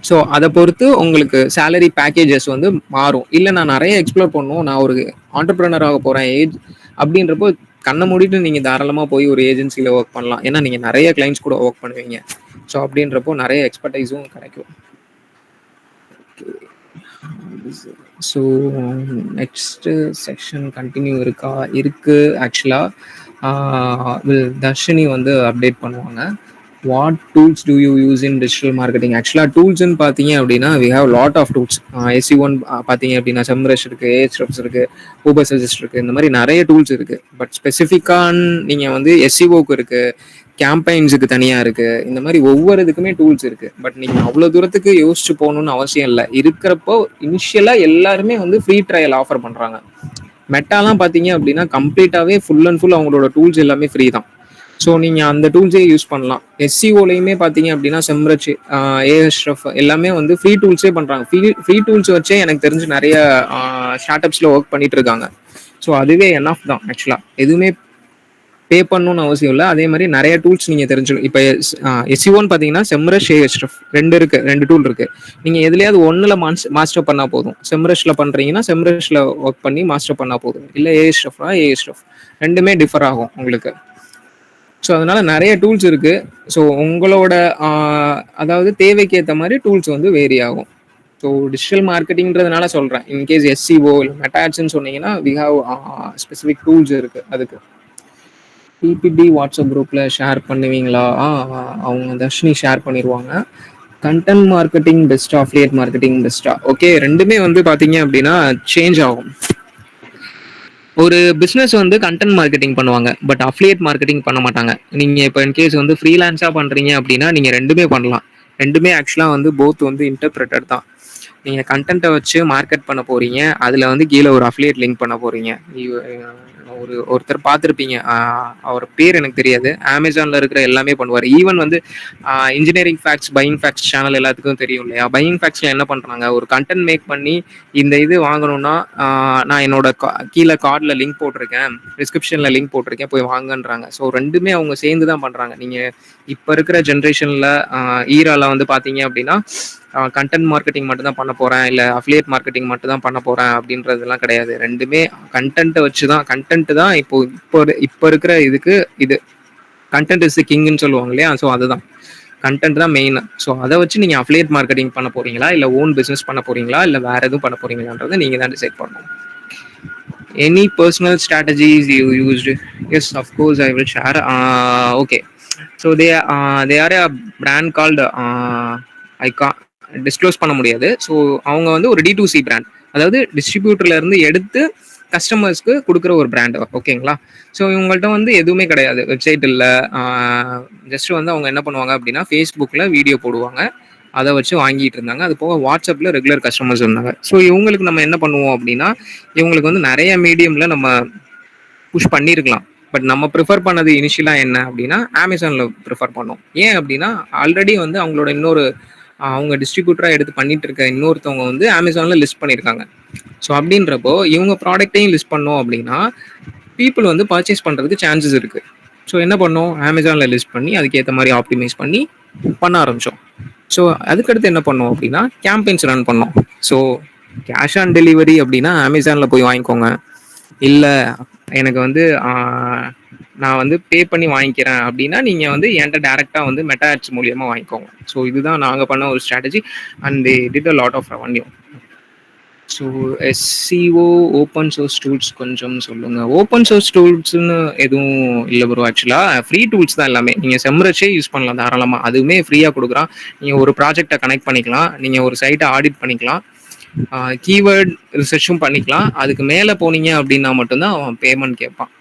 ஸோ அதை பொறுத்து உங்களுக்கு சேலரி பேக்கேஜஸ் வந்து மாறும். இல்லை நான் நிறைய எக்ஸ்ப்ளோர் பண்ணுவோம், நான் ஒரு ஆண்டர்பிரினர் ஆக போகிறேன் அப்படின்றப்போ கண்ணை மூடிட்டு நீங்கள் தாராளமாக போய் ஒரு ஏஜென்சியில் ஒர்க் பண்ணலாம். ஏன்னா நீங்கள் நிறைய கிளைண்ட்ஸ் கூட ஒர்க் பண்ணுவீங்க. ஸோ அப்படின்றப்போ நிறைய எக்ஸ்பர்டைஸும் கிடைக்கும். ஸோ நெக்ஸ்ட் செக்ஷன் கண்டினியூ இருக்கு ஆக்சுவலாக தர்ஷினி வந்து அப்டேட் பண்ணுவாங்க. What tools do you use in digital marketing? ஆக்சுவலாக டூல்ஸ்ன்னு பார்த்தீங்க அப்படின்னா we have lot of tools. SE1 பார்த்தீங்க அப்படின்னா செம்ரஷ் இருக்குது, Ahrefs இருக்குது, ஊபர் சஜஸ்ட் இருக்குது, இந்த மாதிரி நிறைய டூல்ஸ் இருக்குது. பட் ஸ்பெசிஃபிக்கான நீங்கள் வந்து SEOக்கு இருக்குது, கேம்பெயின்ஸுக்கு தனியாக இருக்குது, இந்த மாதிரி ஒவ்வொரு இதுக்குமே டூல்ஸ் இருக்குது. பட் நீங்கள் அவ்வளோ தூரத்துக்கு யோசிச்சு போகணுன்னு அவசியம் இல்லை. இருக்கிறப்போ இனிஷியலாக எல்லாருமே வந்து ஃப்ரீ ட்ரையல் ஆஃபர் பண்ணுறாங்க. மெட்டாலாம் பார்த்தீங்க அப்படின்னா கம்ப்ளீட்டாகவே ஃபுல் அண்ட் ஃபுல் அவங்களோட டூல்ஸ் எல்லாமே ஃப்ரீ தான். ஸோ நீங்கள் அந்த டூல்ஸே யூஸ் பண்ணலாம். SEOலையுமே பார்த்தீங்க அப்படின்னா செம்ரச், Ahrefs எல்லாமே வந்து ஃப்ரீ டூல்ஸே பண்ணுறாங்க. ஃப்ரீ டூல்ஸ் வச்சே எனக்கு தெரிஞ்சு நிறைய ஸ்டார்ட் அப்ஸில் ஒர்க் பண்ணிட்டு இருக்காங்க. ஸோ அதுவே என்ஆஃப் தான் ஆக்சுவலாக, எதுவுமே பே பண்ணணும்னு அவசியம் இல்லை. அதே மாதிரி நிறைய டூல்ஸ் நீங்கள் தெரிஞ்சுக்கணும். இப்போ SEOன்னு பார்த்தீங்கன்னா செம்ரஷ், Ahrefs ரெண்டு டூல் இருக்குது. நீங்கள் எதுலையாவது ஒன்றில் மாஸ்டர் பண்ணால் போதும். செம்ரஷில் பண்ணுறீங்கன்னா செம்ரஷில் ஒர்க் பண்ணி மாஸ்டர் பண்ணால் போதும். இல்லை Ahrefs ரெண்டுமே டிஃபர் ஆகும் உங்களுக்கு. ஸோ அதனால நிறைய டூல்ஸ் இருக்கு. ஸோ உங்களோட அதாவது தேவைக்கு ஏற்ற மாதிரி டூல்ஸ் வந்து வேரி ஆகும். ஸோ டிஜிட்டல் மார்க்கெட்டிங்கிறதுனால சொல்கிறேன். இன்கேஸ் SEO இல்லை மெட்டாட்ஸ்ன்னு சொன்னீங்கன்னா வி ஹாவ் ஸ்பெசிஃபிக் டூல்ஸ் இருக்கு. அதுக்கு PPT வாட்ஸ்அப் குரூப்பில் ஷேர் பண்ணுவீங்களா? அவங்க தர்ஷினி ஷேர் பண்ணிடுவாங்க. கண்டென்ட் மார்க்கெட்டிங் பெஸ்ட்டா, அஃபிலியேட் மார்க்கெட்டிங் பெஸ்ட்டா? ஓகே, ரெண்டுமே வந்து பார்த்தீங்க அப்படின்னா சேஞ்ச் ஆகும். ஒரு பிஸ்னஸ் வந்து கண்டென்ட் மார்க்கெட்டிங் பண்ணுவாங்க, பட் அஃபிலியேட் மார்க்கெட்டிங் பண்ண மாட்டாங்க. நீங்கள் இப்போ இன்கேஸ் வந்து ஃப்ரீலான்ஸாக பண்ணுறீங்க அப்படின்னா நீங்கள் ரெண்டுமே பண்ணலாம். ரெண்டுமே ஆக்சுவலாக வந்து போத் வந்து இன்டர்பிரட்டட் தான். நீங்கள் கண்டென்ட்டை வச்சு மார்க்கெட் பண்ண போகிறீங்க, அதில் வந்து கீழே ஒரு அஃபிலியேட் லிங்க் பண்ண போகிறீங்க. ஒருத்தர் பார்த்துருப்பீங்க, அவர் பேர் எனக்கு தெரியாது, அமேசானில் இருக்கிற எல்லாமே பண்ணுவார். ஈவன் வந்து engineering facts, buying facts channel எல்லாத்துக்கும் தெரியும் இல்லையா? பையிங் ஃபேக்ட்ஸில் என்ன பண்ணுறாங்க, ஒரு கண்டென்ட் மேக் பண்ணி இந்த இது வாங்கணும்னா நான் என்னோட கீழே கார்டில் லிங்க் போட்டிருக்கேன், டிஸ்கிரிப்ஷனில் லிங்க் போட்டிருக்கேன், போய் வாங்கன்றாங்க. ஸோ ரெண்டுமே அவங்க சேர்ந்து தான் பண்ணுறாங்க. நீங்கள் இப்போ இருக்கிற ஜென்ரேஷனில் ஈராவில் வந்து பார்த்தீங்க அப்படின்னா கண்டென்ட் மார்க்கெட்டிங் மட்டும் தான் பண்ண போகிறேன், இல்லை அஃபிலியேட் மார்க்கெட்டிங் மட்டும் தான் பண்ண போகிறேன் அப்படின்றதுலாம் கிடையாது. ரெண்டுமே கண்டென்ட்டை வச்சு தான். கண்டென்ட் தான் இப்போ இருக்கிற இதுக்கு இது கண்டென்ட் இஸ் கிங்னு சொல்லுவாங்க இல்லையா? ஸோ அதுதான் கண்டென்ட் தான் மெயின். ஸோ அதை வச்சு நீங்கள் அஃபிலியேட் மார்க்கெட்டிங் பண்ண போகிறீங்களா, இல்லை ஓன் பிஸ்னஸ் பண்ண போகிறீங்களா, இல்லை வேறு எதுவும் பண்ண போகிறீங்களான்றதை நீங்கள் தான் டிசைட் பண்ணணும். Any personal strategies you used? Yes, of course, I will share. Okay. So they are a brand called I can't disclose பண்ண முடியாது. ஸோ அவங்க வந்து ஒரு D2C பிராண்ட், அதாவது டிஸ்ட்ரிபியூட்டர்ல இருந்து எடுத்து கஸ்டமர்ஸ்க்கு கொடுக்குற ஒரு பிராண்ட். ஓகேங்களா? ஸோ இவங்கள்ட்ட வந்து எதுவுமே கிடையாது, வெப்சைட் இல்லை. ஜஸ்ட் வந்து அவங்க என்ன பண்ணுவாங்க அப்படின்னா ஃபேஸ்புக்கில் வீடியோ போடுவாங்க, அதை வச்சு வாங்கிட்டு இருந்தாங்க. அது போக வாட்ஸ்அப்பில் ரெகுலர் கஸ்டமர்ஸ் இருந்தாங்க. ஸோ இவங்களுக்கு நம்ம என்ன பண்ணுவோம் அப்படின்னா இவங்களுக்கு வந்து நிறைய மீடியமில் நம்ம புஷ் பண்ணியிருக்கலாம். பட் நம்ம ப்ரிஃபர் பண்ணது இனிஷியலாக என்ன அப்படின்னா அமேசானில் ப்ரிஃபர் பண்ணோம். ஏன் அப்படின்னா ஆல்ரெடி வந்து அவங்களோட அவங்க டிஸ்ட்ரிபியூட்டராக எடுத்து பண்ணிட்டு இருக்க இன்னொருத்தவங்க வந்து அமேசானில் லிஸ்ட் பண்ணியிருக்காங்க. ஸோ அப்படின்றப்போ இவங்க ப்ராடக்டையும் லிஸ்ட் பண்ணோம் அப்படின்னா பீப்புள் வந்து பர்ச்சேஸ் பண்ணுறதுக்கு சான்சஸ் இருக்குது. ஸோ என்ன பண்ணோம், அமேசானில் லிஸ்ட் பண்ணி அதுக்கேற்ற மாதிரி ஆப்டிமைஸ் பண்ணி பண்ண ஆரம்பித்தோம். ஸோ அதுக்கடுத்து என்ன பண்ணோம் அப்படின்னா கேம்பெயின்ஸ் ரன் பண்ணோம். ஸோ கேஷ் ஆன் டெலிவரி அப்படின்னா அமேசானில் போய் வாங்கிக்கோங்க, இல்லை எனக்கு வந்து நான் வந்து பே பண்ணி வாங்கிக்கிறேன் அப்படின்னா நீங்கள் வந்து என்கிட்ட டேரெக்டாக வந்து மெட்டா ஆட்ஸ் மூலியமாக வாங்கிக்கோங்க. ஸோ இதுதான் நாங்கள் பண்ண ஒரு strategy and they did a lot of revenue. So SEO open source tools கொஞ்சம் சொல்லுங்கள். ஓப்பன் சோர்ஸ் டூல்ஸ்னு எதுவும் இல்லை ப்ரோ, ஆக்சுவலாக ஃப்ரீ டூல்ஸ் தான் எல்லாமே. நீங்கள் செம்ரச்சே யூஸ் பண்ணலாம் தாராளமாக, அதுவுமே ஃப்ரீயாக கொடுக்குறான். நீங்கள் ஒரு ப்ராஜெக்டை கனெக்ட் பண்ணிக்கலாம், நீங்கள் ஒரு சைட்டை ஆடிட் பண்ணிக்கலாம், கீவேர்ட் ரிசர்ச்சும் பண்ணிக்கலாம். அதுக்கு மேலே போனீங்க அப்படின்னா மட்டும்தான் அவன் பேமெண்ட் கேட்பான்.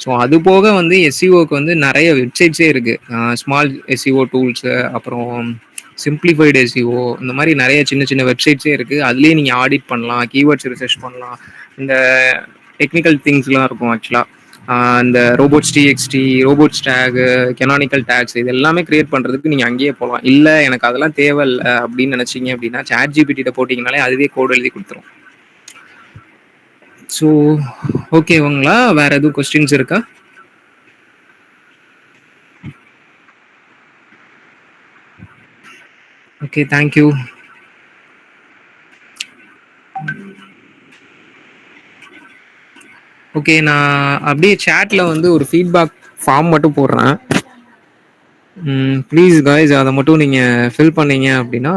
ஸோ அது போக வந்து எஸ்சிஓக்கு வந்து நிறைய வெப்சைட்ஸே இருக்குது, ஸ்மால் எஸ்சிஓ டூல்ஸு, அப்புறம் சிம்பிளிஃபைடு எஸ்சிஓ, இந்த மாதிரி நிறைய சின்ன சின்ன வெப்சைட்ஸே இருக்குது. அதுலேயே நீங்கள் ஆடிட் பண்ணலாம், கீவேர்ட்ஸ் ரிசர்ச் பண்ணலாம், இந்த டெக்னிக்கல் திங்ஸ்லாம் இருக்கும். ஆக்சுவலாக இந்த robots TXT, robots tag, canonical tags, இது எல்லாமே கிரியேட் பண்ணுறதுக்கு நீங்கள் அங்கேயே போகலாம். இல்லை எனக்கு அதெல்லாம் தேவையில்லை அப்படின்னு நினச்சிங்க அப்படின்னா சாட்ஜிபிடிட்ட போட்டிங்கனாலே அதுவே கோட் எழுதி கொடுத்துரும். ஸோ ஓகேங்களா, வேற எதுவும் கொஸ்டின்ஸ் இருக்கா? Okay, thank you. ஓகே, நான் அப்படியே சேட்ல வந்து ஒரு ஃபீட்பேக் ஃபார்ம் மட்டும் போடுறேன். ப்ளீஸ் காய்ஸ் அதை மட்டும் நீங்கள் ஃபில் பண்ணீங்க அப்படின்னா